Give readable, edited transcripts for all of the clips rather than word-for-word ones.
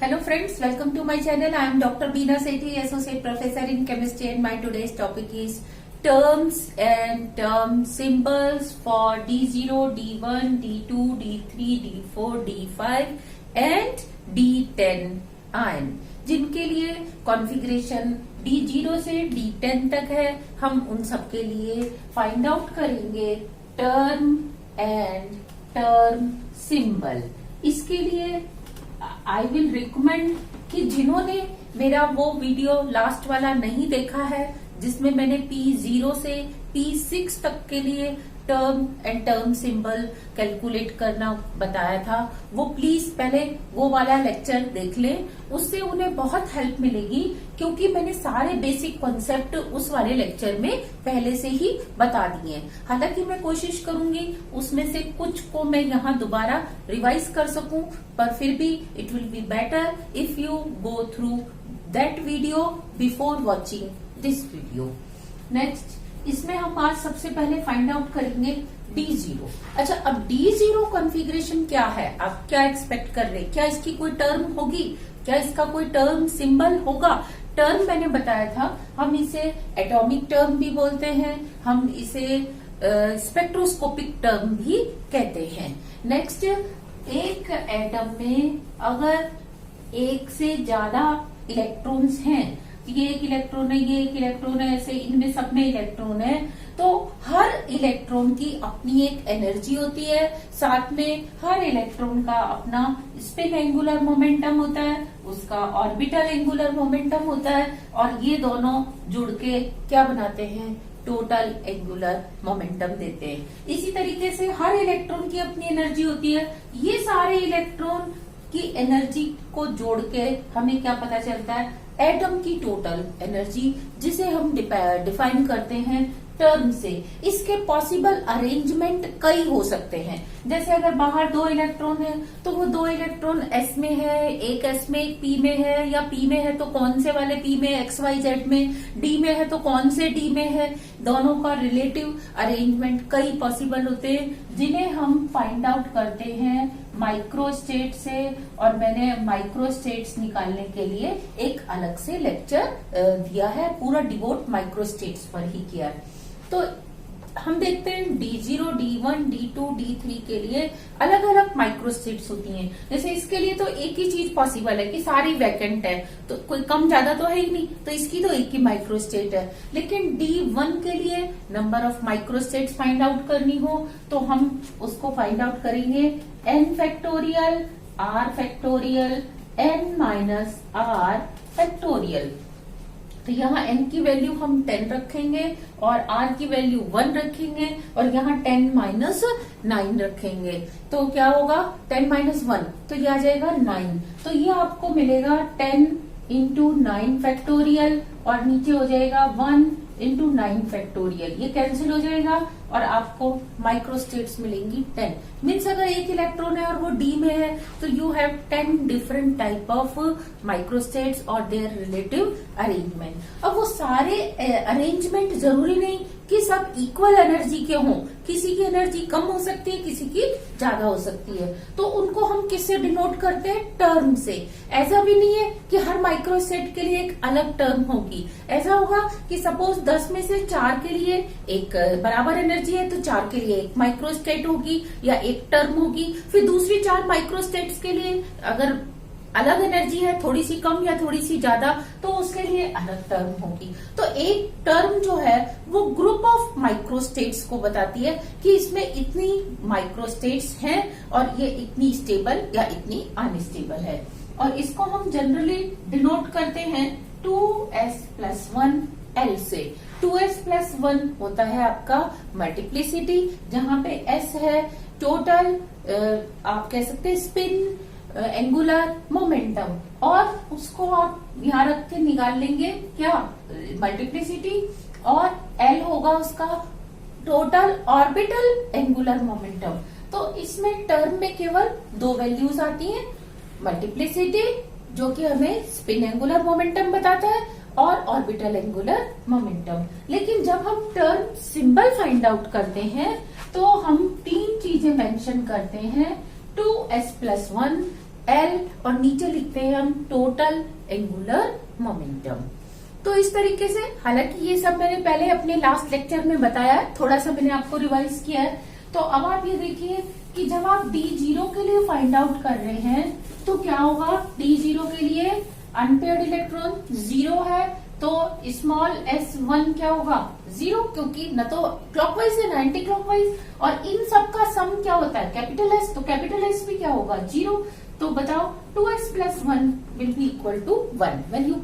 Hello friends, welcome to my channel. I am Dr. Beena Sethi, Associate Professor in Chemistry, and my today's topic is terms and term symbols for D0, D1, D2, D3, D4, D5 and D10 ion, जिनके लिए configuration D0 से D10 तक है. हम उन सब के लिए फाइंड आउट करेंगे टर्म एंड टर्म सिंबल. इसके लिए आई विल रिकमेंड कि जिन्होंने मेरा वो वीडियो लास्ट वाला नहीं देखा है जिसमें मैंने P0 से P6 तक के लिए term and term symbol calculate करना बताया था, वो प्लीज पहले वो वाला लेक्चर देख लें. उससे उन्हें बहुत हेल्प मिलेगी क्योंकि मैंने सारे बेसिक कॉन्सेप्ट उस वाले लेक्चर में पहले से ही बता दिए. हालांकि मैं कोशिश करूंगी उसमें से कुछ को मैं यहाँ दोबारा रिवाइज कर सकूं, पर फिर भी it will be better if you go through that video before watching this video. Next, इसमें हम आज सबसे पहले फाइंड आउट करेंगे D0. अच्छा, अब D0 कॉन्फ़िगरेशन क्या है? आप क्या एक्सपेक्ट कर रहे हैं? क्या इसकी कोई टर्म होगी? क्या इसका कोई टर्म सिंबल होगा? टर्म मैंने बताया था, हम इसे एटॉमिक टर्म भी बोलते हैं, हम इसे स्पेक्ट्रोस्कोपिक टर्म भी कहते हैं. नेक्स्ट, एक एटम में अगर एक से ज्यादा इलेक्ट्रॉन्स हैं, ये एक इलेक्ट्रॉन है, ये एक इलेक्ट्रॉन है, ऐसे इनमें सब में इलेक्ट्रॉन है, तो हर इलेक्ट्रॉन की अपनी एक एनर्जी होती है. साथ में हर इलेक्ट्रॉन का अपना स्पिन एंगुलर मोमेंटम होता है, उसका ऑर्बिटल एंगुलर मोमेंटम होता है, और ये दोनों जुड़ के क्या बनाते हैं? टोटल एंगुलर मोमेंटम देते हैं. इसी तरीके से हर इलेक्ट्रॉन की अपनी एनर्जी होती है. ये सारे इलेक्ट्रॉन की एनर्जी को जोड़ के हमें क्या पता चलता है? एटम की टोटल एनर्जी, जिसे हम डिफाइन करते हैं टर्म से. इसके पॉसिबल अरेंजमेंट कई हो सकते हैं. जैसे अगर बाहर दो इलेक्ट्रॉन है तो वो दो इलेक्ट्रॉन S में है, एक S में, एक P में है, या P में है तो कौन से वाले P में, XYZ में, D में है तो कौन से D में है. दोनों का रिलेटिव अरेंजमेंट कई पॉसिबल होते हैं जिन्हें हम फाइंड आउट करते हैं माइक्रोस्टेट से, और मैंने माइक्रोस्टेट्स निकालने के लिए एक अलग से लेक्चर दिया है, पूरा डिवोट माइक्रोस्टेट्स पर ही किया है. तो हम देखते हैं D0, D1, D2, D3 के लिए अलग अलग माइक्रोस्टेट्स होती हैं. जैसे इसके लिए तो एक ही चीज पॉसिबल है कि सारी वैकेंट है, तो कोई कम ज्यादा तो है ही नहीं, तो इसकी तो एक ही माइक्रोस्टेट है. लेकिन D1 के लिए number of microstates find out करनी हो तो हम उसको फाइंड आउट करेंगे n factorial, r factorial, n minus r factorial. तो यहाँ n की वैल्यू हम 10 रखेंगे और r की वैल्यू 1 रखेंगे, और यहाँ 10 माइनस 9 रखेंगे. तो क्या होगा? 10 माइनस 1, तो ये आ जाएगा 9. तो ये आपको मिलेगा 10 इंटू 9 फैक्टोरियल, और नीचे हो जाएगा 1 इंटू 9 फैक्टोरियल. ये कैंसिल हो जाएगा और आपको माइक्रोस्टेट्स मिलेंगी 10. मीन्स अगर एक इलेक्ट्रॉन है और वो D में है तो you have 10 different type of microstates और देयर रिलेटिव अरेंजमेंट. अब वो सारे अरेंजमेंट जरूरी नहीं कि सब इक्वल एनर्जी के हों. किसी की एनर्जी कम हो सकती है, किसी की ज्यादा हो सकती है. तो उनको हम किससे डिनोट करते हैं? टर्म से. ऐसा भी नहीं है कि हर माइक्रोस्टेट के लिए एक अलग टर्म होगी. ऐसा होगा कि सपोज 10 में से 4 के लिए एक बराबर एनर्जी है तो 4 के लिए एक माइक्रोस्टेट होगी या एक टर्म होगी. फिर दूसरी 4 माइक्रोस्टेट्स के लिए अगर अलग एनर्जी है, थोड़ी सी कम या थोड़ी सी ज्यादा, तो उसके लिए अलग टर्म होगी. तो एक टर्म जो है वो ग्रुप ऑफ माइक्रोस्टेट्स को बताती है कि इसमें इतनी माइक्रोस्टेट्स हैं और ये इतनी स्टेबल या इतनी अनस्टेबल है. और इसको हम जनरली डिनोट करते हैं 2s+1 L से. 2s+1 होता है आपका मल्टीप्लिसिटी, जहां पे S है टोटल, आप कह सकते हैं स्पिन एंगुलर मोमेंटम, और उसको आप यहाँ रख के निकाल लेंगे क्या? मल्टीप्लिसिटी, और L होगा उसका टोटल ऑर्बिटल एंगुलर मोमेंटम. तो इसमें टर्म में केवल 2 वैल्यूज आती हैं, मल्टीप्लिसिटी जो कि हमें स्पिन एंगुलर मोमेंटम बताता है, और ऑर्बिटल एंगुलर मोमेंटम. लेकिन जब हम टर्म सिंबल फाइंड आउट करते हैं तो हम 3 चीजें मेंशन करते हैं. 2s+1, एल और नीचे लिखते हैं हम टोटल एंगुलर मोमेंटम। तो इस तरीके से, हालांकि ये सब मैंने पहले अपने लास्ट लेक्चर में बताया है, थोड़ा सा मैंने आपको रिवाइज किया है। तो अब आप ये देखिए कि जब आप D0 के लिए फाइंड आउट कर रहे हैं तो क्या होगा, D0 के लिए अनपेयर्ड इलेक्ट्रॉन 0 है, तो स्मॉल s1 क्या होगा 0, क्योंकि न तो क्लॉकवाइज है ना एंटी क्लॉकवाइज, और इन सब का सम क्या होता है कैपिटल S, तो कैपिटल S भी क्या होगा 0। तो बताओ 2s plus 1 will be equal to 1. When you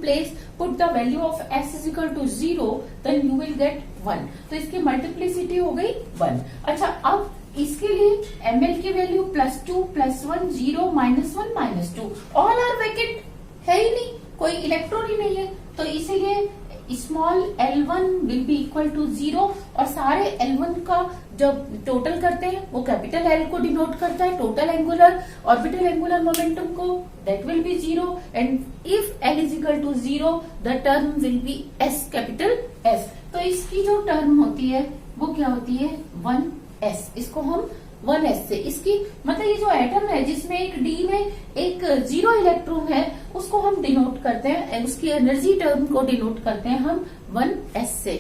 put the value of s is equal to 0, then you will get 1. तो इसकी मल्टीप्लिसिटी हो गई 1। अच्छा, अब इसके लिए ml की वैल्यू +2 +1 0 -1 -2, ऑल आर वैकेंट, है ही नहीं, कोई इलेक्ट्रॉन ही नहीं है, तो इसीलिए small L1 will be equal to 0, और सारे L1 का जब टोटल करते हैं वो कैपिटल L को डिनोट करता है, total angular orbital angular momentum को, that will be 0, and if L is equal to 0 the term will be S, capital S। तो इसकी जो टर्म होती है वो क्या होती है 1s, इसको हम 1s से, इसकी मतलब ये जो एटम है जिसमें एक D में एक 0 इलेक्ट्रॉन है उसको हम डिनोट करते हैं, उसकी एनर्जी टर्म को डिनोट करते हैं हम 1s से।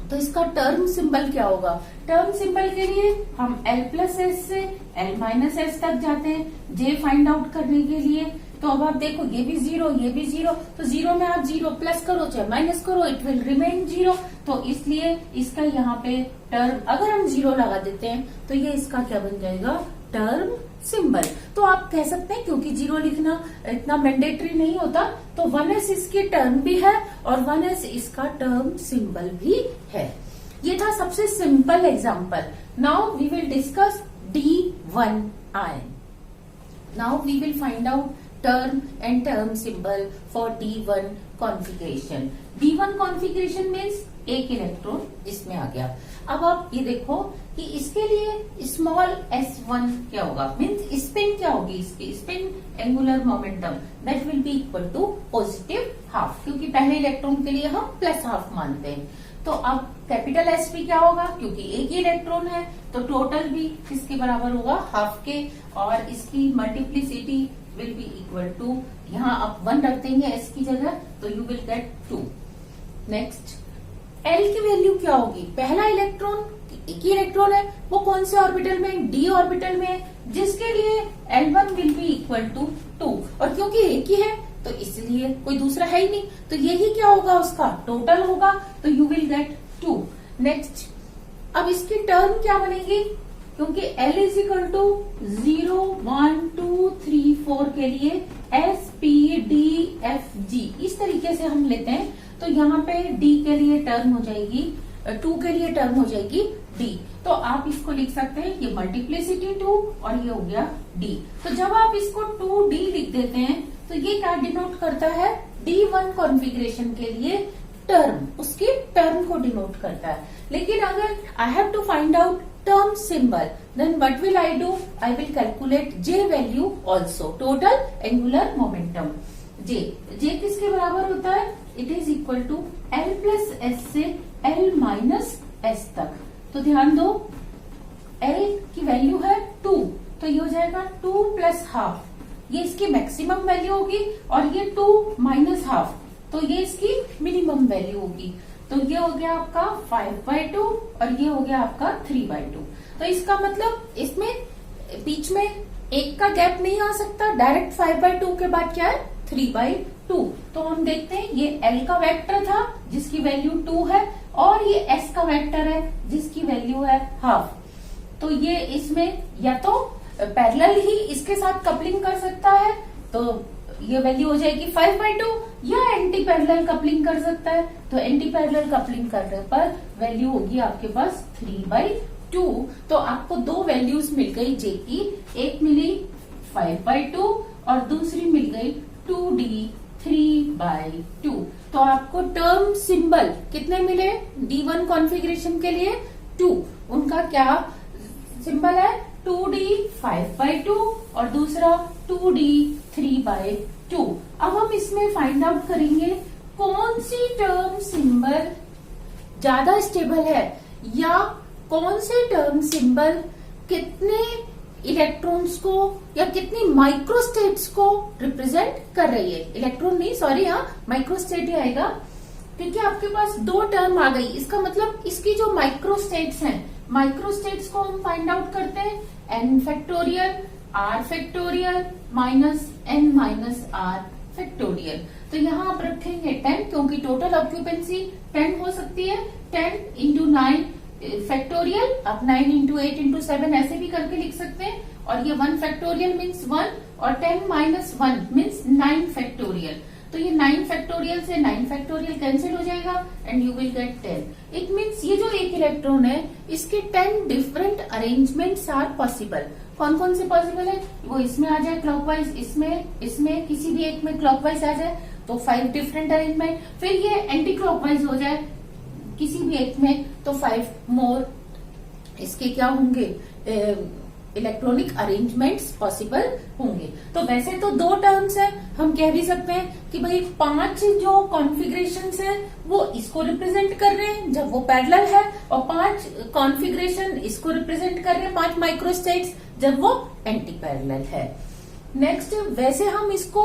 तो इसका टर्म सिंबल क्या होगा, टर्म सिंबल के लिए हम L+S से L-S तक जाते हैं J फाइंड आउट करने के लिए। तो अब आप देखो ये भी 0 ये भी 0, तो 0 में आप 0 प्लस करो चाहे माइनस करो, इट विल रिमेन 0। तो इसलिए इसका यहाँ पे टर्म अगर हम 0 लगा देते हैं तो ये इसका क्या बन जाएगा टर्म सिंबल। तो आप कह सकते हैं क्योंकि 0 लिखना इतना मैंडेटरी नहीं होता, तो 1s इसकी टर्म भी है और 1s इसका टर्म सिंबल भी है। ये था सबसे simple example. Now we will discuss D1 ion. Now we will find out term and term symbol for D1 configuration. D1 configuration means एक इलेक्ट्रॉन इसमें आ गया। अब आप ये देखो कि इसके लिए स्मॉल s1 क्या होगा, मीन्स स्पिन क्या होगी, इसकी spin angular momentum that will be equal to positive half, क्योंकि पहले इलेक्ट्रॉन के लिए हम +½ मानते हैं। तो अब कैपिटल S भी क्या होगा, क्योंकि एक ही इलेक्ट्रॉन है तो टोटल भी किसके बराबर होगा हाफ के, और इसकी multiplicity will be equal to, यहाँ आप 1 रख देंगे S की जगह तो you will get 2। Next L की वैल्यू क्या होगी, पहला इलेक्ट्रॉन एक ही इलेक्ट्रॉन है, वो कौन से ऑर्बिटल में, D ऑर्बिटल में है, जिसके लिए L1 will be equal to 2, और क्योंकि एक ही है तो इसलिए कोई दूसरा है ही नहीं, तो यही क्या होगा उसका टोटल होगा, तो यू विल गेट 2। नेक्स्ट अब इसकी टर्म क्या बनेगी, क्योंकि L इज इक्वल टू 0 1 2 3 4 के लिए S P D F G इस तरीके से हम लेते हैं, तो यहाँ पे D के लिए टर्म हो जाएगी 2 के लिए टर्म हो जाएगी D। तो आप इसको लिख सकते हैं ये मल्टीप्लिसिटी 2 और ये हो गया D। तो जब आप इसको 2D लिख देते हैं तो ये क्या डिनोट करता है, D1 कॉन्फ़िगरेशन के लिए टर्म, उसकी टर्म को डिनोट करता है। लेकिन अगर I have to find out term symbol, then what will I do? I will calculate J value also, total angular momentum J किसके बराबर होता है, it is equal to L+S से L-S तक। तो ध्यान दो L की वैल्यू है 2, तो ये हो जाएगा 2 + ½ ये इसकी मैक्सिमम वैल्यू होगी, और ये 2 - ½ तो ये इसकी मिनिमम वैल्यू होगी। तो ये हो गया आपका 5/2 और ये हो गया आपका 3/2। तो इसका मतलब इसमें बीच में एक का गैप नहीं आ सकता, डायरेक्ट 5/2 के बाद क्या है 3/2। तो हम देखते हैं ये L का वेक्टर था जिसकी वैल्यू 2 है, और ये S का वेक्टर है जिसकी वैल्यू है ½ तो ये इसमें या तो पैरेलल ही इसके साथ कपलिंग कर सकता है, तो ये वैल्यू हो जाएगी 5/2, या एंटी पैरेलल कपलिंग कर सकता है, तो एंटी पैरेलल कपलिंग करने पर वैल्यू होगी आपके पास 3/2। तो आपको 2 वैल्यूज मिल गई J की, एक मिली 5/2 और दूसरी मिल गई 2D 3/2। तो आपको टर्म सिंबल कितने मिले D1 कॉन्फ़िगरेशन के लिए 2, उनका क्या सिंबल है 2D 5/2 और दूसरा 2D 3/2। अब हम इसमें फाइंड आउट करेंगे कौन सी टर्म सिंबल ज्यादा स्टेबल है, या कौन से टर्म सिंबल कितने इलेक्ट्रॉन्स को या कितनी माइक्रोस्टेट्स को रिप्रेजेंट कर रही है। इलेक्ट्रॉन नहीं, सॉरी, यहाँ माइक्रोस्टेट ही आएगा, क्योंकि आपके पास दो टर्म आ गई। इसका मतलब इसकी जो माइक्रोस्टेट्स हैं, माइक्रोस्टेट्स को हम फाइंड आउट करते हैं n factorial r factorial minus n minus r factorial. तो यहाँ आप रखेंगे 10, क्योंकि टोटल ऑक्यूपेंसी 10 हो सकती है। 10 इंटू 9 फैक्टोरियल, आप 9 इंटू 8 इंटू 7 ऐसे भी करके लिख सकते हैं। और ये 1 फैक्टोरियल मीन्स 1 और 10 माइनस 1 मीन्स 9 फैक्टोरियल। तो ये 9 फैक्टोरियल से 9 फैक्टोरियल कैंसिल हो जाएगा and you will gate 10। It means ये जो एक इलेक्ट्रॉन है इसके 10 डिफरेंट अरेंजमेंट्स आर पॉसिबल। कौन कौन से पॉसिबल है? वो इसमें आ जाए क्लॉकवाइज, इसमें किसी भी एक में क्लॉकवाइज आ जाए तो 5 डिफरेंट अरेंजमेंट, फिर ये एंटी क्लॉकवाइज हो जाए किसी भी एक में तो 5 मोर इसके क्या होंगे, इलेक्ट्रॉनिक अरेंजमेंट्स पॉसिबल होंगे। तो वैसे तो दो टर्म्स है, हम कह भी सकते हैं कि भाई 5 जो कॉन्फ़िगरेशंस है वो इसको रिप्रेजेंट कर रहे हैं जब वो पैरेलल है, और 5 कॉन्फ़िगरेशन इसको रिप्रेजेंट कर रहे हैं, 5 माइक्रोस्टेट्स जब वो एंटी पैरेलल है। नेक्स्ट, वैसे हम इसको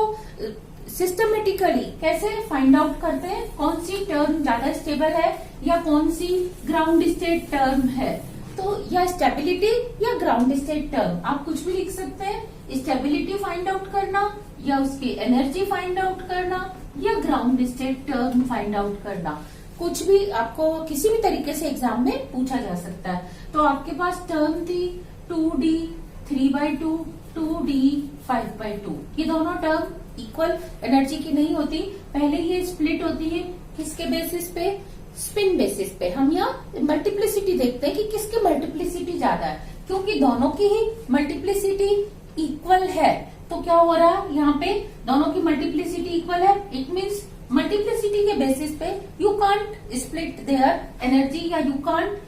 सिस्टमेटिकली कैसे फाइंड आउट करते हैं कौन सी टर्म ज्यादा स्टेबल है या कौन सी ग्राउंड स्टेट टर्म है। तो या स्टेबिलिटी या ग्राउंड स्टेट टर्म आप कुछ भी लिख सकते हैं। स्टेबिलिटी फाइंड आउट करना या उसकी एनर्जी फाइंड आउट करना या ground state term find out करना, कुछ भी आपको किसी भी तरीके से एग्जाम में पूछा जा सकता है। तो आपके पास टर्म थी 2d 3/2 2d 5/2। ये दोनों टर्म इक्वल एनर्जी की नहीं होती, पहले ये स्प्लिट होती है किसके बेसिस पे, स्पिन बेसिस पे। हम यहाँ मल्टीप्लिसिटी देखते हैं कि किसकी मल्टीप्लिसिटी ज्यादा है, क्योंकि दोनों की ही मल्टीप्लिसिटी इक्वल है। तो क्या हो रहा है यहाँ पे, दोनों की मल्टीप्लिसिटी इक्वल है। इट मीन्स मल्टीप्लिसिटी के बेसिस पे you can't split their energy या you can't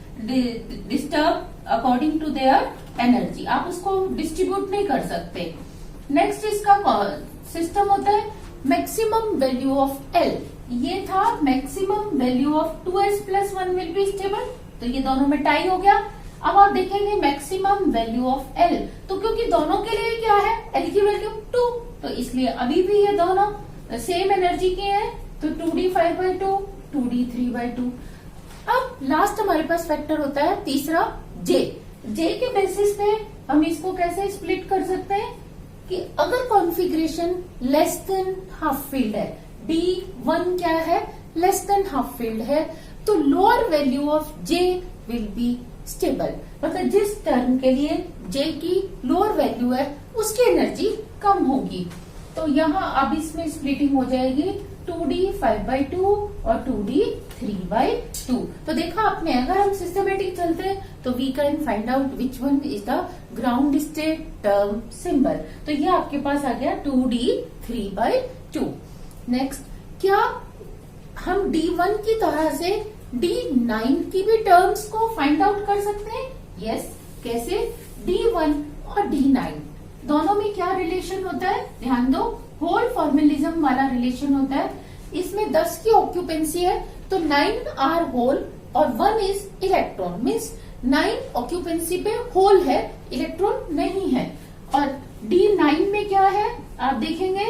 disturb according to their energy, आप उसको डिस्ट्रीब्यूट नहीं कर सकते। नेक्स्ट इसका सिस्टम होता है मैक्सिमम वैल्यू ऑफ एल। ये था maximum value of 2s + 1 will be stable, तो ये दोनों में टाई हो गया। अब आप देखेंगे मैक्सिमम वैल्यू ऑफ एल, तो क्योंकि दोनों के लिए क्या है, एल की वैल्यू 2, तो इसलिए अभी भी ये दोनों सेम एनर्जी के हैं, तो 2d 5/2 2d 3/2। अब लास्ट हमारे पास फैक्टर होता है तीसरा जे। जे के बेसिस पे हम इसको कैसे स्प्लिट कर सकते हैं कि अगर configuration less than half field है, D1 क्या है, लेस देन हाफ फील्ड है, तो lower value of J will be stable. मतलब जिस टर्म के लिए J की लोअर वैल्यू है उसकी एनर्जी कम होगी। तो यहाँ अब इसमें स्प्लिटिंग हो जाएगी 2d 5/2 और 2d 3/2। तो देखा आपने, अगर हम सिस्टमेटिक चलते हैं तो we can find out which one is the ground state term symbol. तो ये आपके पास आ गया 2d 3/2। नेक्स्ट, क्या हम D1 की तरह से D9 की भी टर्म्स को फाइंड आउट कर सकते हैं? यस, कैसे? D1 और D9 दोनों में क्या रिलेशन होता है, ध्यान दो, होल फॉर्मलिज्म वाला रिलेशन होता है। इसमें 10 की ऑक्यूपेंसी है तो 9 आर होल और 1 इज इलेक्ट्रॉन, मीन्स 9 ऑक्यूपेंसी पे होल है, इलेक्ट्रॉन नहीं है। और D9 में क्या है आप देखेंगे,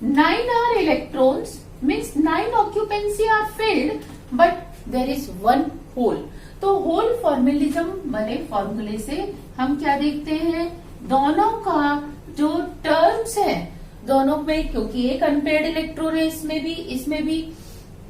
9 are electrons means 9 occupancy are filled but there is 1 hole. तो होल फॉर्मलिज्म वाले फॉर्मूले से हम क्या देखते हैं, दोनों का जो टर्म्स है दोनों में, क्योंकि एक अनपेयर्ड इलेक्ट्रॉन है इसमें भी,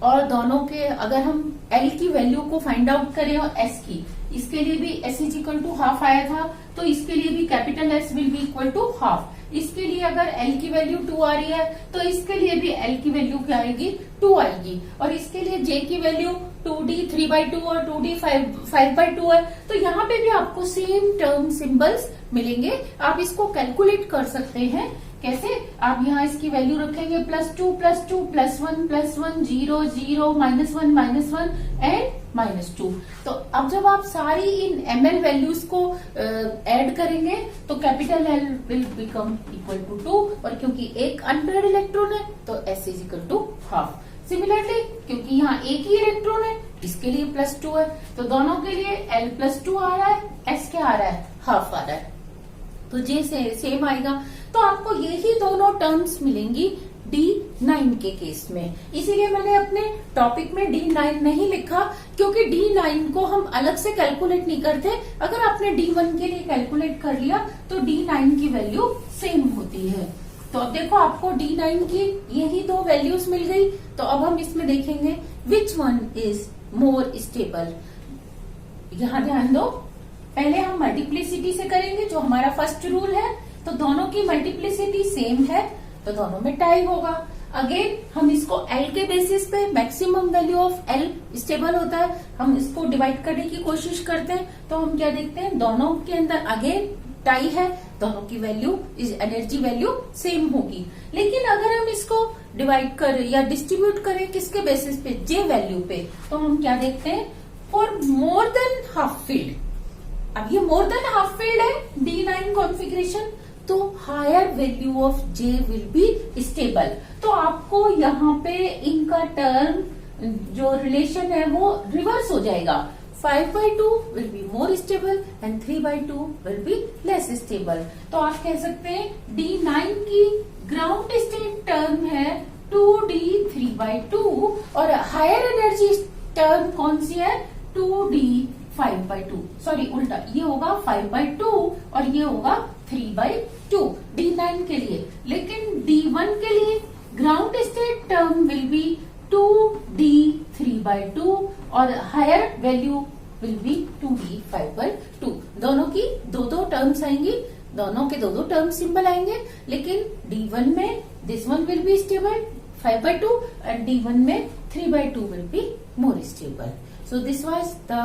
और दोनों के अगर हम L की वैल्यू को फाइंड आउट करें और S की, इसके लिए भी S = ½ आया था, तो इसके लिए भी capital S will be equal to half. इसके लिए अगर L की वैल्यू 2 आ रही है तो इसके लिए भी L की वैल्यू क्या आएगी, 2 आएगी। और इसके लिए J की वैल्यू 2d 3/2 और 2d 5/2 है, तो यहाँ पे भी आपको सेम टर्म सिंबल्स मिलेंगे। आप इसको कैलकुलेट कर सकते हैं। कैसे? आप यहाँ इसकी वैल्यू रखेंगे +2 +2 +1 +1 0 0 -1 एंड -2। तो अब जब आप सारी इन ml वैल्यूज को ऐड करेंगे तो capital L will become equal to 2, और क्योंकि एक अनपेयर्ड इलेक्ट्रॉन है तो S = हाफ। सिमिलरली क्योंकि यहाँ एक ही इलेक्ट्रॉन है इसके लिए +2 है, तो दोनों के लिए L +2 आ रहा है, S क्या आ रहा है, हाफ आ रहा है। तो जे से सेम आएगा। तो आपको यही दोनों टर्म्स मिलेंगी D9 के केस में। इसीलिए मैंने अपने टॉपिक में D9 नहीं लिखा, क्योंकि D9 को हम अलग से कैलकुलेट नहीं करते। अगर आपने D1 के लिए कैलकुलेट कर लिया तो D9 की वैल्यू सेम होती है। तो अब देखो आपको D9 की यही दो वैल्यूज मिल गई। तो अब हम इसमें देखेंगे विच वन इज मोर स्टेबल। यहां ध्यान दो, पहले हम मल्टीप्लिसिटी से करेंगे जो हमारा फर्स्ट रूल है। तो दोनों की मल्टीप्लिसिटी सेम है तो दोनों में टाई होगा। अगेन हम इसको L के बेसिस पे, maximum value of L stable होता है, हम इसको डिवाइड करने की कोशिश करते हैं। तो हम क्या देखते हैं, दोनों के अंदर अगेन टाई है, दोनों की वैल्यू एनर्जी वैल्यू सेम होगी। लेकिन अगर हम इसको डिवाइड करें या डिस्ट्रीब्यूट करें किसके बेसिस पे, J वैल्यू पे, तो हम क्या देखते हैं, for more than half field. अब ये मोर देन हाफ फील्ड है D9 कॉन्फ़िगरेशन, तो higher value of J will be stable. तो आपको यहाँ पे इनका टर्म जो रिलेशन है वो रिवर्स हो जाएगा। 5/2 will be more stable and 3/2 will be less stable. तो आप कह सकते हैं D9 की ग्राउंड स्टेट टर्म है 2D 3/2 और हायर एनर्जी टर्म कौन सी है, 2D 5/2। सॉरी उल्टा, ये होगा 5/2 और ये होगा 3/2 D9 के लिए। लेकिन D1 के लिए ground state term will B 2D 3/2 और higher value will be 2D 5/2। दोनों की दो दो टर्म्स आएंगी, दोनों के दो दो टर्म सिंबल आएंगे। लेकिन D1 में this one will be stable 5/2 and D1 में 3/2 will be more stable. So this was the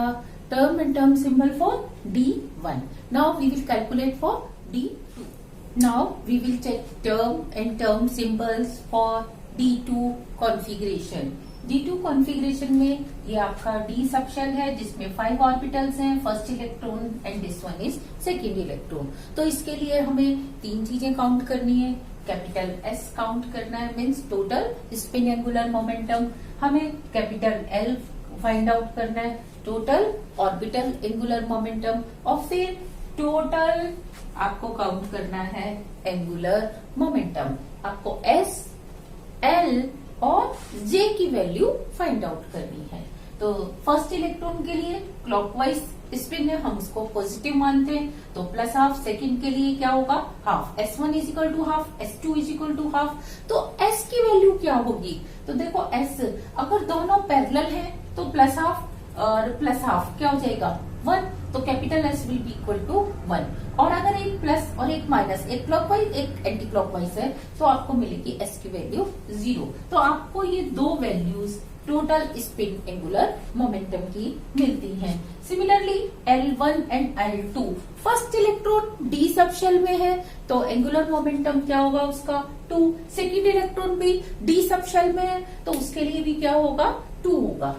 term and term symbol for D1. Now we will calculate for D2. Now we will check term and term symbols for D2 configuration. D2 configuration में ये आपका D subshell है जिसमें 5 orbitals हैं, first electron and this one is second electron. तो इसके लिए हमें तीन चीजें काउंट करनी है। कैपिटल S काउंट करना है, means total spin angular momentum. हमें कैपिटल L फाइंड आउट करना है, टोटल ऑर्बिटल एंगुलर मोमेंटम। और फिर टोटल आपको काउंट करना है एंगुलर मोमेंटम। आपको S, L और J की वैल्यू फाइंड आउट करनी है। तो फर्स्ट इलेक्ट्रॉन के लिए क्लॉकवाइज स्पिन है, हम उसको पॉजिटिव मानते हैं, तो प्लस हाफ। सेकंड के लिए क्या होगा, half. S1 is equal to half, S2 is equal to half. तो S की वैल्यू क्या होगी, तो देखो S अगर दोनों पैरेलल हैं तो प्लस हाफ और प्लस हाफ क्या हो जाएगा 1, तो capital S will be equal to 1। और अगर एक प्लस और एक माइनस, एक क्लॉकवाइज एक एंटी क्लॉकवाइज है, तो आपको मिलेगी S की वैल्यू 0। तो आपको ये दो values total spin angular momentum की मिलती हैं। Similarly L1 and L2, first electron D subshell में है तो एंगुलर मोमेंटम क्या होगा उसका 2। सेकेंड इलेक्ट्रॉन भी D सबशेल में है तो उसके लिए भी क्या होगा 2 होगा।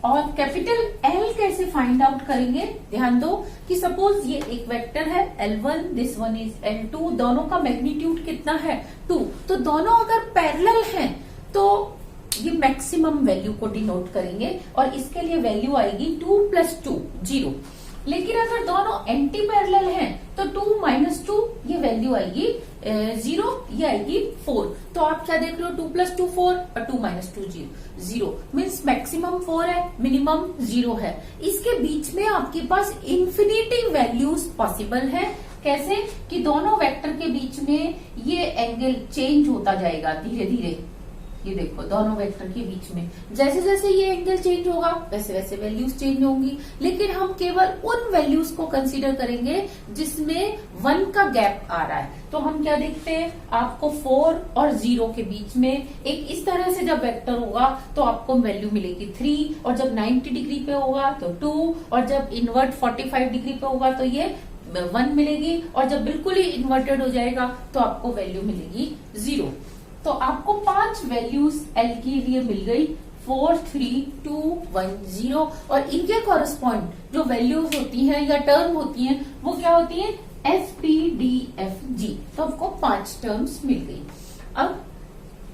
और कैपिटल L कैसे फाइंड आउट करेंगे, ध्यान दो कि सपोज ये एक वेक्टर है L1, this one is L2, दोनों का मैग्नीट्यूड कितना है 2। तो दोनों अगर पैरेलल हैं तो ये मैक्सिमम वैल्यू को डिनोट करेंगे और इसके लिए वैल्यू आएगी 2 + 2 0। लेकिन अगर दोनों एंटी पैरेलल हैं तो 2 - 2 ये वैल्यू आएगी 0, ये आएगी 4। तो आप क्या देख रहे हो, 2 + 2 4 और 2 - 2 0 मीन्स मैक्सिमम 4 है, मिनिमम 0 है। इसके बीच में आपके पास इंफिनिटी वैल्यूज पॉसिबल है। कैसे कि दोनों वेक्टर के बीच में ये एंगल चेंज होता जाएगा धीरे धीरे। ये देखो दोनों वेक्टर के बीच में जैसे जैसे ये एंगल चेंज होगा वैसे वैसे वैल्यूज चेंज होंगी। लेकिन हम केवल उन वैल्यूज को कंसीडर करेंगे जिसमें 1 का गैप आ रहा है। तो हम क्या देखते हैं, आपको 4 और 0 के बीच में एक इस तरह से जब वेक्टर होगा तो आपको वैल्यू मिलेगी 3, और जब 90 डिग्री पे होगा तो 2, और जब इनवर्ट 45 डिग्री पे होगा तो ये 1 मिलेगी, और जब बिल्कुल ही इन्वर्टेड हो जाएगा तो आपको वैल्यू मिलेगी 0। तो आपको 5 वैल्यूज L के लिए मिल गई, 4 3 2 1 0। और इनके कॉरेस्पॉन्ड जो वैल्यूज होती हैं या टर्म होती हैं वो क्या होती है S P D F G। तो आपको 5 टर्म्स मिल गई। अब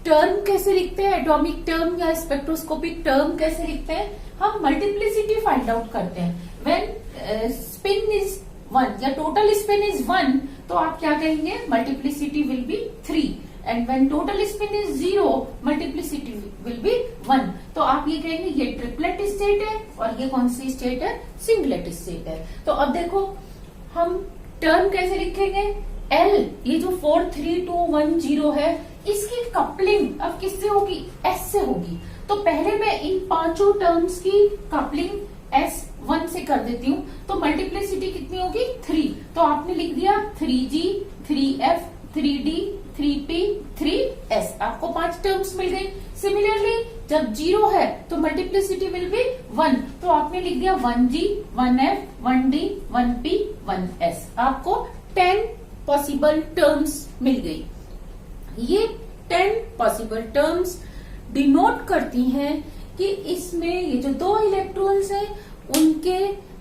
टर्म कैसे लिखते हैं, एटॉमिक टर्म या स्पेक्ट्रोस्कोपिक टर्म कैसे लिखते हैं, हम मल्टीप्लिसिटी फाइंड आउट करते हैं। व्हेन स्पिन इज 1 या टोटल स्पिन इज 1 तो आप क्या कहेंगे, multiplicity will B 3 and when total spin is 0 multiplicity will B 1। तो आप ये कहेंगे ये ट्रिपलेट स्टेट है और ये कौन सी स्टेट है, सिंगलेट स्टेट है। तो अब देखो हम टर्म कैसे लिखेंगे, L ये जो 4 3 2 1 0 है इसकी कपलिंग अब किससे होगी, S से होगी। तो पहले मैं इन पांचों टर्म्स की कपलिंग S1 से कर देती हूँ। तो मल्टीप्लिसिटी कितनी होगी, 3। तो आपने लिख दिया 3G 3F 3D 3P 3S, आपको 5 टर्म्स मिल गई। सिमिलरली जब 0 है तो मल्टीप्लिसिटी विल बी 1, तो आपने लिख दिया 1G 1F 1D 1P 1S, आपको 10 पॉसिबल टर्म्स मिल गई। ये 10 पॉसिबल टर्म्स डिनोट करती हैं कि इसमें ये जो 2 इलेक्ट्रॉन्स हैं उनके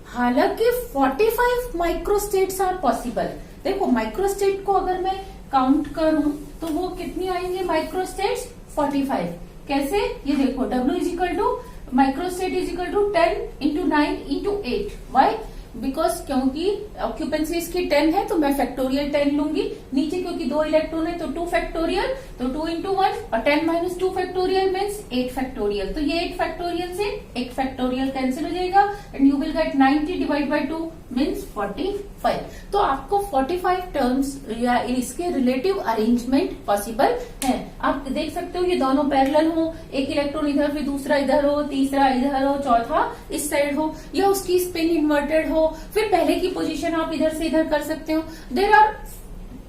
हालांकि 45 माइक्रोस्टेट्स आर पॉसिबल। देखो माइक्रोस्टेट को अगर मैं काउंट करूं तो वो कितनी आएंगे माइक्रोस्टेट्स, 45। कैसे, ये देखो W is equal to microstate is equal to 10 into 9 into 8। Why, because क्योंकि ऑक्यूपेंसी इसकी 10 है तो मैं फैक्टोरियल 10 लूंगी। नीचे क्योंकि 2 इलेक्ट्रॉन है तो 2 फैक्टोरियल, तो 2 इंटू 1 और 10 माइनस 2 फैक्टोरियल मीन्स 8 फैक्टोरियल। तो ये 8 फैक्टोरियल से 1 फैक्टोरियल कैंसिल हो जाएगा and you will gate 90 divide by 2 means 45। तो आपको 45 टर्म्स या इसके रिलेटिव अरेंजमेंट पॉसिबल है। आप देख सकते हो ये दोनों पैरेलल हो, एक इलेक्ट्रॉन इधर फिर दूसरा इधर हो, तीसरा इधर हो, चौथा इस साइड हो, या उसकी स्पिन इन्वर्टेड हो, फिर पहले की पोजीशन आप इधर से इधर कर सकते हो। There are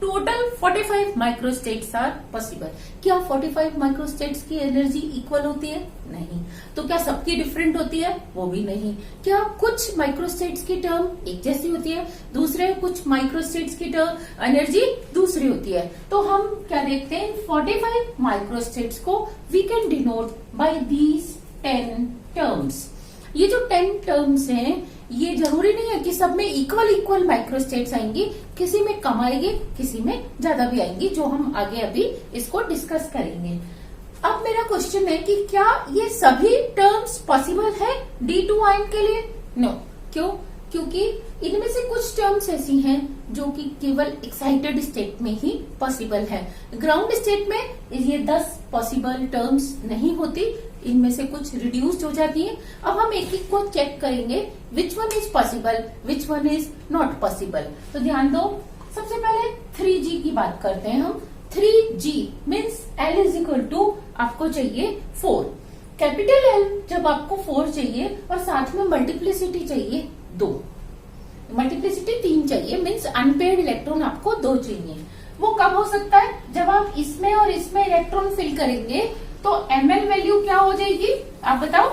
total 45 microstates are possible. क्या 45 माइक्रोस्टेट्स की एनर्जी इक्वल होती है, नहीं। तो क्या सबकी डिफरेंट होती है, वो भी नहीं। क्या कुछ माइक्रोस्टेट्स की टर्म एक जैसी होती है, दूसरे कुछ माइक्रोस्टेट्स की टर्म एनर्जी दूसरी होती है। तो हम क्या देखते हैं, 45 माइक्रोस्टेट्स को we can denote by these 10 terms. ये जो 10 टर्म्स हैं ये जरूरी नहीं है कि सब में इक्वल माइक्रोस्टेट्स आएंगी, किसी में कम आएगी, किसी में ज्यादा भी आएंगी, जो हम आगे अभी इसको डिस्कस करेंगे। अब मेरा क्वेश्चन है कि क्या ये सभी टर्म्स पॉसिबल है D2 आयन के लिए? नो। क्यों? क्योंकि इनमें से कुछ टर्म्स ऐसी हैं जो कि केवल एक्साइटेड स्टेट में ही पॉसिबल है। ग्राउंड स्टेट में ये 10 पॉसिबल टर्म्स नहीं होती, इनमें से कुछ रिड्यूस्ड हो जाती है। अब हम एक एक को चेक करेंगे, विच one is possible, which one is not possible. तो ध्यान दो, सबसे पहले 3G की बात करते हैं हम। 3G means L is equal to आपको चाहिए 4। कैपिटल L जब आपको 4 चाहिए और साथ में मल्टीप्लिसिटी चाहिए 2, मल्टीप्लिसिटी 3 चाहिए मीन्स अनपेयर्ड इलेक्ट्रॉन आपको 2 चाहिए। वो कब हो सकता है, जब आप इसमें और इसमें इलेक्ट्रॉन फिल करेंगे तो ml वैल्यू क्या हो जाएगी, आप बताओ।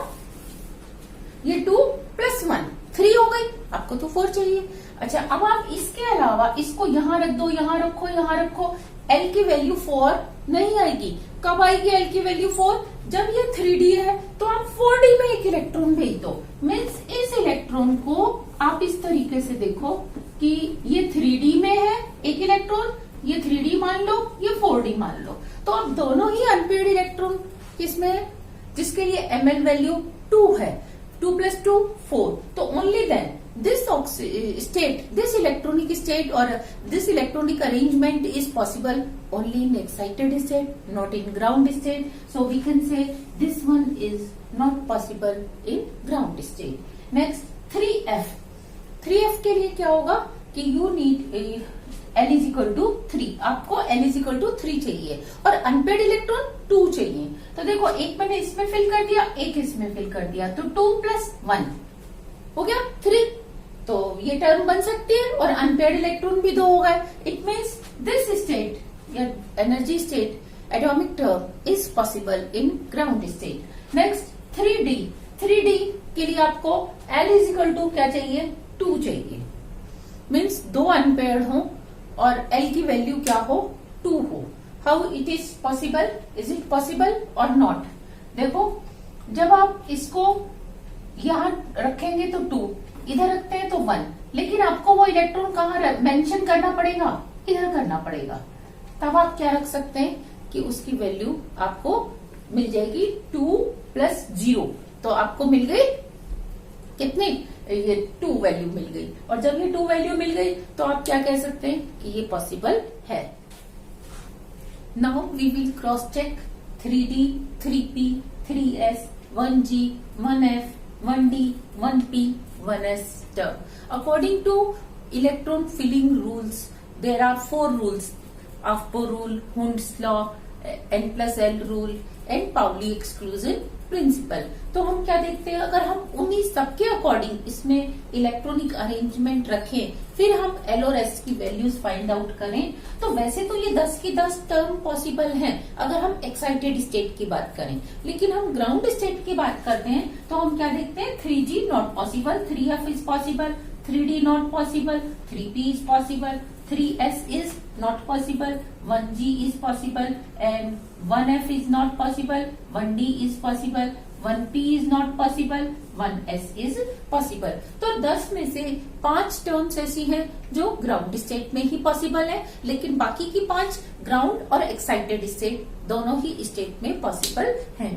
ये 2 + 1 3 हो गई, आपको तो 4 चाहिए। अच्छा, अब आप इसके अलावा इसको यहां रख दो, यहां रखो, यहां रखो, L की वैल्यू 4 नहीं आएगी। कब आएगी L की वैल्यू 4? जब ये 3D है तो आप 4D में एक इलेक्ट्रॉन भेज दो। मीन्स इस इलेक्ट्रॉन को आप इस तरीके से देखो कि ये 3D में है एक इलेक्ट्रॉन, ये 3D मान लो, ये 4D मान लो। तो अब दोनों ही अनपेयर्ड इलेक्ट्रॉन किसमें है, जिसके लिए ml वैल्यू 2 है। 2 + 2 4। तो only then this state, this electronic state or this electronic arrangement is possible only in excited state, not in ground state. So we can say this one is not possible in ground state. Next 3F. 3F के लिए क्या होगा कि you need L is equal to 3, आपको L is equal to 3 चाहिए और unpaired electron 2 चाहिए। तो देखो एक मैंने इसमें फिल कर दिया, एक इसमें फिल कर दिया, तो 2 + 1 हो गया 3। तो ये टर्म बन सकती है और अनपेयर्ड इलेक्ट्रॉन भी 2 हो गए। इट मीन्स दिस स्टेट या energy state atomic term is possible in ground state. Next 3D। 3D के लिए आपको L इज इक्वल टू क्या चाहिए, 2 चाहिए। मीन्स 2 अनपेयर्ड हो और L की वैल्यू क्या हो, 2 हो। How it is possible, is it possible और नॉट? देखो जब आप इसको यहां रखेंगे तो 2, इधर रखते हैं तो 1, लेकिन आपको वो इलेक्ट्रॉन कहाँ मेंशन करना पड़ेगा, इधर करना पड़ेगा। तब आप क्या रख सकते हैं कि उसकी वैल्यू आपको मिल जाएगी 2 + 0। तो आपको मिल गई कितनी, ये 2 वैल्यू मिल गई, और जब ये 2 वैल्यू मिल गई तो आप क्या कह सकते हैं कि ये पॉसिबल है। Now we will cross check 3D, 3P, 3S, 1G, 1F, 1D, 1P, 1S term. According to electron filling rules, there are 4 rules: Aufbau rule, Hund's law, N+L rule and Pauli exclusion principle. तो हम क्या देखते हैं, अगर हम उन्हीं सबके according इसमें इलेक्ट्रॉनिक अरेंजमेंट रखें, फिर हम एल और एस की वैल्यूज फाइंड आउट करें, तो वैसे तो ये 10 की 10 टर्म पॉसिबल हैं अगर हम एक्साइटेड स्टेट की बात करें। लेकिन हम ग्राउंड स्टेट की बात करते हैं तो हम क्या देखते हैं, 3G not possible, 3F is possible, 3D not possible, 3P is possible, 3S is not possible, 1G is possible and 1F is not possible, 1D is possible, 1P is not possible, 1S is possible। तो 10 में से 5 terms ऐसी हैं जो ground state में ही possible है, लेकिन बाकी की 5 ग्राउंड और एक्साइटेड स्टेट दोनों ही स्टेट में पॉसिबल हैं।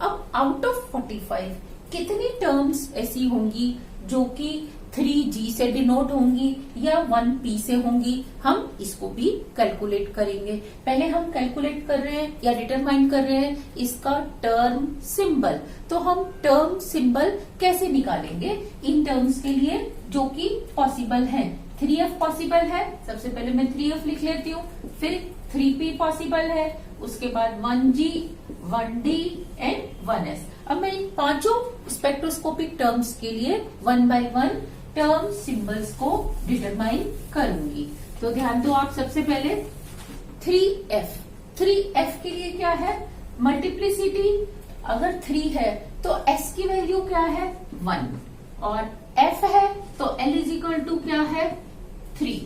अब आउट ऑफ 45 कितनी टर्म्स ऐसी होंगी जो कि 3G से डिनोट होंगी या 1P से होंगी, हम इसको भी कैलकुलेट करेंगे। पहले हम कैलकुलेट कर रहे हैं या डिटरमाइन कर रहे हैं इसका टर्म सिंबल। तो हम टर्म सिंबल कैसे निकालेंगे इन टर्म्स के लिए जो कि पॉसिबल है। 3F पॉसिबल है, सबसे पहले मैं 3F लिख लेती हूँ, फिर 3P पॉसिबल है, उसके बाद 1G, 1D एंड 1S। अब मैं इन पांचों स्पेक्ट्रोस्कोपिक टर्म्स के लिए 1 by 1 टर्म सिंबल्स को डिटरमाइन करूंगी। तो ध्यान दो आप, सबसे पहले 3F। 3F के लिए क्या है, मल्टीप्लिसिटी। अगर 3 है तो S की वैल्यू क्या है, 1, और F है तो L इज इक्वल टू क्या है, 3।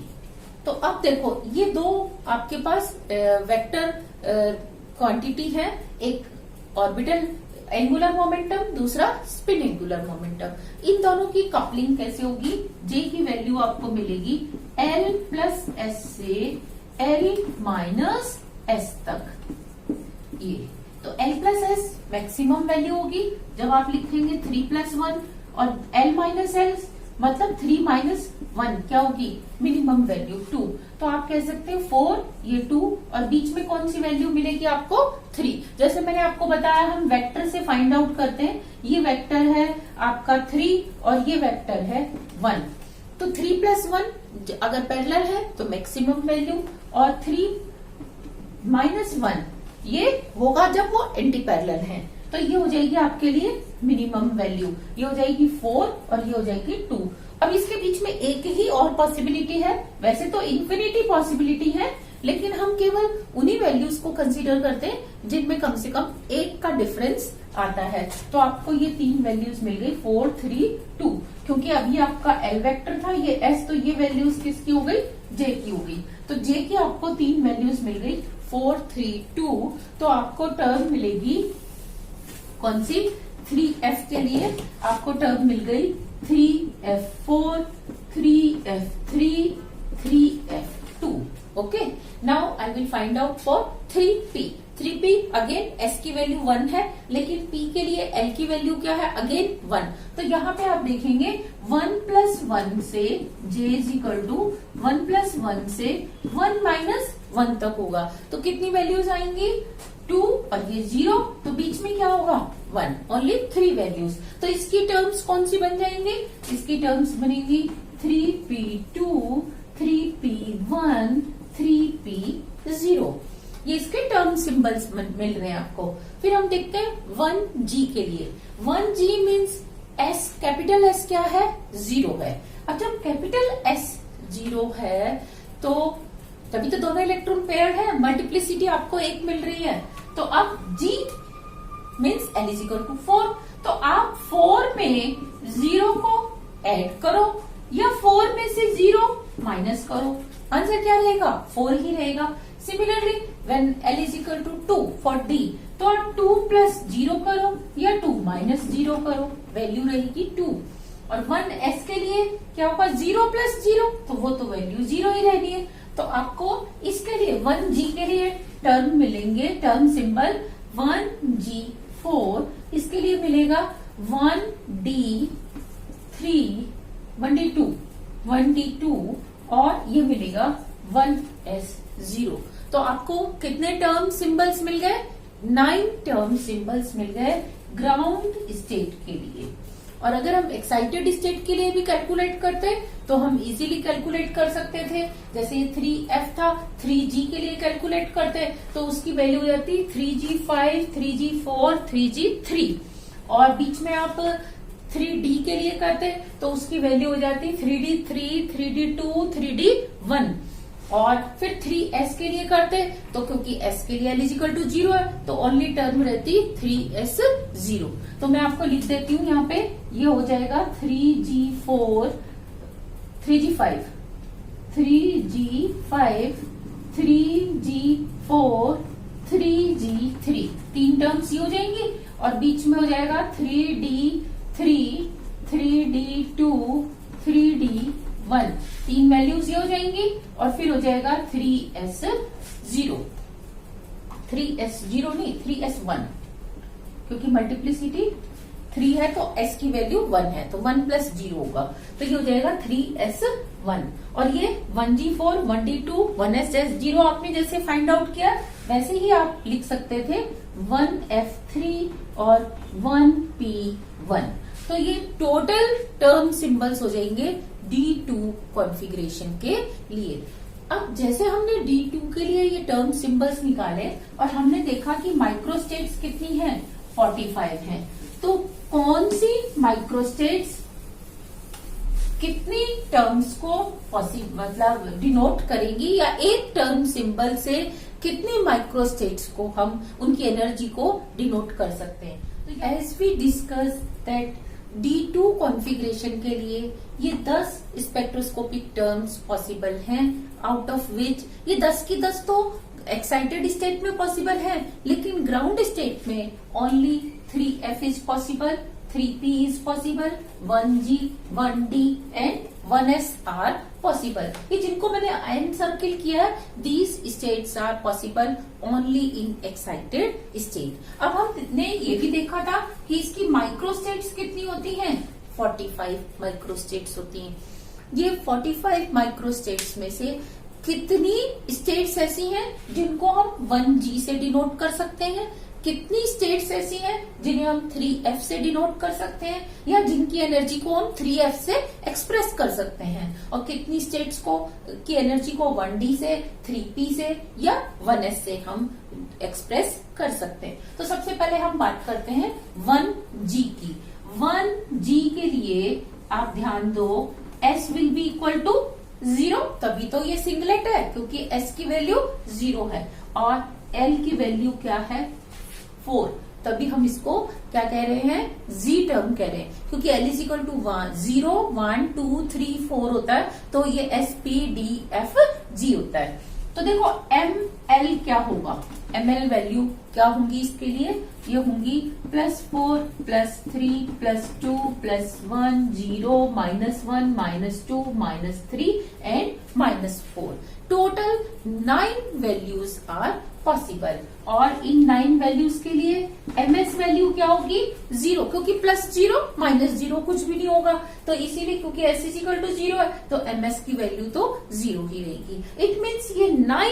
तो अब देखो ये दो आपके पास वेक्टर क्वांटिटी है, एक ऑर्बिटल एंगुलर मोमेंटम, दूसरा स्पिन एंगुलर मोमेंटम। इन दोनों की कपलिंग कैसे होगी, J की वैल्यू आपको मिलेगी L प्लस S से L माइनस S तक। ये तो L plus S maximum value होगी जब आप लिखेंगे 3 प्लस 1, और L माइनस L मतलब 3 माइनस 1 क्या होगी, मिनिमम वैल्यू 2। तो आप कह सकते हैं 4, ये 2, और बीच में कौन सी वैल्यू मिलेगी आपको, 3। जैसे मैंने आपको बताया हम वेक्टर से फाइंड आउट करते हैं, ये वेक्टर है आपका 3 और ये वेक्टर है 1। तो 3 प्लस 1 अगर पैरेलल है तो मैक्सिमम वैल्यू, और 3 माइनस 1 ये होगा जब वो एंटी पैरेलल है, तो ये हो जाएगी आपके लिए मिनिमम वैल्यू, ये हो जाएगी 4 और ये हो जाएगी 2। अब इसके बीच में एक ही और पॉसिबिलिटी है, वैसे तो इन्फिनिटी पॉसिबिलिटी है, लेकिन हम केवल उन्हीं वैल्यूज को कंसीडर करते हैं जिनमें कम से कम एक का डिफरेंस आता है। तो आपको ये 3 वैल्यूज मिल गई, 4, 3, 2। क्योंकि अभी आपका L वेक्टर था, ये S, तो ये वैल्यूज किसकी हो गई, J की हो गई। तो J की आपको 3 वैल्यूज मिल गई, 4, 3, 2। तो आपको टर्म मिलेगी कौन सी, 3F के लिए आपको टर्म मिल गई 3F4, 3F3, 3F2। Okay, now I will find out for 3P। 3P again S की वैल्यू 1 है, लेकिन P के लिए L की वैल्यू क्या है, अगेन 1। तो यहाँ पे आप देखेंगे 1 प्लस 1 से J is equal to 1 plus 1 से 1 माइनस 1 तक होगा। तो कितनी वैल्यूज आएंगी, 2 और ये 0, तो बीच में क्या होगा, 1, ओनली 3 वैल्यूज। तो इसकी टर्म्स कौन सी बन जाएंगी, इसकी टर्म्स बनेगी 3P2, 3P1, 3P0। ये इसके टर्म सिंबल्स मिल रहे हैं आपको। फिर हम देखते हैं 1G के लिए। 1G means S, capital S क्या है, 0 है। अब जब कैपिटल S 0 है तो तभी तो दोनों इलेक्ट्रॉन पेयर्ड है, मल्टीप्लिसिटी आपको 1 मिल रही है। तो अब G means L is equal to 4। तो आप 4 में 0 को ऐड करो या 4 में से 0 माइनस करो, आंसर क्या रहेगा, 4 ही रहेगा। Similarly when L is equal to 2 for D, तो आप 2 प्लस 0 करो या 2 माइनस 0 करो, वैल्यू रहेगी 2। और 1S के लिए क्या होगा, 0 प्लस 0, तो वो तो वैल्यू 0 ही रहनी है। तो आपको इसके लिए 1G के लिए टर्म मिलेंगे, टर्म सिंबल 1G4, इसके लिए मिलेगा 1D3, 1D2 और ये मिलेगा 1S0। तो आपको कितने टर्म सिंबल्स मिल गए? 9 टर्म सिंबल्स मिल गए ग्राउंड स्टेट के लिए। और अगर हम एक्साइटेड स्टेट के लिए भी कैलकुलेट करते तो हम इजीली कैलकुलेट कर सकते थे। जैसे 3F था, 3G के लिए कैलकुलेट करते तो उसकी वैल्यू हो जाती 3G5, 3G4, 3G3। और बीच में आप 3D के लिए करते तो उसकी वैल्यू हो जाती 3D3, 3D2, 3D1। और फिर 3S के लिए करते तो क्योंकि S के लिए L=0 है तो ओनली टर्म रहती 3S0। तो मैं आपको लिख देती हूँ यहाँ पे, ये हो जाएगा 3G5, 3G5, 3G4, 3G3। 3 terms ये हो जाएंगी और बीच में हो जाएगा 3D3, 3D2, 3D1। 3 वैल्यूज ये हो जाएंगी और फिर हो जाएगा 3S0 नहीं 3S1, क्योंकि मल्टीप्लिसिटी 3 है तो S की वैल्यू 1 है तो 1 + 0 होगा। तो ये हो जाएगा 3S1। और ये 1G4, 1D2, 1S0 आपने जैसे फाइंड आउट किया वैसे ही आप लिख सकते थे 1F3 और 1P1। तो ये टोटल टर्म सिंबल्स हो जाएंगे D2 कॉन्फ़िगरेशन के लिए। अब जैसे हमने D2 के लिए ये टर्म सिंबल्स निकाले और हमने देखा कि माइक्रोस्टेट्स कितनी हैं, 45 हैं। तो कौन सी माइक्रोस्टेट्स कितनी टर्म्स को मतलब डिनोट करेंगी, या एक टर्म सिंबल से कितनी माइक्रोस्टेट्स को हम उनकी एनर्जी को डिनोट कर सकते हैं। तो as we discuss that D2 configuration के लिए ये 10 स्पेक्ट्रोस्कोपिक टर्म्स पॉसिबल हैं, आउट ऑफ विच ये 10 की 10 तो एक्साइटेड स्टेट में पॉसिबल है, लेकिन ग्राउंड स्टेट में only 3F is possible, 3P is possible, 1G, 1D and 1S are possible. ये जिनको मैंने आयन सर्किल किया है, these states are possible only in excited state. अब हमने ये भी देखा था कि इसकी माइक्रोस्टेट्स कितनी होती हैं, 45 माइक्रोस्टेट्स होती हैं। ये 45 माइक्रोस्टेट्स में से कितनी स्टेट्स ऐसी हैं जिनको हम 1G से डिनोट कर सकते हैं, कितनी स्टेट्स ऐसी हैं जिन्हें हम 3F से डिनोट कर सकते हैं, या जिनकी एनर्जी को हम 3F से एक्सप्रेस कर सकते हैं, और कितनी स्टेट्स को की एनर्जी को 1D से, 3P से या 1S से हम एक्सप्रेस कर सकते हैं। तो सबसे पहले हम बात करते हैं 1G की। 1G के लिए आप ध्यान दो, S will be equal to 0, तभी तो ये सिंगलेट है क्योंकि S की वैल्यू 0 है और L की वैल्यू क्या है 4, तभी हम इसको क्या कह रहे हैं, Z टर्म कह रहे हैं, क्योंकि L इज इक्वल टू 0, 1, 2, 3, 4 होता है तो ये SPDFG होता है। तो देखो ML क्या होगा, ML वैल्यू क्या होंगी इसके लिए, ये होंगी +4, +3, +2, +1, 0, -1, -2, -3 and -4। Total 9 values are possible. और इन 9 वैल्यूज के लिए MS वैल्यू क्या होगी 0, क्योंकि +0 -0 कुछ भी नहीं होगा, तो इसीलिए क्योंकि S इज इक्वल टू 0 है तो MS की वैल्यू तो 0 ही रहेगी। इट मीन्स ये 9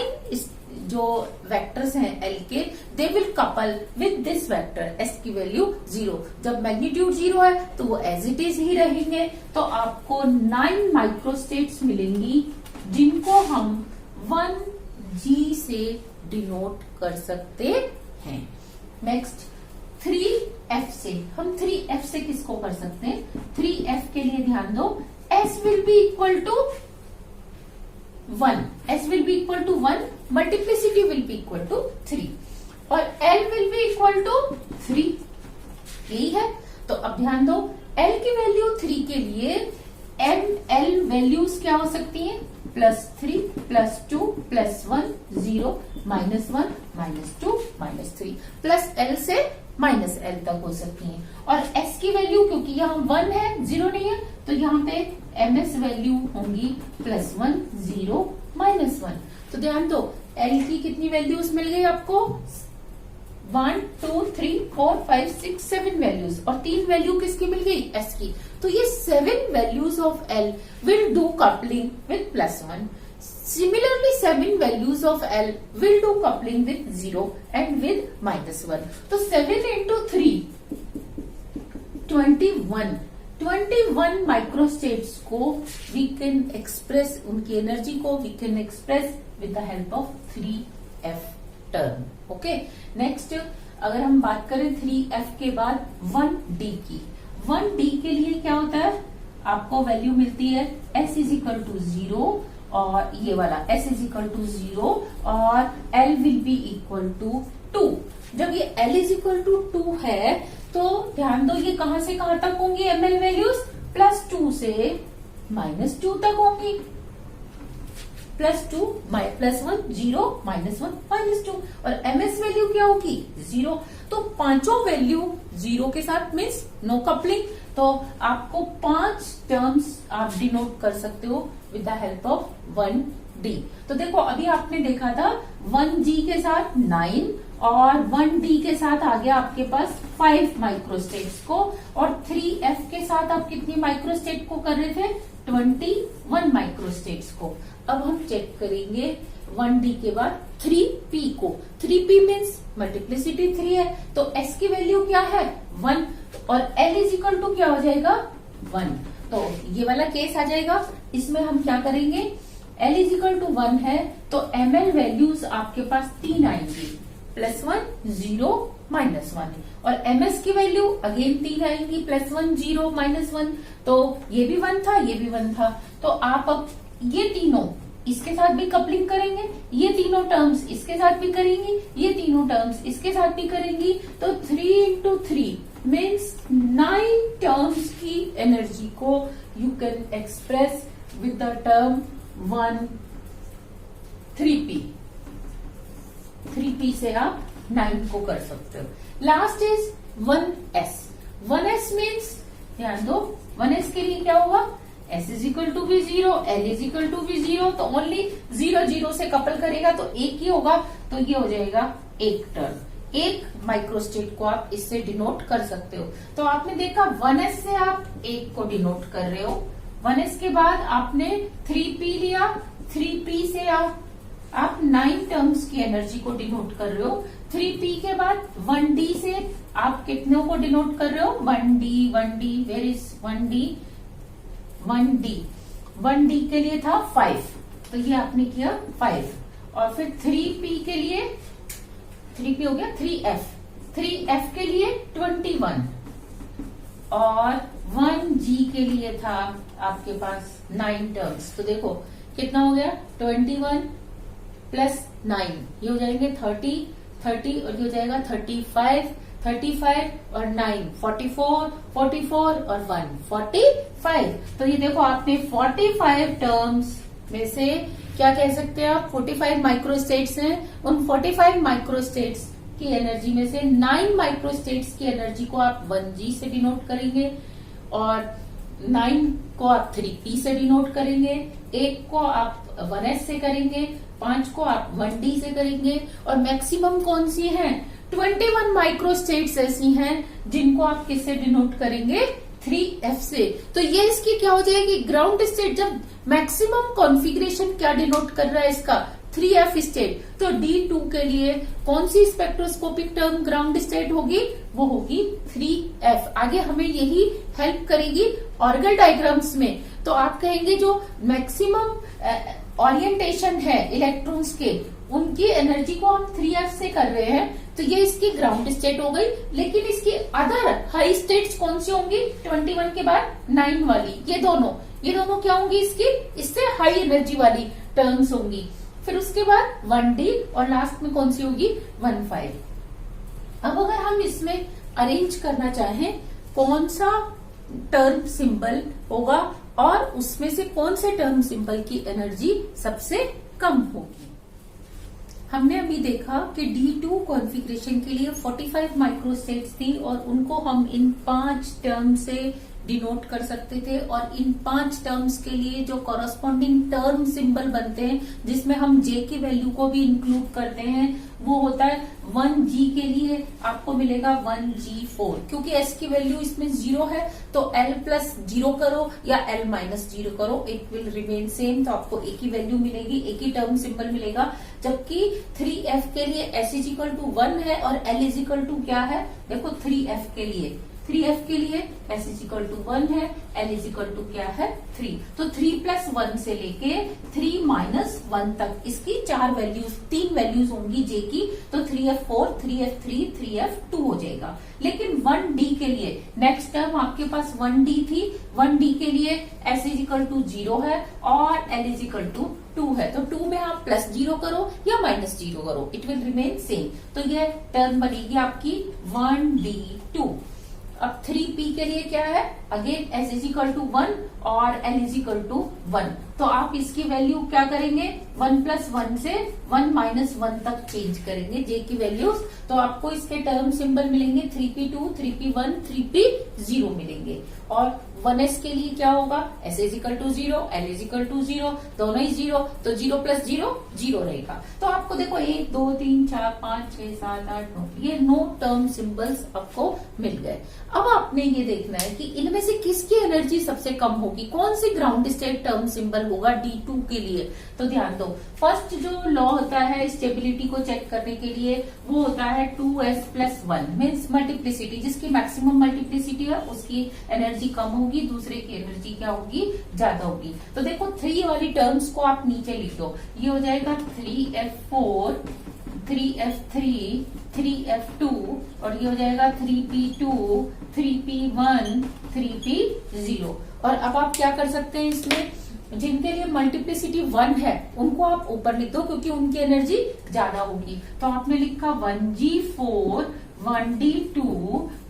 जो वेक्टर्स हैं L के, they will couple with this vector S की वैल्यू 0। जब मैग्नीट्यूड 0 है तो वो एज इट इज ही रहेंगे। तो आपको 9 माइक्रोस्टेट्स मिलेंगी जिनको हम 1G से डिनोट कर सकते हैं। नेक्स्ट 3F से, हम 3F से किसको कर सकते हैं, 3F के लिए ध्यान दो, S will be equal to 1, S will be equal to 1, multiplicity will be equal to 3 और L will be equal to 3, यही है। तो अब ध्यान दो, L की वैल्यू 3 के लिए ML वैल्यूज क्या हो सकती हैं, +3, +2, +1, 0, -1, -2, -3, +L से -L तक हो सकती हैं। और S की वैल्यू क्योंकि यहाँ 1 है 0 नहीं है तो यहाँ पे MS वैल्यू होंगी +1, 0, -1। तो ध्यान दो L की कितनी वैल्यूज मिल गई आपको, 1 2 3 4 5 6 7 वैल्यूज और 3 वैल्यू किसकी मिल गई, एस की। तो ये 7 values of L will do coupling with +1. Similarly, 7 values of L will do coupling with 0 and with -1. तो 7 into 3, 21 microstates को we can express, उनकी एनर्जी को we can express with the help of 3f term. Okay. Next, अगर हम बात करें 3f के बाद 1d की, 1d के लिए क्या होता है, आपको वैल्यू मिलती है s इज इक्वल टू 0 और ये वाला s इज इक्वल टू 0 और l will be equal to 2. जब ये l इज इक्वल टू 2 है तो ध्यान दो ये कहां से कहां तक होंगी ml वैल्यूज, +2 से -2 तक होंगी. +2 +1 0 -1 -2 और ms वैल्यू क्या होगी 0. तो पांचों वैल्यू 0 के साथ मीन्स नो कपलिंग. तो आपको 5 टर्म्स आप डिनोट कर सकते हो with the help of 1d. तो देखो अभी आपने देखा था 1g के साथ 9 और 1d के साथ आ गया आपके पास 5 माइक्रोस्टेट्स को और 3f के साथ आप कितनी माइक्रोस्टेट को कर रहे थे, 21 माइक्रोस्टेट्स को. अब हम चेक करेंगे 1d के बाद 3p को. 3p मीन्स मल्टीप्लिसिटी 3 है तो s की वैल्यू क्या है 1 और l इज इक्वल टू क्या हो जाएगा 1. तो ये वाला केस आ जाएगा. इसमें हम क्या करेंगे, l इज इक्वल टू 1 है तो ml वैल्यूज आपके पास 3 आएंगी, +1 0 -1 और ms की वैल्यू अगेन 3 आएंगी, +1 0 -1. तो ये भी 1 था, ये भी 1 था. तो आप अब ये तीनों इसके साथ भी कपलिंग करेंगे, ये तीनों टर्म्स इसके साथ भी करेंगी, ये तीनों टर्म्स इसके साथ भी करेंगी. तो 3 into 3 मीन्स 9 टर्म्स की एनर्जी को you can express with the term 3p. 3p से आप 9 को कर सकते हो. Last is 1s. 1s means ध्यान दो 1s के लिए क्या होगा, s इज इक्वल टू भी 0, l इज इक्वल टू भी 0. तो ओनली 0 0 से कपल करेगा तो एक ही होगा. तो ये हो जाएगा एक टर्म, एक माइक्रोस्टेट को आप इससे डिनोट कर सकते हो. तो आपने देखा 1s से आप एक को डिनोट कर रहे हो. 1s के बाद आपने 3p लिया, 3p से आप 9 टर्म्स की एनर्जी को डिनोट कर रहे हो. 3p के बाद 1d से आप कितनों को डिनोट कर रहे हो, 1d. Where is 1d? 1d के लिए था 5 तो ये आपने किया 5 और फिर 3p के लिए 3p हो गया 3f के लिए 21 और 1g के लिए था आपके पास 9 टर्म्स. तो देखो कितना हो गया 21 + 9 ये हो जाएंगे 30 और ये हो जाएगा 35 और 9 44 और 1 45. तो ये देखो आपने 45 टर्म्स में से क्या कह सकते हैं आप, 45 माइक्रोस्टेट्स हैं. उन 45 माइक्रोस्टेट्स की एनर्जी में से 9 माइक्रोस्टेट्स की एनर्जी को आप 1g से डिनोट करेंगे और 9 को आप 3p से डिनोट करेंगे, 1 को आप 1s से करेंगे, 5 को आप 1d से करेंगे और मैक्सिमम कौन सी हैं, 21 माइक्रोस्टेट्स ऐसी हैं जिनको आप किससे डिनोट करेंगे, 3f से. तो ये इसकी क्या हो जाएगी ग्राउंड स्टेट. जब मैक्सिमम कॉन्फ़िगरेशन क्या डिनोट कर रहा है इसका 3f स्टेट. तो D2 के लिए कौन सी स्पेक्ट्रोस्कोपिक टर्म ग्राउंड स्टेट होगी, वो होगी 3f. आगे हमें यही हेल्प करेगी ऑर्गल डायग्राम्स में. तो आप कहेंगे जो मैक्सिमम ओरिएंटेशन है इलेक्ट्रॉन्स के उनकी एनर्जी को हम 3f से कर रहे हैं तो ये इसकी ग्राउंड स्टेट हो गई. लेकिन इसकी अदर हाई स्टेट्स कौन सी होंगी, 21 के बाद 9 वाली, ये दोनों क्या होंगी इसकी, इससे हाई एनर्जी वाली टर्म्स होंगी. फिर उसके बाद 1d और लास्ट में कौन सी होगी 15. अब अगर हम इसमें अरेंज करना चाहें कौन सा टर्म सिंबल होगा और उसमें से कौन से टर्म सिंबल की एनर्जी सबसे कम होगी. हमने अभी देखा कि D2 कॉन्फ़िगरेशन के लिए 45 माइक्रोस्टेट्स थी और उनको हम इन 5 टर्म से डिनोट कर सकते थे। और इन 5 टर्म्स के लिए जो कॉरस्पॉन्डिंग टर्म सिंबल बनते हैं, जिसमें हम जे की वैल्यू को भी इंक्लूड करते हैं, वो होता है 1G के लिए आपको मिलेगा 1G4। क्योंकि S की वैल्यू इसमें 0 है तो L प्लस 0 करो या L माइनस 0 करो, इट विल रिमेन सेम, तो आपको एक ही वैल्यू मिलेगी, एक ही टर्म सिंबल मिलेगा। जबकि 3F के लिए S इज इक्वल टू 1 है और L इज इक्वल टू क्या है, देखो 3F के लिए S इज इक्वल टू 1 है, L इज इक्वल टू क्या है 3। तो 3 प्लस 1 से लेके 3 माइनस 1 तक इसकी 3 वैल्यूज होंगी जे की। तो 3F4, 3F3, 3F2 हो जाएगा। लेकिन 1D के लिए नेक्स्ट टर्म आपके पास 1D थी, 1D के लिए S इज इक्वल टू 0 है और L इज इक्वल टू 2 है। तो 2 में आप प्लस 0 करो या माइनस 0 करो, इट विल रिमेन सेम। तो ये टर्म बनेगी आपकी 1D2। अब 3P के लिए क्या है, again S is equal to 1 और L इज इक्वल टू 1। तो आप इसकी वैल्यू क्या करेंगे, 1 प्लस 1 से 1 माइनस 1 तक चेंज करेंगे जे की वैल्यूज। तो आपको इसके टर्म सिंबल मिलेंगे 3P2, 3P1, 3P0 मिलेंगे। और 1S के लिए क्या होगा, S is equal to 0, L is equal to 0, दोनों ही 0, तो 0 प्लस 0 0 रहेगा। तो आपको देखो 1 2 3 4 5 6 7 8 9 ये 9 टर्म सिंबल्स आपको मिल गए। अब आपने ये देखना है कि इनमें से किसकी एनर्जी सबसे कम होगी, कौन सी ग्राउंड स्टेट टर्म सिंबल होगा D2 के लिए। तो ध्यान दो, फर्स्ट जो लॉ होता है स्टेबिलिटी को चेक करने के लिए वो होता है 2S प्लस 1 मीन्स मल्टीप्लिसिटी, जिसकी मैक्सिमम मल्टीप्लिसिटी है उसकी एनर्जी कम होगी, दूसरे की एनर्जी क्या होगी, ज्यादा होगी। तो देखो 3 वाली टर्म्स को आप नीचे लिख दो, ये हो जाएगा 3F4, 3F3, 3F2 और ये हो जाएगा 3P2, 3P1, 3P0। और अब आप क्या कर सकते हैं, इसमें जिनके लिए मल्टीप्लिसिटी 1 है उनको आप ऊपर लिख दो क्योंकि उनकी एनर्जी ज्यादा होगी। तो आपने लिखा 1G4, 1D2,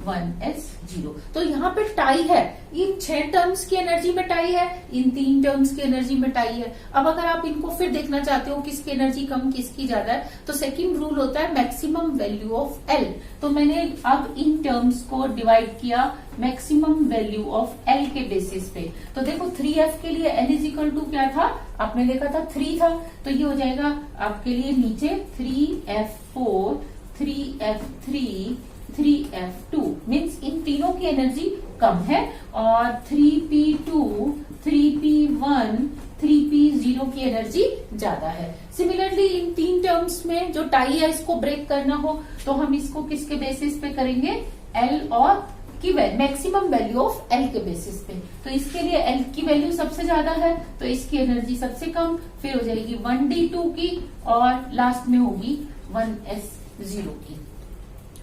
1S0। तो यहाँ पे टाई है, इन 6 टर्म्स की एनर्जी में टाई है, इन 3 टर्म्स की एनर्जी में टाई है। अब अगर आप इनको फिर देखना चाहते हो किसकी एनर्जी कम किसकी ज्यादा है, तो सेकंड रूल होता है मैक्सिमम वैल्यू ऑफ L। तो मैंने अब इन टर्म्स को डिवाइड किया मैक्सिमम वैल्यू ऑफ L के बेसिस पे। तो देखो 3F के लिए L इज इक्वल टू क्या था, आपने देखा था 3 था, तो ये हो जाएगा आपके लिए नीचे 3F4, 3F3, 3F2 means in तीनों की एनर्जी कम है। और 3P2, 3P1, 3P0 की एनर्जी ज्यादा है। सिमिलरली इन 3 टर्म्स में जो टाई है इसको ब्रेक करना हो तो हम इसको किसके बेसिस पे करेंगे, L और की मैक्सिमम वैल्यू ऑफ L के बेसिस पे। तो इसके लिए L की वैल्यू सबसे ज्यादा है तो इसकी एनर्जी सबसे कम, फिर हो जाएगी 1D2 की और लास्ट में होगी 1S0 की।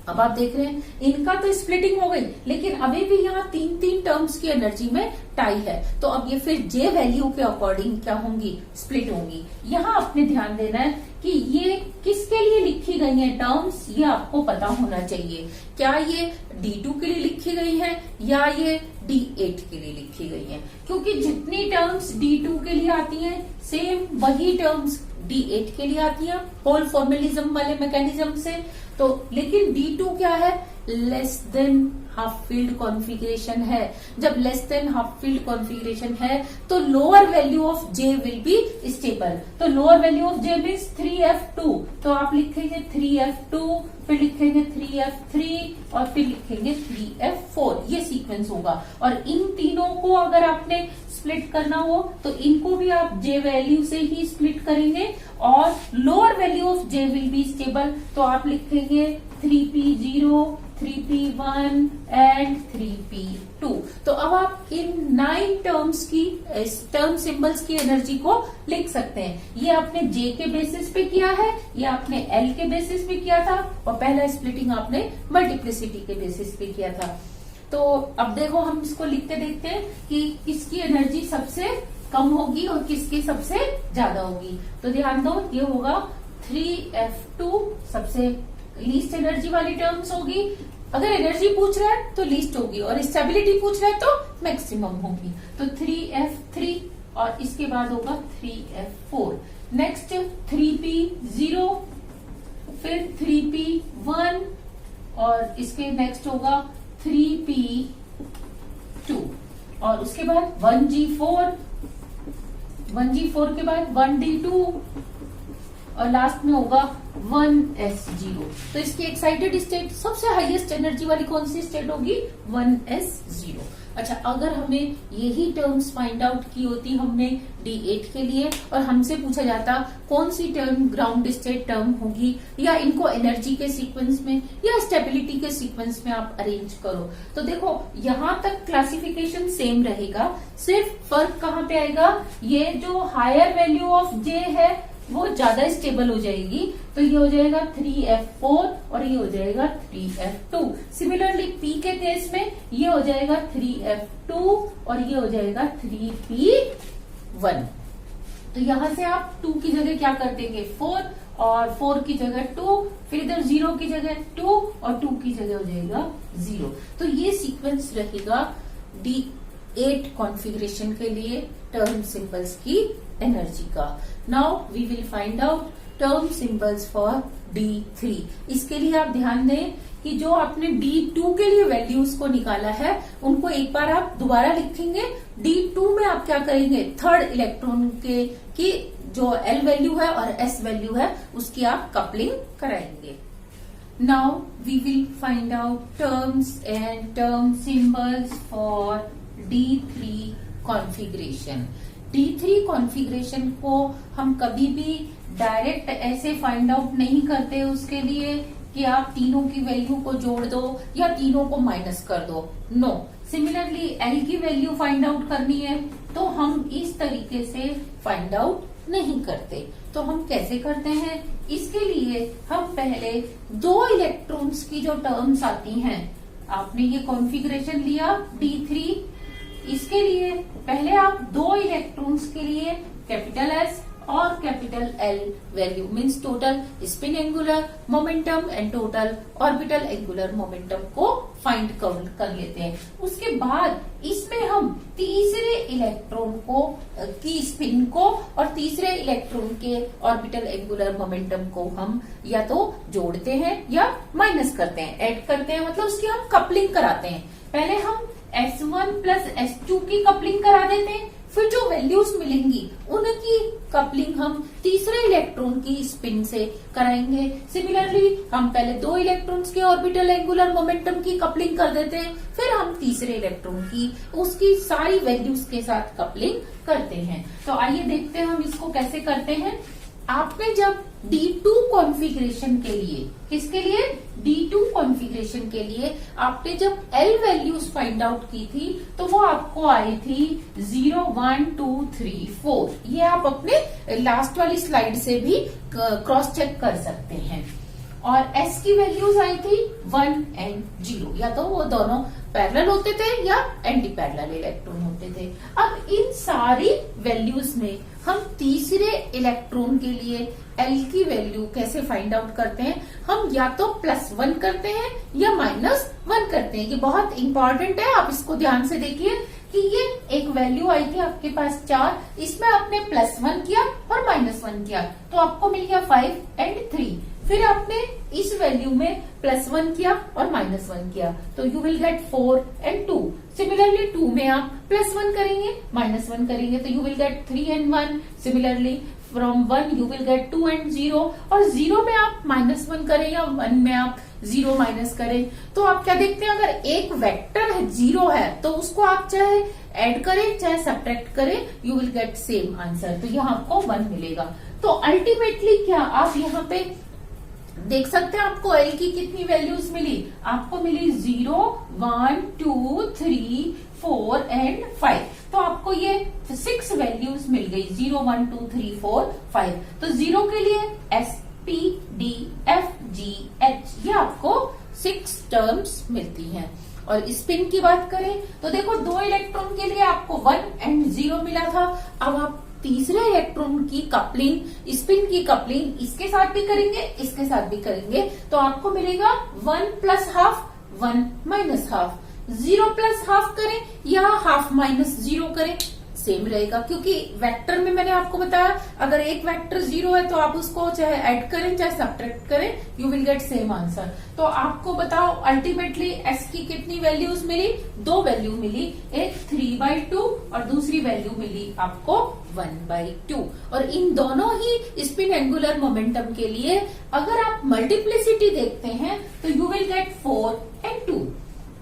अब आप देख रहे हैं इनका तो स्प्लिटिंग हो गई, लेकिन अभी भी यहाँ 3 टर्म्स की एनर्जी में टाई है। तो अब ये फिर जे वैल्यू के अकॉर्डिंग क्या होंगी, स्प्लिट होंगी। यहाँ आपने ध्यान देना है कि ये किसके लिए लिखी गई है टर्म्स, ये आपको पता होना चाहिए। क्या ये D2 के लिए लिखी गई है या ये D8 के लिए लिखी गई है, क्योंकि जितनी टर्म्स D2 के लिए आती हैं सेम वही टर्म्स D8 के लिए आती हैं, होल फॉर्मेलिज्म वाले मैकेनिज्म से। तो लेकिन D2 क्या है, less than half field configuration है। जब less than half field configuration है तो lower value of J will be stable. तो lower value of J means 3F2, तो आप लिखेंगे 3F2, फिर लिखेंगे 3F3 और फिर लिखेंगे 3F4, ये सीक्वेंस होगा। और इन तीनों को अगर आपने स्प्लिट करना हो तो इनको भी आप J वैल्यू से ही स्प्लिट करेंगे और lower value of J will be stable. तो आप लिखेंगे 3P0, 3P1 एंड 3P2। तो अब आप इन 9 टर्म्स की टर्म सिंबल्स की एनर्जी को लिख सकते हैं। ये आपने J के बेसिस पे किया है, ये आपने L के बेसिस पे किया था और पहला स्प्लिटिंग आपने मल्टीप्लिसिटी के बेसिस पे किया था। तो अब देखो हम इसको लिखते देखते हैं कि किसकी एनर्जी सबसे कम होगी और किसकी सबसे ज्यादा होगी। तो ध्यान दो, ये होगा 3F2 सबसे लीस्ट एनर्जी वाली टर्म्स होगी। अगर एनर्जी पूछ रहा है तो लीस्ट होगी और स्टेबिलिटी पूछ रहा है तो मैक्सिमम होगी। तो 3F3 और इसके बाद होगा 3F4। नेक्स्ट 3P0, फिर 3P1 और इसके नेक्स्ट होगा 3P2। और उसके बाद 1g4, 1g4 के बाद 1d2 और लास्ट में होगा 1s0। तो इसकी एक्साइटेड स्टेट सबसे हाईएस्ट एनर्जी वाली कौन सी स्टेट होगी? 1s0। अच्छा, अगर हमें यही टर्म्स फाइंड आउट की होती हमने D8 के लिए और हमसे पूछा जाता कौन सी टर्म ग्राउंड स्टेट टर्म होगी, या इनको एनर्जी के सीक्वेंस में या स्टेबिलिटी के सीक्वेंस में आप अरेंज करो, तो देखो यहां तक क्लासिफिकेशन सेम रहेगा, सिर्फ फर्क कहां पे आएगा, ये जो हायर वैल्यू ऑफ J है वो ज्यादा स्टेबल हो जाएगी, तो ये हो जाएगा 3f4 और ये हो जाएगा 3f2। सिमिलरली P के केस में ये हो जाएगा 3f2 और ये हो जाएगा 3p1। तो यहां से आप 2 की जगह क्या कर देंगे 4 और 4 की जगह 2, फिर इधर 0 की जगह 2 और 2 की जगह हो जाएगा 0। तो ये सीक्वेंस रहेगा D8 कॉन्फ़िगरेशन के लिए टर्म सिंबल्स की एनर्जी का। Now we will find out term symbols for D3। इसके लिए आप ध्यान दें कि जो आपने D2 के लिए वैल्यूज को निकाला है उनको एक बार आप दोबारा लिखेंगे। D2 में आप क्या करेंगे, थर्ड इलेक्ट्रॉन के की जो L वैल्यू है और S वैल्यू है उसकी आप कपलिंग कराएंगे। Now we will find out terms and term symbols for D3 configuration. D3 configuration को हम कभी भी डायरेक्ट ऐसे फाइंड आउट नहीं करते उसके लिए कि आप तीनों की वैल्यू को जोड़ दो या तीनों को माइनस कर दो। नो, सिमिलरली L की वैल्यू फाइंड आउट करनी है तो हम इस तरीके से फाइंड आउट नहीं करते। तो हम कैसे करते हैं, इसके लिए हम पहले 2 इलेक्ट्रॉन्स की जो टर्म्स आती हैं, आपने ये कॉन्फ़िगरेशन लिया D3, इसके लिए पहले आप 2 इलेक्ट्रॉन्स के लिए कैपिटल S और capital L value means total spin angular momentum and total orbital angular momentum को फाइंड कर लेते हैं। उसके बाद इसमें हम तीसरे इलेक्ट्रॉन को की स्पिन को और तीसरे इलेक्ट्रॉन के ऑर्बिटल एंगुलर मोमेंटम को हम या तो जोड़ते हैं या माइनस करते हैं, ऐड करते हैं, मतलब उसकी हम कपलिंग कराते हैं। पहले हम S1 प्लस S2 की कपलिंग करा देते हैं, फिर जो वैल्यूज मिलेंगी उनकी कपलिंग हम तीसरे इलेक्ट्रॉन की स्पिन से कराएंगे। सिमिलरली हम पहले 2 इलेक्ट्रॉन्स के ऑर्बिटल एंगुलर मोमेंटम की कपलिंग कर देते हैं, फिर हम तीसरे इलेक्ट्रॉन की उसकी सारी वैल्यूज के साथ कपलिंग करते हैं। तो आइए देखते हैं हम इसको कैसे करते हैं। आपने जब D2 कॉन्फ़िगरेशन के लिए, किसके लिए, D2 कॉन्फ़िगरेशन के लिए आपने जब L वैल्यूज फाइंड आउट की थी तो वो आपको आई थी 0, 1, 2, 3, 4। ये आप अपने लास्ट वाली स्लाइड से भी क्रॉस चेक कर सकते हैं। और S की वैल्यूज आई थी 1 एंड 0, या तो वो दोनों पैरेलल होते थे या एंटी पैरेलल इलेक्ट्रॉन होते थे। अब इन सारी वैल्यूज में हम तीसरे इलेक्ट्रॉन के लिए L की वैल्यू कैसे फाइंड आउट करते हैं, हम या तो +1 करते हैं या -1 करते हैं। ये बहुत इंपॉर्टेंट है, आप इसको ध्यान से देखिए कि ये एक वैल्यू आई थी आपके पास 4, इसमें आपने +1 किया और -1 किया तो आपको मिल गया 5 एंड 3। फिर आपने इस वैल्यू में +1 किया और -1 किया तो you will gate 4 and 2। Similarly 2 में आप +1 करेंगे -1 करेंगे तो you will gate 3 and 1। Similarly from 1 you will get 2 and 0, और 0 में आप -1 करें या 1 में आप 0 माइनस करें तो आप क्या देखते हैं, अगर एक वेक्टर है 0 है तो उसको आप चाहे ऐड करें चाहे सब्ट्रैक्ट करें, you will get same answer. तो यहाँ आपको 1 मिलेगा। तो अल्टीमेटली क्या आप यहाँ पे देख सकते हैं आपको L की कितनी वैल्यूज मिली, आपको मिली 0, 1, 2, 3, 4 एंड 5। तो आपको ये 6 वैल्यूज मिल गई, 0, 1, 2, 3, 4, 5। तो 0 के लिए S, P, D, F, G, H, ये आपको 6 टर्म्स मिलती हैं। और स्पिन की बात करें तो देखो 2 इलेक्ट्रॉन के लिए आपको 1 एंड 0 मिला था। अब आप तीसरे इलेक्ट्रॉन की कपलिंग, स्पिन की कपलिंग इसके साथ भी करेंगे, इसके साथ भी करेंगे तो आपको मिलेगा 1 + हाफ, 1 - हाफ। 0 + हाफ करें या हाफ - 0 करें, सेम रहेगा, क्योंकि वेक्टर में मैंने आपको बताया अगर एक वेक्टर 0 है तो आप उसको चाहे ऐड करें चाहे सब्ट्रैक्ट करें, you will get same answer. तो आपको बताओ अल्टीमेटली s की कितनी वैल्यूज मिली? 2 वैल्यू मिली, एक 3/2 और दूसरी वैल्यू मिली आपको 1/2। और इन दोनों ही स्पिन एंगुलर मोमेंटम के लिए अगर आप मल्टीप्लिसिटी देखते हैं तो you will gate 4 and 2।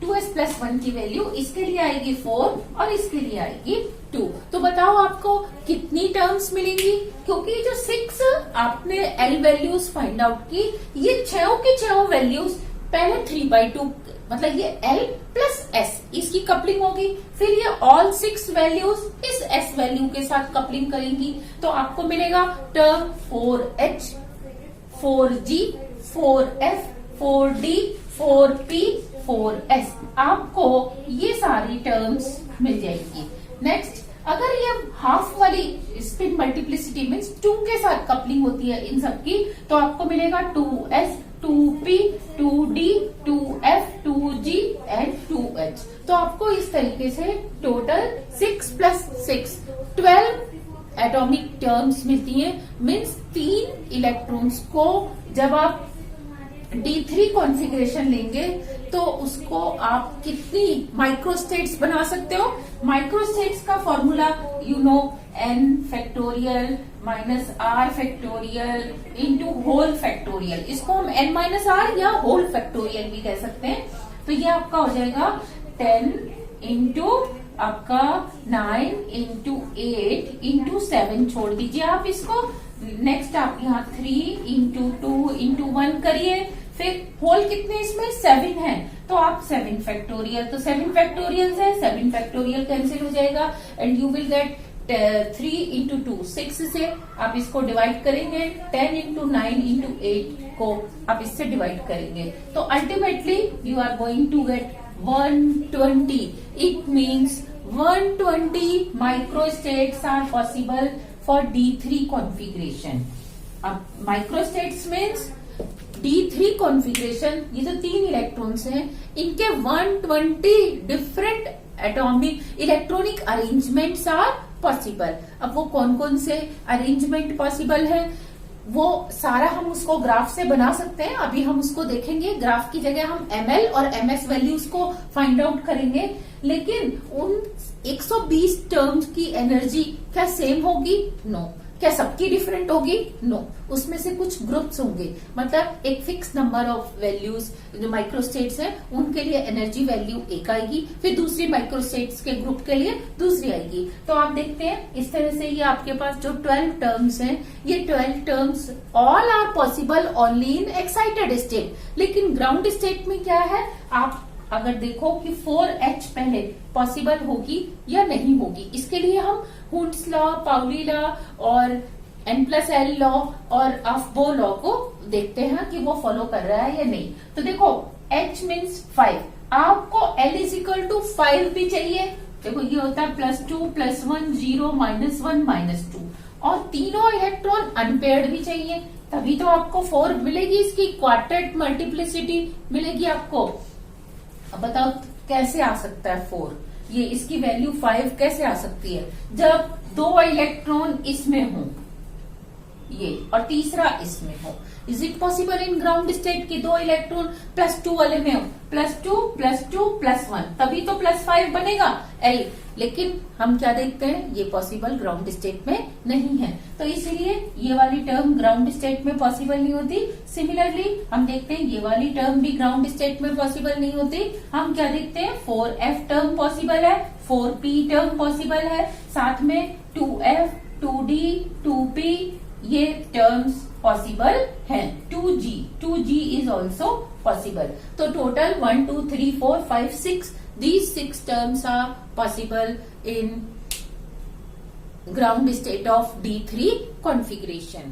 2s + 1 की वैल्यू इसके लिए आएगी 4 और इसके लिए आएगी 2। तो बताओ आपको कितनी टर्म्स मिलेंगी? क्योंकि जो 6 आपने L वैल्यूज फाइंड आउट की, ये 6 की 6 वैल्यूज पहले 3/2 मतलब ये L + S इसकी कपलिंग होगी, फिर ये ऑल 6 वैल्यूज इस S वैल्यू के साथ कपलिंग करेंगी, तो आपको मिलेगा term 4H 4G 4F 4D 4P 4S। आपको ये सारी टर्म्स मिल जाएगी। नेक्स्ट, अगर ये हाफ वाली स्पिन मल्टीप्लिसिटी मीन्स 2 के साथ कपलिंग होती है इन सब की, तो आपको मिलेगा 2S 2P 2D 2F 2G and 2H। तो आपको इस तरीके से टोटल 6 + 6 12 एटॉमिक टर्म्स मिलती हैं। मीन्स 3 इलेक्ट्रॉन्स को जब आप D3 कॉन्फ़िगरेशन लेंगे तो उसको आप कितनी माइक्रोस्टेट्स बना सकते हो? माइक्रोस्टेट्स का formula you know n factorial minus r factorial into whole factorial. इसको हम n माइनस r या होल फैक्टोरियल भी कह सकते हैं। तो ये आपका हो जाएगा 10 इंटू आपका 9 इंटू 8 इंटू 7 छोड़ दीजिए आप इसको। नेक्स्ट आप यहाँ 3 इंटू 2 इंटू 1 करिए, फिर होल कितने इसमें 7 है तो आप 7 फैक्टोरियल, तो 7 फैक्टोरियल है, 7 फैक्टोरियल कैंसिल हो जाएगा and you will gate 3 into 2 6 से आप इसको डिवाइड करेंगे, 10 इंटू 9 इंटू 8 को आप इससे डिवाइड करेंगे, तो ultimately you are going to get 120। It means 120 microstates are possible for D3 configuration. अब माइक्रोस्टेट्स मीन्स D3 कॉन्फ़िगरेशन, ये जो 3 इलेक्ट्रॉन्स हैं इनके 120 different atomic electronic arrangements are possible. अब वो कौन कौन से अरेंजमेंट पॉसिबल है वो सारा हम उसको ग्राफ से बना सकते हैं, अभी हम उसको देखेंगे। ग्राफ की जगह हम ML और MS वैल्यूज को फाइंड आउट करेंगे, लेकिन उन 120 टर्म्स की एनर्जी क्या सेम होगी? नो। क्या सबकी डिफरेंट होगी? नो। उसमें से कुछ ग्रुप्स होंगे, मतलब एक फिक्स नंबर ऑफ वैल्यूज जो माइक्रोस्टेट्स हैं उनके लिए एनर्जी वैल्यू एक आएगी, फिर दूसरी माइक्रोस्टेट्स के ग्रुप के लिए दूसरी आएगी। तो आप देखते हैं इस तरह से ये आपके पास जो 12 टर्म्स हैं, ये 12 terms all are possible only in excited state. लेकिन ग्राउंड स्टेट में क्या है, आप अगर देखो कि 4H पहले पॉसिबल होगी या नहीं होगी, इसके लिए हम हुड्स लॉ, पाउली लॉ और N+L लॉ और अफबो लॉ को देखते हैं कि वो फॉलो कर रहा है या नहीं। तो देखो H मीन्स 5, आपको L = 5 भी चाहिए। देखो ये होता है +2 +1 0 -1 -2 और तीनों इलेक्ट्रॉन अनपेयर्ड भी चाहिए, तभी तो आपको 4 मिलेगी। इसकी क्वार्टेट मल्टीप्लिसिटी मिलेगी आपको। अब बताओ कैसे आ सकता है 4? ये इसकी वैल्यू 5 कैसे आ सकती है? जब 2 इलेक्ट्रॉन इसमें हो ये और तीसरा इसमें हो। Is it possible in ground state की 2 इलेक्ट्रॉन +2 वाले में हो, +2 +2 +1, तभी तो +5 बनेगा L। लेकिन हम क्या देखते हैं, ये पॉसिबल ग्राउंड स्टेट में नहीं है, तो इसीलिए ये वाली टर्म ग्राउंड स्टेट में पॉसिबल नहीं होती। सिमिलरली हम देखते हैं ये वाली टर्म भी ग्राउंड स्टेट में पॉसिबल नहीं होती। हम क्या देखते हैं, 4F टर्म पॉसिबल है, 4P टर्म पॉसिबल है, साथ में 2F 2D 2P ये टर्म्स पॉसिबल हैं। 2G is also possible. तो total 1 2 3 4 5 6 these 6 terms are possible in ground state of D3 configuration।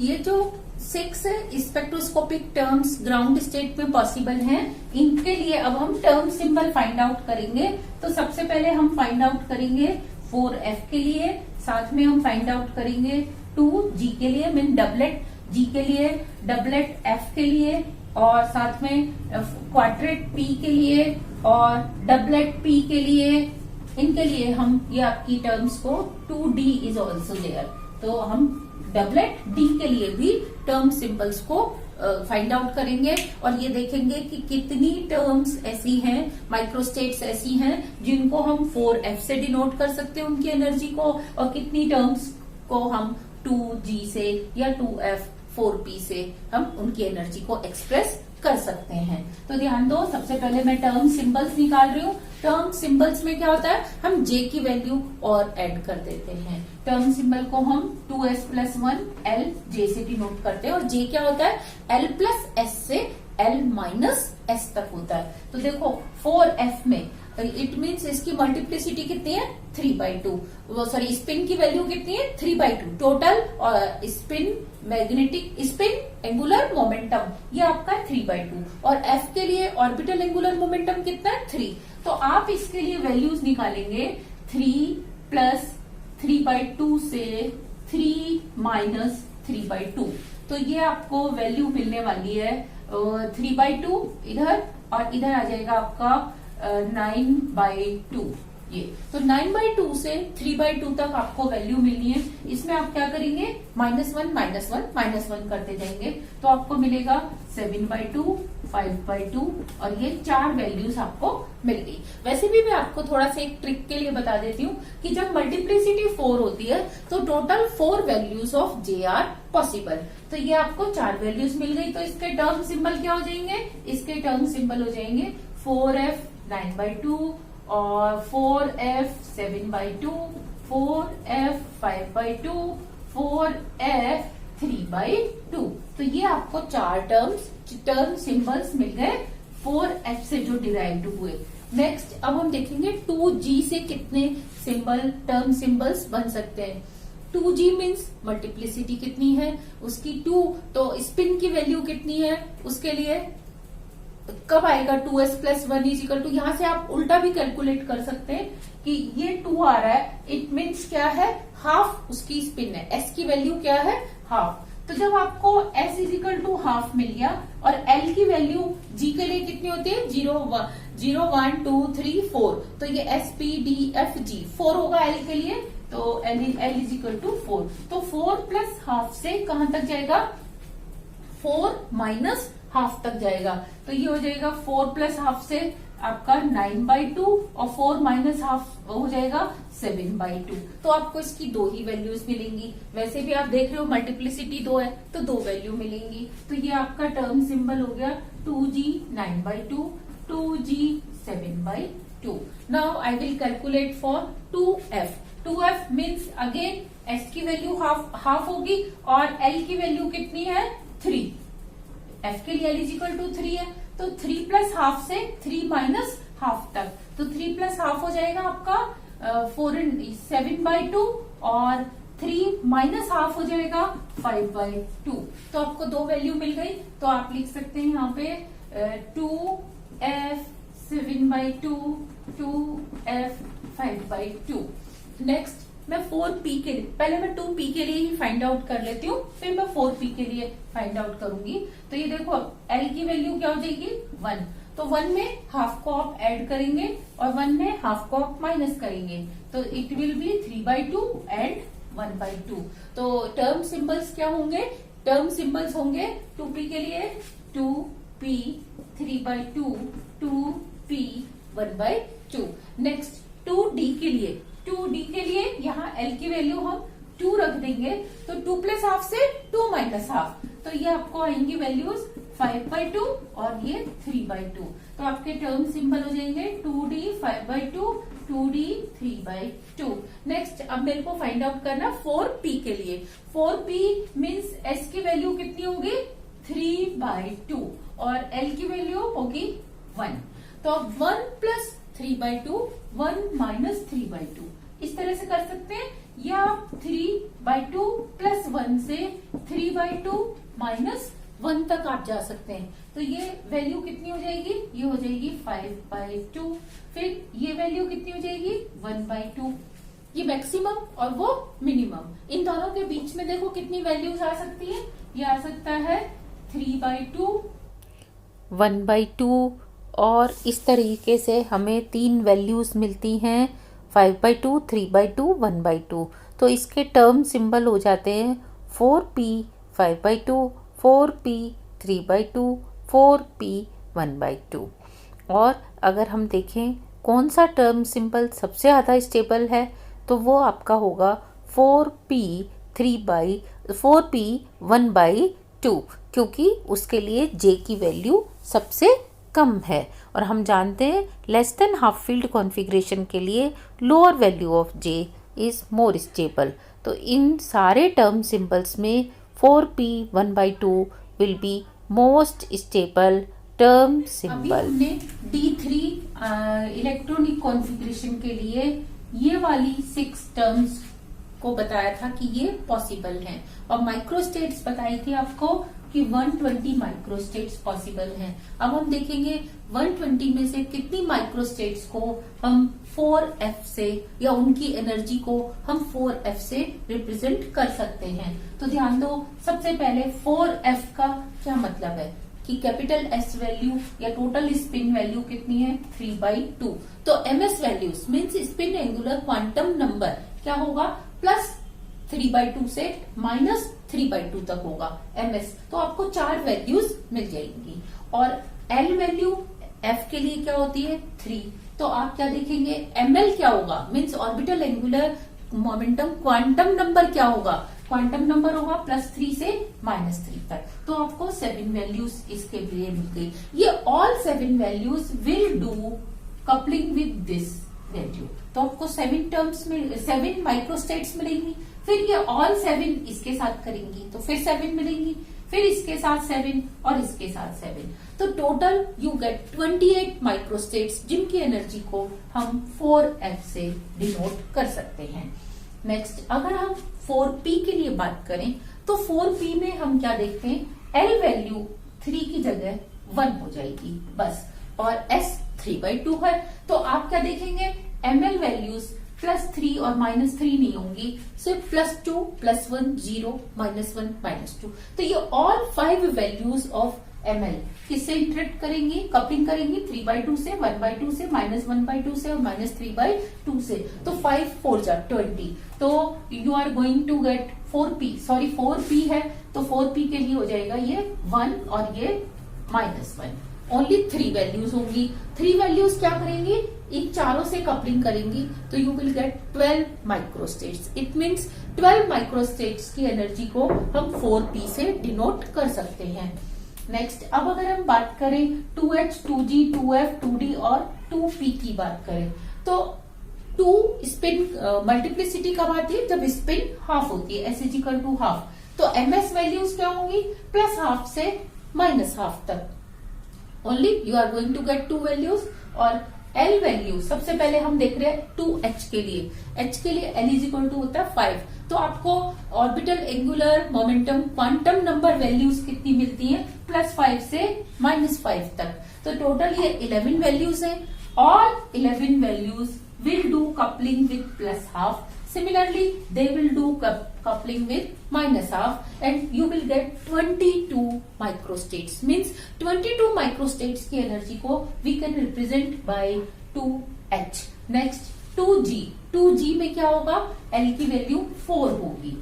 ये जो 6 स्पेक्ट्रोस्कोपिक टर्म्स ग्राउंड स्टेट में पॉसिबल हैं, इनके लिए अब हम टर्म सिंबल फाइंड आउट करेंगे। तो सबसे पहले हम फाइंड आउट करेंगे 4F के लिए, साथ में हम फाइंड आउट करेंगे 2G के लिए, मीन डबलेट G के लिए, डबलेट F के लिए और साथ में क्वाड्रेट P के लिए और डबलेट P के लिए। इनके लिए हम ये आपकी टर्म्स को 2D इज ऑल्सो देयर, तो हम डबलेट डी के लिए भी टर्म सिंबल्स को फाइंड आउट करेंगे और ये देखेंगे कि कितनी टर्म्स ऐसी हैं, माइक्रोस्टेट्स ऐसी हैं जिनको हम 4F से डिनोट कर सकते हैं उनकी एनर्जी को, और कितनी टर्म्स को हम 2G से या 2F 4P से हम उनकी एनर्जी को एक्सप्रेस कर सकते हैं। तो ध्यान दो, सबसे पहले मैं टर्म सिंबल्स निकाल रही हूँ। टर्म सिंबल्स में क्या होता है, हम J की वैल्यू और ऐड कर देते हैं। टर्म सिंबल को हम 2S + 1 L J से डिनोट करते हैं और J क्या होता है, L + S से L - S तक होता है। तो देखो 4F में इट मीन्स इसकी मल्टीप्लिसिटी कितनी है, 3/2, वो सॉरी स्पिन की वैल्यू कितनी है, 3/2 टोटल, और spin magnetic spin angular momentum ये आपका 3/2, और F के लिए ऑर्बिटल एंगुलर मोमेंटम कितना है, 3। तो आप इसके लिए वैल्यूज निकालेंगे 3 + 3/2 से 3 - 3/2, तो ये आपको वैल्यू मिलने वाली है 3/2 इधर, और इधर आ जाएगा आपका 9/2 ये। तो 9/2 से 3/2 तक आपको वैल्यू मिलनी है। इसमें आप क्या करेंगे, -1 करते जाएंगे, तो आपको मिलेगा 7/2, 5/2, और ये 4 वैल्यूज आपको मिल गई। वैसे भी मैं आपको थोड़ा सा एक ट्रिक के लिए बता देती हूँ कि जब मल्टीप्लिसिटी 4 होती है तो total 4 values of J are possible. तो ये आपको 4 वैल्यूज मिल गई, तो इसके टर्म सिंबल क्या हो जाएंगे, इसके टर्म सिंबल हो जाएंगे 4F 9/2 और 4F 7/2, 4F 5/2, 4F 3/2। तो ये आपको 4 टर्म सिंबल्स मिल गए 4F से जो डिराइव्ड हुए। नेक्स्ट अब हम देखेंगे 2G से कितने टर्म सिंबल्स बन सकते हैं। 2G मीन्स मल्टीप्लिसिटी कितनी है उसकी 2, तो स्पिन की वैल्यू कितनी है उसके लिए कब आएगा, 2S + 1 = यहां से आप उल्टा भी कैलकुलेट कर सकते हैं कि ये 2 आ रहा है, इट मीन्स क्या है, हाफ उसकी स्पिन है, S की वैल्यू क्या है, हाफ। तो जब आपको S = हाफ मिल गया और L की वैल्यू G के लिए कितनी होती है, 0 1 2 3 4, तो ये S P D F G 4 होगा L के लिए, तो L = 4। तो 4 + हाफ से कहां तक जाएगा, 4 - हाफ तक जाएगा। तो ये हो जाएगा 4 + हाफ से आपका 9/2 और 4 - हाफ हो जाएगा 7/2। तो आपको इसकी 2 ही वैल्यूज मिलेंगी। वैसे भी आप देख रहे हो मल्टीप्लिसिटी 2 है तो 2 वैल्यू मिलेंगी। तो ये आपका टर्म सिंबल हो गया 2G 9/2, 2G 7/2। Now I will calculate for 2F। 2F means again S की वैल्यू हाफ होगी और L की वैल्यू कितनी है, 3। F के लिए L = 3 है, तो 3 + हाफ से 3 - हाफ तक, तो 3 + हाफ हो जाएगा आपका 7/2 और 3 - हाफ हो जाएगा 5/2। तो आपको 2 वैल्यू मिल गई। तो आप लिख सकते हैं यहाँ पे 2F 7/2, 2F 5/2। नेक्स्ट मैं 4P के लिए, पहले मैं 2P के लिए ही फाइंड आउट कर लेती हूँ, फिर मैं 4P के लिए फाइंड आउट करूंगी। तो ये देखो L की वैल्यू क्या हो जाएगी, 1। तो 1 में हाफ को आप ऐड करेंगे और 1 में हाफ को आप माइनस करेंगे, तो इट विल बी 3/2 एंड 1/2। तो टर्म सिंबल्स क्या होंगे, टर्म सिंबल्स होंगे 2P के लिए 2P 3/2, 2P 1/2। नेक्स्ट 2D के लिए, 2D के लिए यहाँ L की वैल्यू हम 2 रख देंगे, तो 2 + हाफ से 2 - हाफ, तो ये आपको आएंगी वैल्यूज 5/2 और ये 3/2। तो आपके टर्म सिंबल हो जाएंगे 2D 5/2, 2D 3/2। नेक्स्ट अब मेरे को फाइंड आउट करना 4P के लिए। 4P मीन्स S की वैल्यू कितनी होगी, 3/2 और L की वैल्यू होगी 1। तो 1 + 3/2, 1 - 3/2 इस तरह से कर सकते हैं, या 3/2 + 1 से 3/2 - 1 तक आप जा सकते हैं। तो ये वैल्यू कितनी हो जाएगी, ये हो जाएगी 5/2। फिर ये वैल्यू कितनी हो जाएगी 1/2। ये मैक्सिमम और वो मिनिमम, इन दोनों के बीच में देखो कितनी वैल्यूज आ सकती है, ये आ सकता है 3/2, 1/2 और इस तरीके से हमें 3 वैल्यूज मिलती हैं 5/2, 3/2, 1/2। तो इसके टर्म सिंबल हो जाते हैं 4p 5/2, 4p 3/2, 4p 1/2। और अगर हम देखें कौन सा टर्म सिंबल सबसे ज़्यादा स्टेबल है, तो वो आपका होगा 4p 1/2, क्योंकि उसके लिए j की वैल्यू सबसे कम है। और हम जानते हैं less than half field configuration के लिए lower value of j is more stable. तो इन सारे टर्म सिंबल्स में 4p 1/2 will be most stable term symbol. अभी हमने D3 इलेक्ट्रॉनिक कॉन्फ़िगरेशन के लिए ये वाली 6 टर्म्स को बताया था कि ये पॉसिबल हैं, और माइक्रोस्टेट्स बताई थी आपको कि 120 माइक्रोस्टेट्स पॉसिबल हैं। अब हम देखेंगे 120 में से कितनी माइक्रोस्टेट्स को हम 4f से, या उनकी एनर्जी को हम 4f से रिप्रेजेंट कर सकते हैं। तो ध्यान दो, सबसे पहले 4f का क्या मतलब है कि कैपिटल S वैल्यू या टोटल स्पिन वैल्यू कितनी है 3/2। तो ms values means spin angular quantum number क्या होगा, प्लस 3/2 से माइनस 3/2 तक होगा ms। तो आपको 4 वैल्यूज मिल जाएंगी। और l वैल्यू f के लिए क्या होती है 3। तो आप क्या देखेंगे ml क्या होगा, means orbital angular momentum quantum number क्या होगा, क्वांटम नंबर होगा +3 से -3 तक। तो आपको 7 वैल्यूज इसके लिए मिल गई। ये all 7 values will do coupling with this value. तो आपको 7 माइक्रोस्टेट्स मिलेंगी। फिर ये ऑल 7 इसके साथ करेंगी तो फिर 7 मिलेंगी, फिर इसके साथ 7 और इसके साथ 7। तो टोटल यू गेट 28 माइक्रोस्टेट्स, जिनकी एनर्जी को हम 4f से डिनोट कर सकते हैं। नेक्स्ट, अगर हम 4p के लिए बात करें तो 4p में हम क्या देखते हैं, l वैल्यू 3 की जगह 1 हो जाएगी बस, और s 3/2 है। तो आप क्या देखेंगे ml वैल्यूज +3 और -3 नहीं होंगी, सिर्फ +2 +1 0 -1 -2। तो ये ऑल 5 वैल्यूज ऑफ ml किससे इंटरेक्ट करेंगी, कपलिंग करेंगी 3/2 से, 1/2 से, -1/2 से और -3/2 से। तो 5 4 जा 20। तो you are going to get 4p है तो 4p के लिए हो जाएगा ये 1 और ये -1। ओनली 3 वैल्यूज होंगी। 3 वैल्यूज क्या करेंगी, इन चारों से कपलिंग करेंगी तो you will gate 12 microstates. It means 12 microstates की एनर्जी को हम 4p से डिनोट कर सकते हैं। नेक्स्ट, अब अगर हम बात करें 2h 2g 2f 2d और 2p की बात करें तो 2 स्पिन मल्टीप्लिसिटी कब आती है, जब स्पिन हाफ होती है, s = हाफ। तो ms वैल्यूज क्या होंगी, +12 से -12 तक। Only you are going to get 2 values. और l वैल्यू सबसे पहले हम देख रहे हैं 2h के लिए। h के लिए l = होता है 5। तो आपको orbital angular momentum quantum number values कितनी मिलती हैं, +5 से -5 तक। तो टोटल ये 11 वैल्यूज है। और 11 values will do coupling with +12। Similarly, they will do coupling with -12 and you will get 22 microstates. Means 22 microstates की एनर्जी को we can represent by 2h. Next, 2g. 2g में क्या होगा, l की वैल्यू 4 होगी।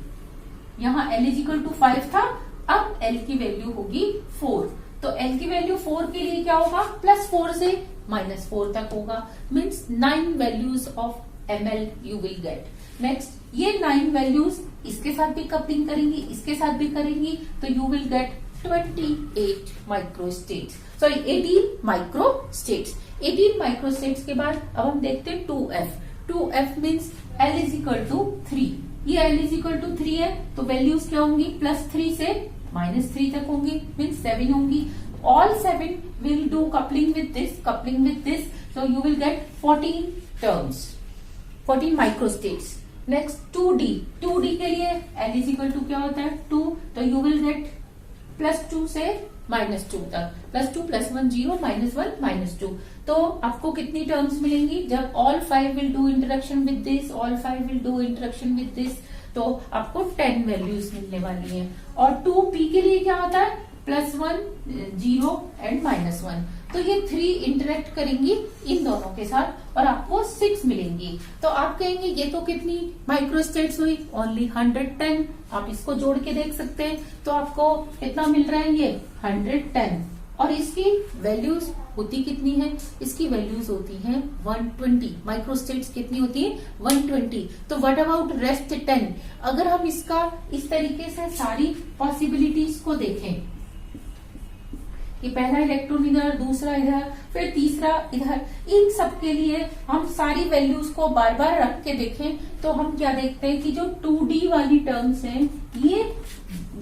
यहाँ l = 5 था, अब l की वैल्यू होगी 4। तो l की वैल्यू 4 के लिए क्या होगा, +4 से -4 तक होगा। Means 9 values of ml you will gate. Next, ये 9 वैल्यूज इसके साथ भी कपलिंग करेंगी, इसके साथ भी करेंगी, तो you will gate 28 microstates, sorry 18 microstates. 18 microstates के बाद अब हम देखते हैं 2f। 2f means l = 3। ये l = 3 है तो वैल्यूज क्या होंगी, +3 से -3 तक होंगी, मीन्स 7 होंगी। All 7 will do coupling with this, so you will get 14 terms, 14 microstates. Next 2d के लिए l = क्या होता है 2, तो यू विल गेट +2 से -2 तक, +2 +1 0 -1 -2। तो आपको कितनी टर्म्स मिलेंगी, जब all 5 will do interaction with this, all 5 will do interaction with this, तो आपको 10 वैल्यूज मिलने वाली है। और 2p के लिए क्या होता है, +1 0 एंड -1। तो ये 3 इंटरेक्ट करेंगी इन दोनों के साथ और आपको 6 मिलेंगी। तो आप कहेंगे ये तो कितनी माइक्रोस्टेट्स हुई, ओनली 110। आप इसको जोड़ के देख सकते हैं, तो आपको कितना मिल रहा है, ये 110। और इसकी वैल्यूज होती कितनी है, इसकी वैल्यूज होती है 120। माइक्रोस्टेट्स कितनी होती है, 120। तो व्हाट अबाउट रेस्ट 10? अगर हम इसका इस तरीके से सारी पॉसिबिलिटीज को देखें कि पहला इलेक्ट्रॉन इधर, दूसरा इधर, फिर तीसरा इधर, इन सब के लिए हम सारी वैल्यूज को बार बार रख के देखें, तो हम क्या देखते हैं कि जो 2D वाली टर्म्स हैं ये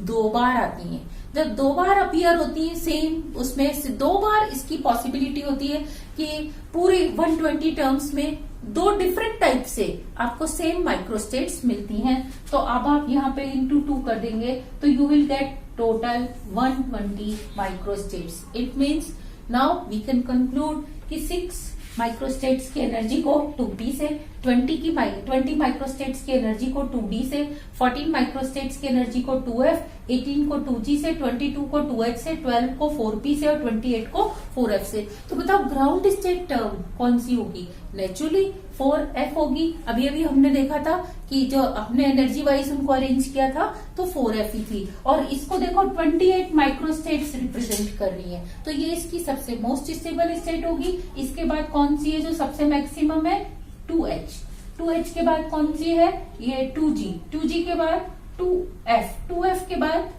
2 बार आती हैं। जब 2 बार अपीयर होती है सेम, उसमें से 2 बार इसकी पॉसिबिलिटी होती है कि पूरी 120 टर्म्स में 2 डिफरेंट टाइप से आपको सेम माइक्रोस्टेट्स मिलती हैं। तो अब आप यहाँ पे इंटू 2 कर देंगे तो you will get total 120 microstates. It means now we can conclude कि 6 माइक्रोस्टेट्स की एनर्जी को 2p से, 20 माइक्रोस्टेट्स की एनर्जी को 2d से, 14 माइक्रोस्टेट्स की एनर्जी को 2f, 18 को 2g से, 22 को 2h से, 12 को 4p से और 28 को 4f से। तो बताओ ग्राउंड स्टेट टर्म कौन सी होगी? नेचुरली 4f होगी। अभी अभी हमने देखा था कि जो अपने एनर्जी वाइज उनको अरेंज किया था तो 4f ही थी, और इसको देखो 28 माइक्रोस्टेट्स रिप्रेजेंट कर रही है, तो ये इसकी सबसे मोस्ट स्टेबल स्टेट होगी। इसके बाद कौन सी है जो सबसे मैक्सिमम है? 2h। 2h के बाद कौन सी है? ये 2g। 2g के बाद 2f। 2f के बाद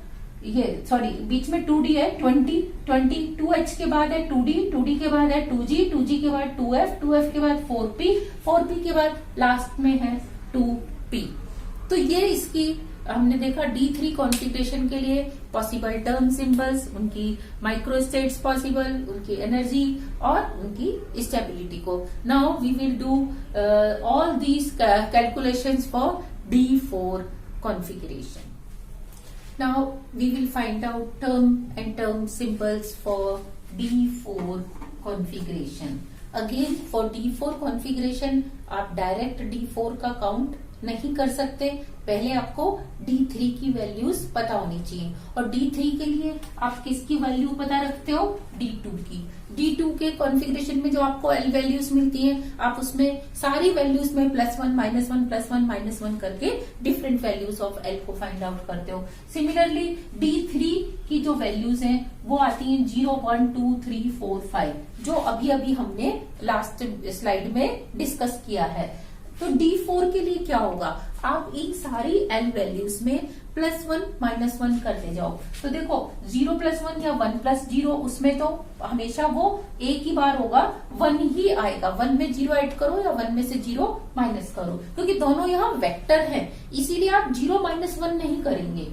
ये सॉरी बीच में 2d है, 20 2h के बाद है 2d के बाद है 2g के बाद 2f के बाद 4p के बाद लास्ट में है 2p। तो ये इसकी हमने देखा D3 कॉन्फ़िगरेशन के लिए पॉसिबल टर्म सिंबल्स, उनकी माइक्रोस्टेट्स पॉसिबल, उनकी एनर्जी और उनकी स्टेबिलिटी को। Now we will do all these calculations for D4 configuration. Now we will find out term and term symbols for D4 configuration. Again for D4 configuration आप direct D4 का count नहीं कर सकते, पहले आपको D3 की values पता होनी चाहिए। और D3 के लिए आप किसकी वैल्यू पता रखते हो? D2 की। D2 के कॉन्फ़िगरेशन में जो आपको L वैल्यूज मिलती हैं, आप उसमें सारी वैल्यूज में +1 -1 +1 -1 करके डिफरेंट वैल्यूज ऑफ L को फाइंड आउट करते हो। सिमिलरली D3 की जो वैल्यूज हैं वो आती हैं 0 1 2 3 4 5, जो अभी अभी हमने लास्ट स्लाइड में डिस्कस किया है। तो D4 के लिए क्या होगा? आप इन सारी L वैल्यूज में +1 -1 करते जाओ। तो देखो 0 + 1 या 1 + 0, उसमें तो हमेशा वो एक ही बार होगा, 1 ही आएगा। 1 में 0 ऐड करो या 1 में से 0 माइनस करो, क्योंकि दोनों यहाँ वेक्टर हैं, इसीलिए आप 0 -1 नहीं करेंगे।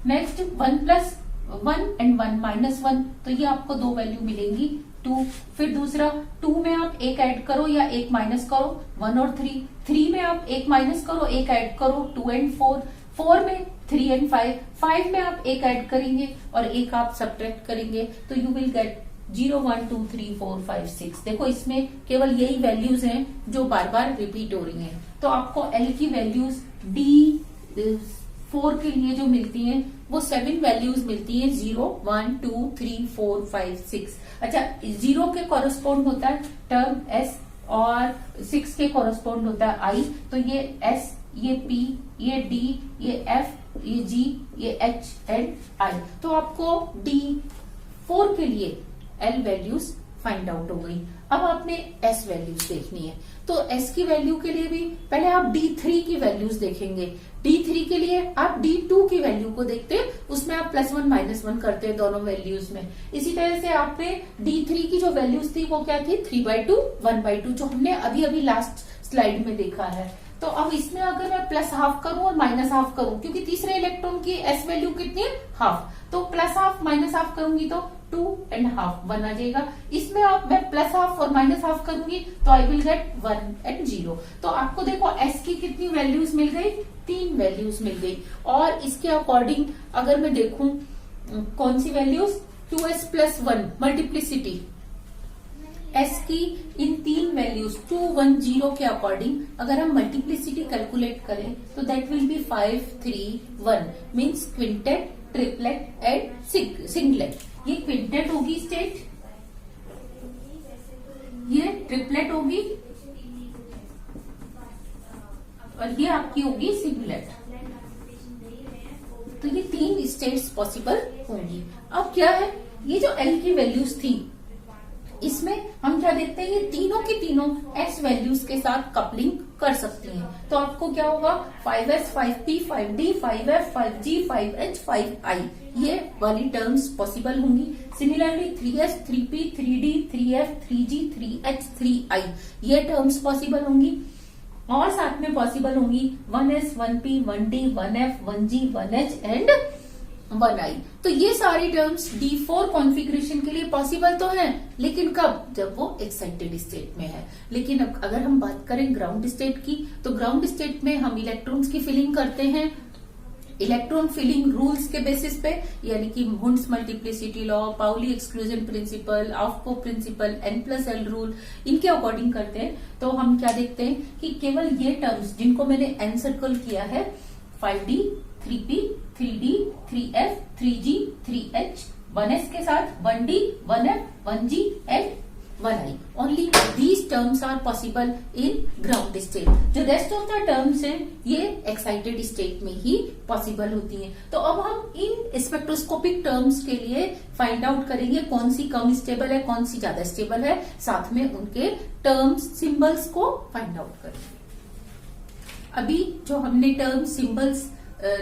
नेक्स्ट 1 + 1 एंड 1 -1, तो ये आपको 2 वैल्यू मिलेंगी 2। फिर दूसरा 2 में आप 1 ऐड करो या 1 माइनस करो, 1 और 3। 3 में आप 1 माइनस करो, 1 ऐड करो, 2 एंड 4। 4 में 3 एंड 5। 5 में आप 1 ऐड करेंगे और 1 आप सब्ट्रैक्ट करेंगे, तो यू विल गेट 0 1 2 3 4 5 6। देखो इसमें केवल यही वैल्यूज हैं जो बार बार रिपीट हो रही हैं। तो आपको L की वैल्यूज D4 के लिए जो मिलती हैं वो 7 वैल्यूज मिलती हैं, 0 1 2 3 4 5 6। अच्छा, 0 के कॉरेस्पॉन्ड होता है टर्म S और 6 के कॉरेस्पॉन्ड होता है I। तो ये S, ये P, ये D, ये F, ये G, ये H एंड I। तो आपको D4 के लिए L वैल्यूज फाइंड आउट हो गई। अब आपने S वैल्यूज देखनी है, तो S की वैल्यू के लिए भी पहले आप D3 की वैल्यूज देखेंगे। D3 के लिए आप D2 की वैल्यू को देखते हैं, उसमें आप +1 -1 करते हैं दोनों वैल्यूज में। इसी तरह से आपने D3 की जो वैल्यूज थी वो क्या थी? 3/2 1/2, जो हमने अभी अभी लास्ट स्लाइड में देखा है। तो अब इसमें अगर मैं +½ करूं और -½ करूं, क्योंकि तीसरे इलेक्ट्रॉन की S वैल्यू कितनी है? ½ तो +½ -½ करूंगी तो 2 एंड ½ 1 आ जाएगा। इसमें आप मैं +½ और -½ करूंगी तो आई विल गेट 1 एंड 0। तो आपको देखो S की कितनी वैल्यूज मिल गई? 3 वैल्यूज मिल गई। और इसके अकॉर्डिंग अगर मैं देखूं कौन सी वैल्यूज? 2s + 1 मल्टीप्लिसिटी S की इन 3 वैल्यूज 2 1 0 के अकॉर्डिंग अगर हम मल्टीप्लिसिटी कैलकुलेट करें तो that will B 5 3 1, means quintet, triplet and singlet. ये क्विंटेट होगी स्टेट, ये ट्रिपलेट होगी ये आपकी होगी सिंगलेट। तो ये 3 स्टेट्स पॉसिबल होंगी। अब क्या है, ये जो एल की वैल्यूज थी इसमें हम क्या देखते हैं, ये तीनों की तीनों एस वैल्यूज के साथ कपलिंग कर सकती हैं। तो आपको क्या होगा, 5s, 5p, 5d, 5f, 5g, 5h, 5i ये वाली टर्म्स पॉसिबल होंगी। Similarly 3s, 3p, 3d, 3f, 3g, 3h, 3i ये टर्म्स पॉसिबल होंगी। और साथ में पॉसिबल होंगी 1s, 1p, 1d, 1f, 1g, 1h and 1i। तो ये सारी टर्म्स D4 कॉन्फ़िगरेशन के लिए पॉसिबल तो है, लेकिन कब, जब वो एक्साइटेड स्टेट में है। लेकिन अब अगर हम बात करें ग्राउंड स्टेट की, तो ग्राउंड स्टेट में हम इलेक्ट्रॉन्स की फिलिंग करते हैं इलेक्ट्रॉन फिलिंग रूल्स के बेसिस पे, यानी कि Hund's multiplicity law, Pauli exclusion principle, aufbau principle, N+L rule, इनके अकॉर्डिंग करते हैं। तो हम क्या देखते हैं कि केवल ये टर्म्स जिनको मैंने एन सर्कल किया है, 5d, 3p, 3d, 3f, 3g, 3h, 1s के साथ 1d, 1f, 1g and 1i, only these terms are possible in ground state. जो रेस्ट ऑफ द टर्म्स हैं ये एक्साइटेड स्टेट में ही पॉसिबल होती हैं। तो अब हम इन स्पेक्ट्रोस्कोपिक टर्म्स के लिए फाइंड आउट करेंगे कौन सी कम स्टेबल है, कौन सी ज्यादा स्टेबल है, साथ में उनके टर्म्स सिंबल्स को फाइंड आउट करेंगे। अभी जो हमने टर्म सिंबल्स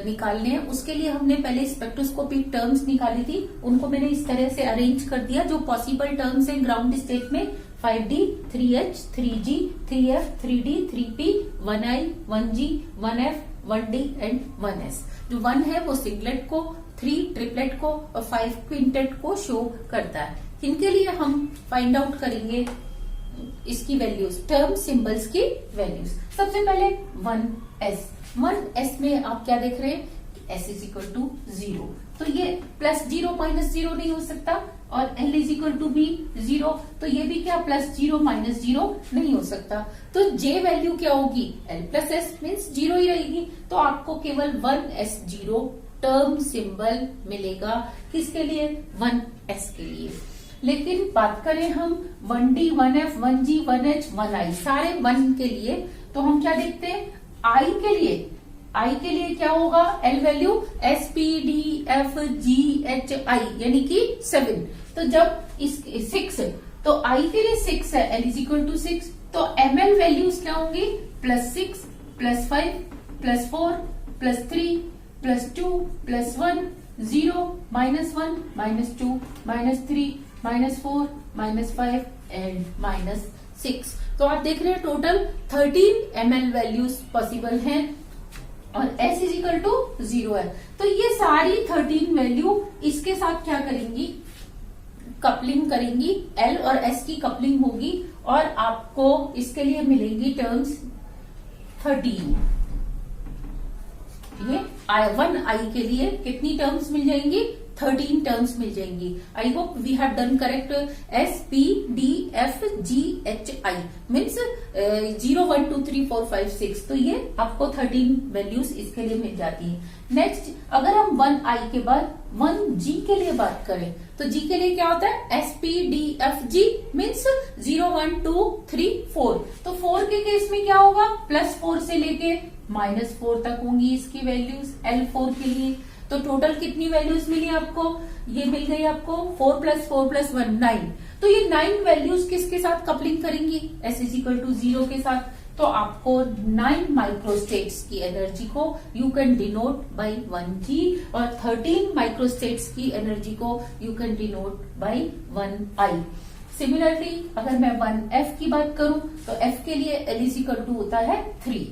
निकालने हैं उसके लिए हमने पहले स्पेक्ट्रोस्कोपिक टर्म्स निकाली थी, उनको मैंने इस तरह से अरेंज कर दिया। जो पॉसिबल टर्म्स हैं ग्राउंड स्टेट में 5d, 3h, 3g, 3f, 3d, 3p, 1i, 1g, 1f, 1d and 1s। जो 1 है वो सिंगलेट को, 3 ट्रिपलेट को और 5 क्विंटेट को शो करता है। इनके लिए हम फाइंड आउट करेंगे इसकी वैल्यूज, टर्म सिंबल्स की वैल्यूज। सबसे पहले 1s में आप क्या देख रहे हैं, s इज इक्वल टू 0, तो ये +0 -0 नहीं हो सकता, और l इज इक्वल टू भी 0, तो ये भी क्या +0 -0 नहीं हो सकता। तो j वैल्यू क्या होगी, l+s मीन्स 0 ही रहेगी। तो आपको केवल 1s0 टर्म सिंबल मिलेगा, किसके लिए, 1s के लिए। लेकिन बात करें हम 1d, 1f, 1g, 1h, 1i सारे 1 के लिए, तो हम क्या देखते हैं, i के लिए क्या होगा, l value s p d f g h i यानी कि 7। तो जब इस 6 तो i के लिए 6 है, l इज इक्वल टू 6, तो ml वैल्यूज क्या होंगी, +6, +5, +4, +3, +2, +1, 0, -1, -2, -3, -4, -5 एंड -6। तो आप देख रहे हैं टोटल 13 ml वैल्यूज पॉसिबल हैं और s इज इक्वल टू 0 है। तो ये सारी 13 वैल्यू इसके साथ क्या करेंगी, कपलिंग करेंगी, l और s की कपलिंग होगी और आपको इसके लिए मिलेंगी टर्म्स 13। ये 1i के लिए कितनी टर्म्स मिल जाएंगी, 13 टर्म्स मिल जाएंगी। I hope we have done correct. S P D F G H I means 0 1 2 3 4 5 6, तो ये आपको 13 वैल्यूज इसके लिए मिल जाती है। नेक्स्ट अगर हम 1i के बाद 1g के लिए बात करें, तो g के लिए क्या होता है, S P D F G means 0 1 2 3 4। तो 4 के केस में क्या होगा, +4 से लेके -4 तक होंगी इसकी वैल्यूज L4 के लिए। तो टोटल कितनी वैल्यूज मिली आपको, ये मिल गई आपको 4 + 4 + 1 9। तो ये 9 वैल्यूज किसके साथ कपलिंग करेंगी, s इज इक्वल टू 0 के साथ। तो आपको 9 माइक्रोस्टेट्स की एनर्जी को you can denote bye 1g और 13 माइक्रोस्टेट्स की एनर्जी को you can denote by 1i। Similarly अगर मैं 1f की बात करूं तो f के लिए l इज इक्वल टू होता है 3,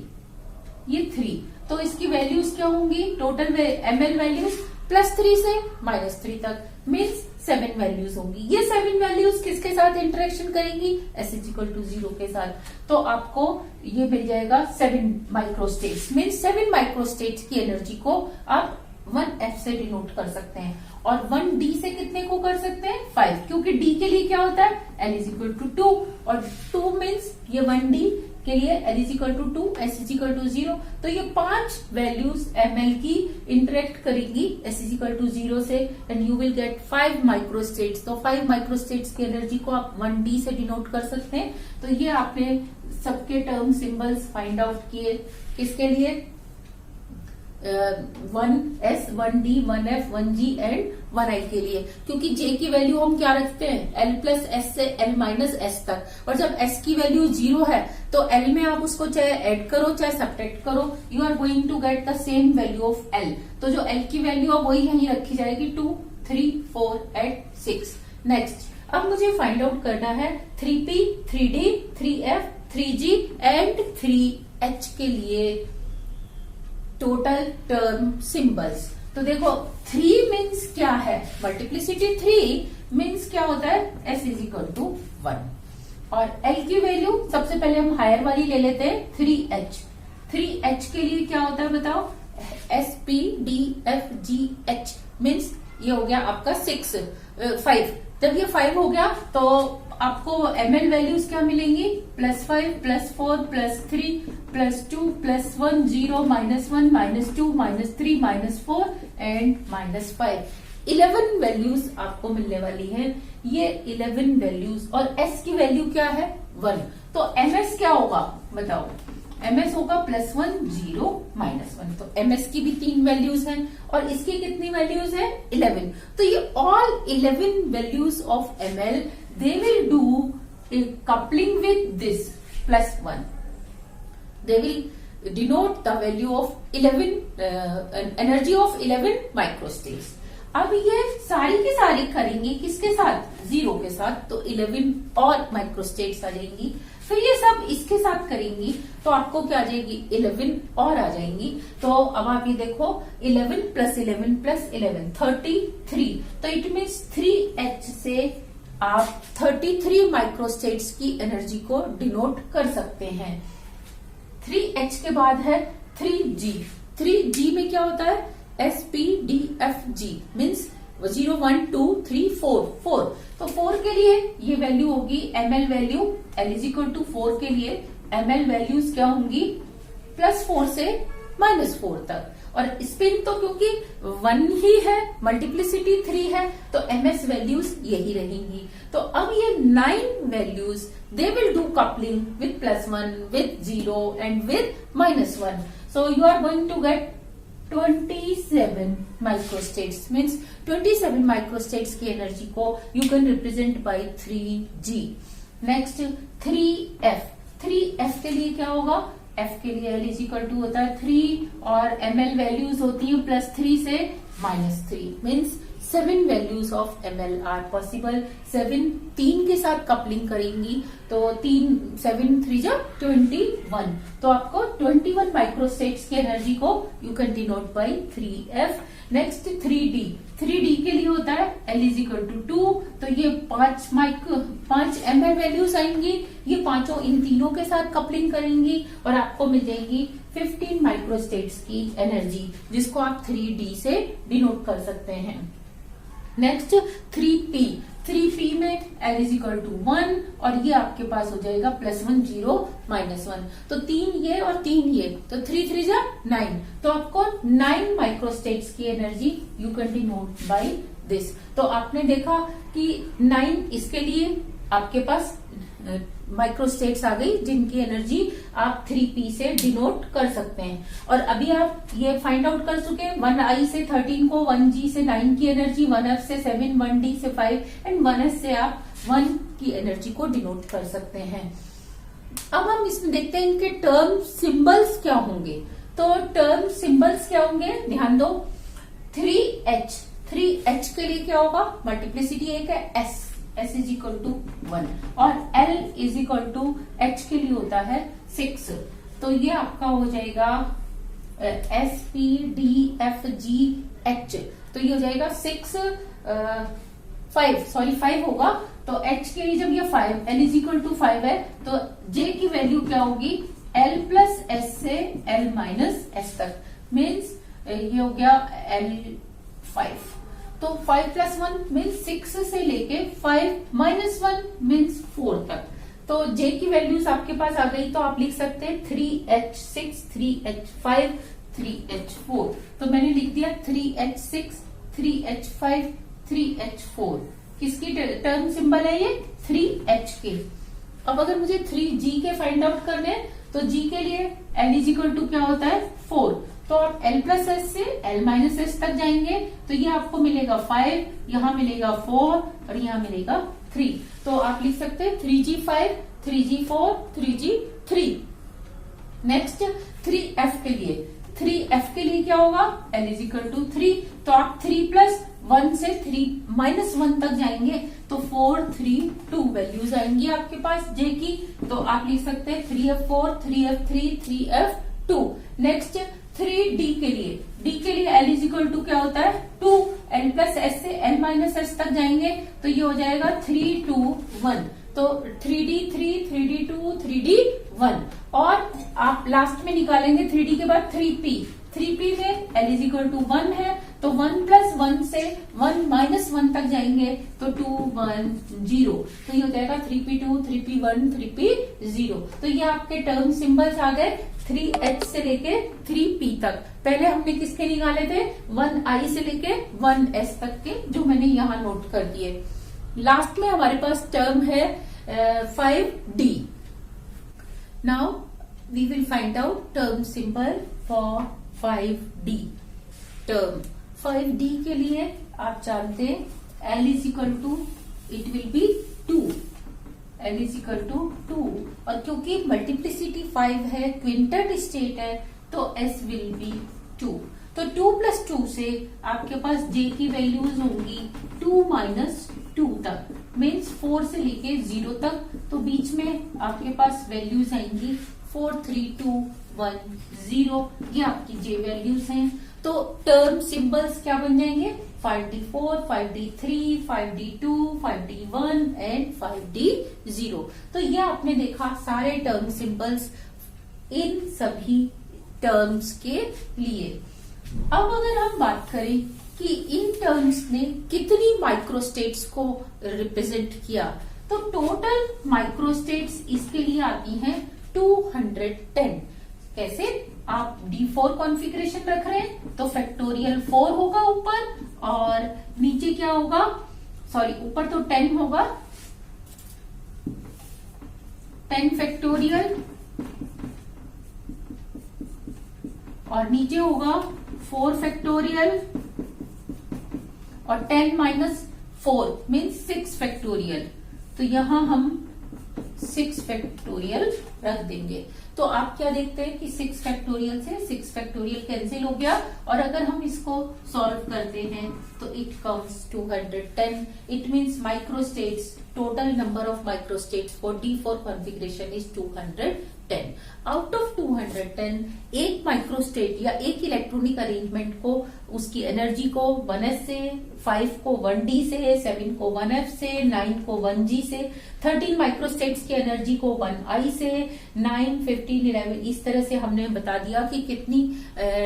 ये 3। तो इसकी वैल्यूज क्या होंगी, टोटल ml वैल्यूज +3 से -3 तक मीन्स 7 वैल्यूज होंगी। ये 7 वैल्यूज किसके साथ इंटरेक्शन करेंगी, s इज इक्वल टू 0 के साथ। तो आपको ये मिल जाएगा 7 माइक्रोस्टेट्स मीन्स 7 माइक्रोस्टेट्स की एनर्जी को आप 1f से डिनोट कर सकते हैं और 1d से कितने को कर सकते हैं, 5, क्योंकि d के लिए क्या होता है, l इज इक्वल टू 2 और 2 मीन्स ये 1d के लिए l is equal to 2, s is equal to 0। तो ये 5 वैल्यूज ml की इंटरेक्ट करेंगी s इज इक्वल टू 0 से and you will get 5 microstates. तो 5 माइक्रोस्टेट्स की एनर्जी को आप 1d से डिनोट कर सकते हैं। तो ये आपने सबके टर्म सिंबल्स फाइंड आउट किए। किसके लिए? 1s, 1d, 1f, 1g and 1i के लिए, क्योंकि j की वैल्यू हम क्या रखते हैं? l प्लस s से l माइनस s तक, और जब s की वैल्यू 0 है तो l में आप उसको चाहे ऐड करो चाहे सब्ट्रैक्ट करो, you are going to get the same value of l। तो जो l की वैल्यू है वही यहीं रखी जाएगी, 2, 3, 4 एंड 6। नेक्स्ट, अब मुझे फाइंड आउट करना है 3p, 3d, 3f, 3g and 3h के लिए टोटल टर्म सिंबल्स। तो देखो 3 मीन्स क्या है? मल्टीप्लिसिटी 3 मीन्स क्या होता है? s is equal to 1। और l की वैल्यू सबसे पहले हम हायर वाली ले लेते हैं, 3h। 3h के लिए क्या होता है बताओ? s p d f g h means ये हो गया आपका 5। जब ये 5 हो गया तो आपको ml वैल्यूज क्या मिलेंगी? +5, +4, +3, +2, +1, 0, -1, -2, -3, -4 एंड -5। 11 वैल्यूज आपको मिलने वाली है। ये 11 वैल्यूज, और s की वैल्यू क्या है? 1। तो ms क्या होगा बताओ? ms होगा +1, 0, -1। तो ms की भी 3 वैल्यूज हैं, और इसकी कितनी वैल्यूज है? 11। तो ये all 11 values of ml, they will do a coupling with this +1. They will denote the value of 11 energy of 11 microstates. अब ये सारी की सारी करेंगे किसके साथ? 0 के साथ, तो 11 और माइक्रोस्टेट्स आ जाएंगी। फिर ये सब इसके साथ करेंगी तो आपको क्या आ जाएगी? 11 और आ जाएंगी। तो अब आप ये देखो 11 + 11 + 11 33। तो इट मीन्स 3h से आप 33 माइक्रोस्टेट्स की एनर्जी को डिनोट कर सकते हैं। 3h के बाद है 3g। 3g में क्या होता है? s p d f g means 0, 1, 2, 3, 4। तो 4 के लिए ये वैल्यू होगी ml value, l is equal to 4 के लिए ml वैल्यूज क्या होंगी? +4 से -4 तक। और स्पिन तो क्योंकि 1 ही है, मल्टीप्लिसिटी 3 है, तो ms वैल्यूज यही रहेंगी। तो अब ये 9 values they will do coupling with +1, with 0 and with -1। So you are going to get 27 microstates means 27 microstates की एनर्जी को you can represent by 3g। Next 3f। 3f के लिए क्या होगा? f के लिए l इज इक्वल टू होता है 3 और ml वैल्यूज होती है +3 से -3 means 7 values of ml are possible. 7 3 के साथ कपलिंग करेंगी तो 7 3 जा 21। तो आपको 21 माइक्रोस्टेट्स की एनर्जी को you can denote by 3f। Next 3d। 3d के लिए होता है l इज इक्वल टू 2। तो ये 5 ml वैल्यूज आएंगी, ये पांचों इन तीनों के साथ कपलिंग करेंगी और आपको मिल जाएगी 15 माइक्रोस्टेट्स की एनर्जी, जिसको आप 3d से डिनोट कर सकते हैं। Next 3p। 3p में l इज इक्वल टू 1 और ये आपके पास हो जाएगा +1, 0, -1। तो 3 ये और 3 ये, तो 3 3 जा 9। तो आपको 9 माइक्रोस्टेट्स की energy you can denote by this. तो आपने देखा कि 9 इसके लिए आपके पास माइक्रोस्टेट्स आ गई जिनकी एनर्जी आप 3p से डिनोट कर सकते हैं। और अभी आप ये फाइंड आउट कर चुके हैं 1i से 13 को, 1g से 9 की एनर्जी, 1f से 7, 1d से 5 एंड 1s से आप 1 की एनर्जी को डिनोट कर सकते हैं। अब हम इसमें देखते हैं इनके टर्म सिंबल्स क्या होंगे। तो टर्म सिंबल्स क्या होंगे, ध्यान दो। 3h के लिए क्या होगा? मल्टीप्लिसिटी एक है s इज इक्वल टू 1 और l is equal to h के लिए होता है 6। तो ये आपका हो जाएगा s p d f g h। तो ये हो जाएगा 5 होगा। तो h के लिए जब ये 5 l इज इक्वल टू 5 है तो j की वैल्यू क्या होगी? l प्लस s से l माइनस s तक मीन्स ये हो गया l5। तो 5 + 1 मीन्स 6 से लेके 5 - 1 मीन्स 4 तक। तो j की वैल्यूज आपके पास आ गई, तो आप लिख सकते हैं 3h6, 3h5, 3h4। तो मैंने लिख दिया 3h6, 3h5, 3h4। किसकी टर्म सिंबल है ये? 3h के। अब अगर मुझे 3g के फाइंड आउट करने हैं तो g के लिए l इज इक्वल टू क्या होता है 4, तो आप l प्लस एस से l माइनस एस तक जाएंगे तो ये आपको मिलेगा 5, यहाँ मिलेगा 4 और यहाँ मिलेगा 3। तो आप लिख सकते हैं 3g5, 3g4, 3g3। Next 3f के लिए, 3f के लिए क्या होगा l इज इक्वल टू 3, तो आप 3 प्लस 1 से 3 माइनस 1 तक जाएंगे तो 4, 3, 2 वैल्यूज आएंगी आपके पास j की, तो आप लिख सकते हैं 3f4, 3f3, 3f2। Next 3d के लिए, d के लिए l इज इक्वल टू क्या होता है 2, l प्लस s से l माइनस s तक जाएंगे तो ये हो जाएगा 3, 2, 1, तो 3d3, 3d2, 3d1 और आप लास्ट में निकालेंगे 3d के बाद 3p, 3p में l इज इक्वल टू 1 है तो 1 प्लस 1 से 1 माइनस 1 तक जाएंगे तो 2, 1, 0, तो ये हो जाएगा 3p2, 3p1, 3p0। तो ये आपके टर्म सिंबल्स आ गए 3h से लेके 3p तक। पहले हमने किसके निकाले थे 1i से लेके 1s तक के, जो मैंने यहाँ नोट कर दिए। लास्ट में हमारे पास टर्म है 5d। Now we will find out term symbol for 5d। Term 5d के लिए आप जानते हैं l is equal to it will be 2, l is equal to 2, और क्योंकि मल्टीप्लिसिटी 5 है, क्विंटेट स्टेट है, तो s विल बी 2। तो 2 प्लस 2 से आपके पास j की वैल्यूज होंगी 2 माइनस 2 तक, मीन्स 4 से लेके 0 तक, तो बीच में आपके पास वैल्यूज आएंगी 4, 3, 2, 1, 0, ये आपकी j वैल्यूज हैं। तो टर्म सिंबल्स क्या बन जाएंगे 5d4, 5d3, 5d2, 5d1 and 5d0। तो ये आपने देखा सारे टर्म सिंबल्स इन सभी टर्म्स के लिए। अब अगर हम बात करें कि इन टर्म्स ने कितनी माइक्रोस्टेट्स को रिप्रेजेंट किया, तो टोटल माइक्रोस्टेट्स इसके लिए आती हैं 210। कैसे, आप D4 कॉन्फ़िगरेशन रख रहे हैं तो फैक्टोरियल 4 होगा ऊपर और नीचे क्या होगा, सॉरी ऊपर तो 10 होगा, 10 फैक्टोरियल और नीचे होगा 4 फैक्टोरियल और 10 माइनस 4 मीन्स 6 फैक्टोरियल, तो यहां हम 6 फैक्टोरियल रख देंगे। तो आप क्या देखते हैं कि 6 फैक्टोरियल से 6 फैक्टोरियल कैंसिल हो गया, और अगर हम इसको सॉल्व करते हैं तो it comes 210। It means microstates, total number of microstates for D4 configuration is 210। Out of 210 एक माइक्रोस्टेट या एक इलेक्ट्रॉनिक अरेंजमेंट को उसकी एनर्जी को 1s से, 5 को 1d से, 7 को 1f से, 9 को 1g से, 13 माइक्रोस्टेट्स की एनर्जी को 1i से, 9, 15, 11 इस तरह से हमने बता दिया कि कितनी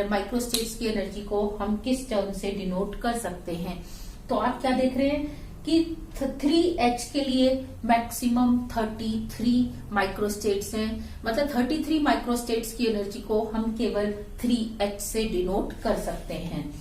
माइक्रोस्टेट्स की एनर्जी को हम किस टर्म से डिनोट कर सकते हैं। तो आप क्या देख रहे हैं कि 3h के लिए मैक्सिमम 33 माइक्रोस्टेट्स हैं, मतलब 33 माइक्रोस्टेट्स की एनर्जी को हम केवल 3h से डिनोट कर सकते हैं।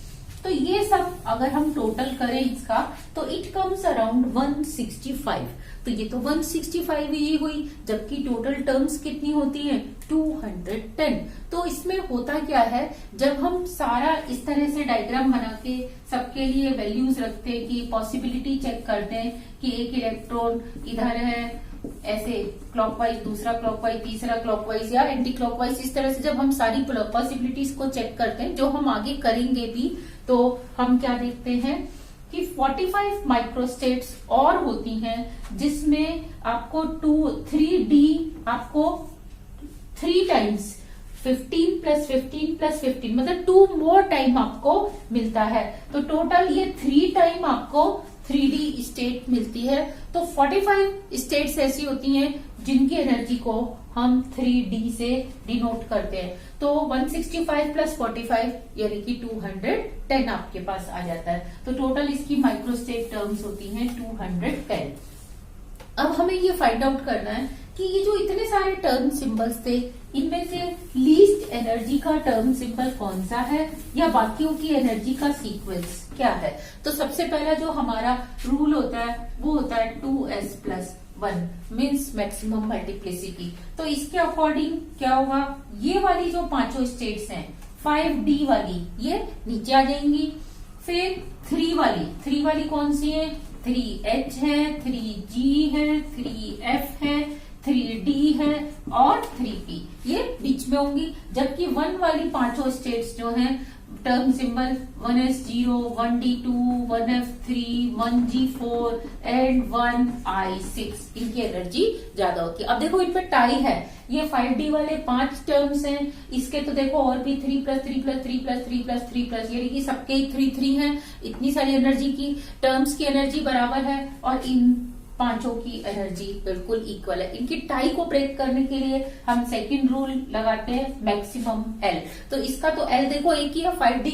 तो ये सब अगर हम टोटल करें इसका तो इट कम्स अराउंड 165। तो ये तो 165 ही हुई, जबकि टोटल टर्म्स कितनी होती हैं 210। तो इसमें होता क्या है, जब हम सारा इस तरह से डायग्राम बना के सबके लिए वैल्यूज रखते हैं कि पॉसिबिलिटी चेक करते हैं कि एक इलेक्ट्रॉन इधर है ऐसे क्लॉकवाइज, दूसरा क्लॉकवाइज, तीसरा क्लॉकवाइज या एंटी क्लॉकवाइज, इस तरह से जब हम सारी पॉसिबिलिटीज को चेक करते हैं, जो हम आगे करेंगे भी, तो हम क्या देखते हैं कि 45 माइक्रोस्टेट्स और होती हैं जिसमें आपको 3D आपको 3 टाइम्स 15 प्लस 15 प्लस 15 मतलब 2 मोर टाइम आपको मिलता है। तो टोटल ये 3 टाइम आपको 3D स्टेट मिलती है। तो 45 स्टेट्स ऐसी होती हैं जिनकी एनर्जी को हम 3D से डिनोट करते हैं। तो 165 प्लस 45 यानी कि 210 आपके पास आ जाता है। तो टोटल इसकी माइक्रोस्टेट टर्म्स होती हैं 210। अब हमें ये फाइंड आउट करना है कि ये जो इतने सारे टर्म सिंबल्स थे, इनमें से लीस्ट एनर्जी का टर्म सिंबल कौन सा है या बाकियों की एनर्जी का सीक्वेंस क्या है। तो सबसे पहला जो हमारा रूल होता है वो होता है 2s plus 1 means maximum multiplicity. तो इसके अकॉर्डिंग क्या होगा, ये वाली जो पांचों स्टेट्स हैं 5D वाली ये नीचे आ जाएंगी। फिर 3 वाली कौन सी है, 3H है, 3G है, 3F है, 3D है और 3P ये बीच में होंगी। जबकि 1 वाली पांचों स्टेट्स जो हैं term symbol 1S0, 1D2, 1F3, 1G4 and 1I6 इनकी एनर्जी ज्यादा होती है। अब देखो इनमें टाई है, ये 5D वाले 5 टर्म्स हैं, इसके तो देखो और भी 3 + 3 + 3 + 3 + 3 + यानी कि सबके 3 हैं। इतनी सारी एनर्जी की टर्म्स की एनर्जी बराबर है और इन पांचों की एनर्जी बिल्कुल इक्वल है। इनकी टाई को ब्रेक करने के लिए हम सेकंड रूल लगाते हैं, मैक्सिमम L। तो इसका तो L देखो एक ही है 5D,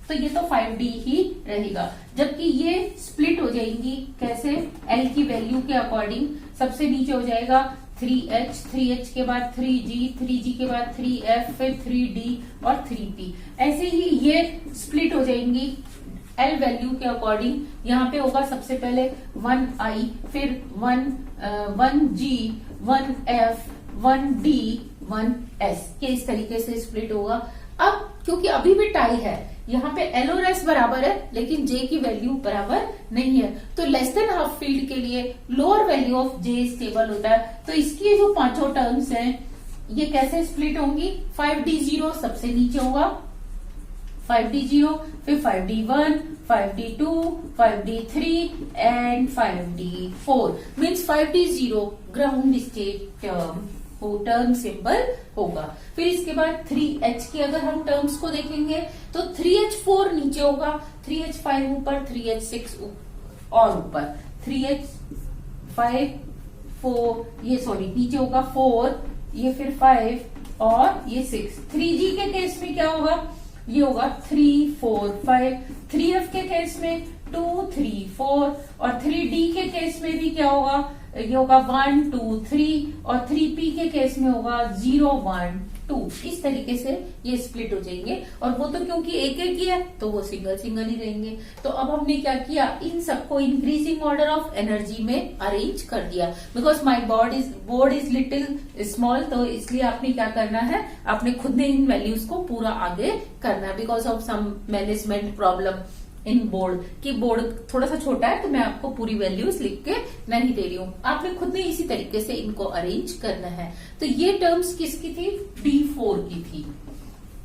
तो ये तो 5D ही रहेगा। जबकि ये स्प्लिट हो जाएंगी कैसे, L की वैल्यू के अकॉर्डिंग। सबसे नीचे हो जाएगा 3H के बाद 3G के बाद 3F, फिर 3D और 3P। ऐसे ही ये स्प्लिट हो जाएंगी L वैल्यू के अकॉर्डिंग। यहाँ पे होगा सबसे पहले 1I, फिर 1G, 1F, 1D, 1S के इस तरीके से स्प्लिट होगा। अब क्योंकि अभी भी टाई है, यहाँ पे L और S बराबर है लेकिन J की वैल्यू बराबर नहीं है, तो लेस देन हाफ फील्ड के लिए lower value of J stable होता है। तो इसकी जो पांचों टर्म्स हैं ये कैसे स्प्लिट होंगी, 5D0 सबसे नीचे होगा, 5D0, फिर 5D1, 5D2, 5D3 and 5D4 means 5D0 ground state term symbol होगा। फिर इसके बाद 3H की अगर हम टर्म्स को देखेंगे तो 3H4 नीचे होगा, 3H5 ऊपर, 3H6 और ऊपर, 3H5 4 ये सॉरी नीचे होगा 4, ये फिर 5 और ये 6। 3G के केस में क्या होगा, ये होगा 3 4 5, 3F के केस में 2 3 4 और 3D के केस में भी क्या होगा, ये होगा 1 2 3 और 3P के केस में होगा 0 1 2। इस तरीके से ये स्प्लिट हो जाएंगे और वो तो क्योंकि एक एक ही है तो वो सिंगल सिंगल ही रहेंगे। तो अब हमने क्या किया, इन सबको इंक्रीजिंग ऑर्डर ऑफ एनर्जी में अरेंज कर दिया। Because my board is little small, तो इसलिए आपने क्या करना है, आपने खुद ने इन वैल्यूज को पूरा आगे करना है because of some management problem in board की। बोर्ड थोड़ा सा छोटा है तो मैं आपको पूरी वैल्यूज लिख के नहीं दे रही हूँ, आपने खुद ने इसी तरीके से इनको अरेंज करना है। तो ये टर्म्स किसकी थी, D4 की थी।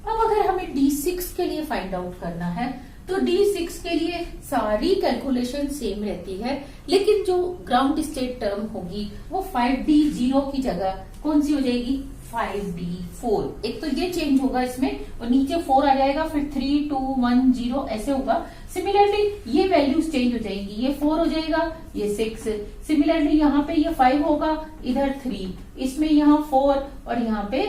अब अगर हमें D6 के लिए फाइंड आउट करना है तो D6 के लिए सारी कैलकुलेशन सेम रहती है, लेकिन जो ग्राउंड स्टेट टर्म होगी वो 5D0 की जगह कौन सी हो जाएगी, 5D4। एक तो ये चेंज होगा इसमें और नीचे 4 आ जाएगा, फिर 3 2 1 0 ऐसे होगा। सिमिलरली ये वैल्यूज चेंज हो जाएंगी, ये 4 हो जाएगा, ये 6। सिमिलरली यहाँ पे ये 5 होगा, इधर 3, इसमें यहाँ 4 और यहाँ पे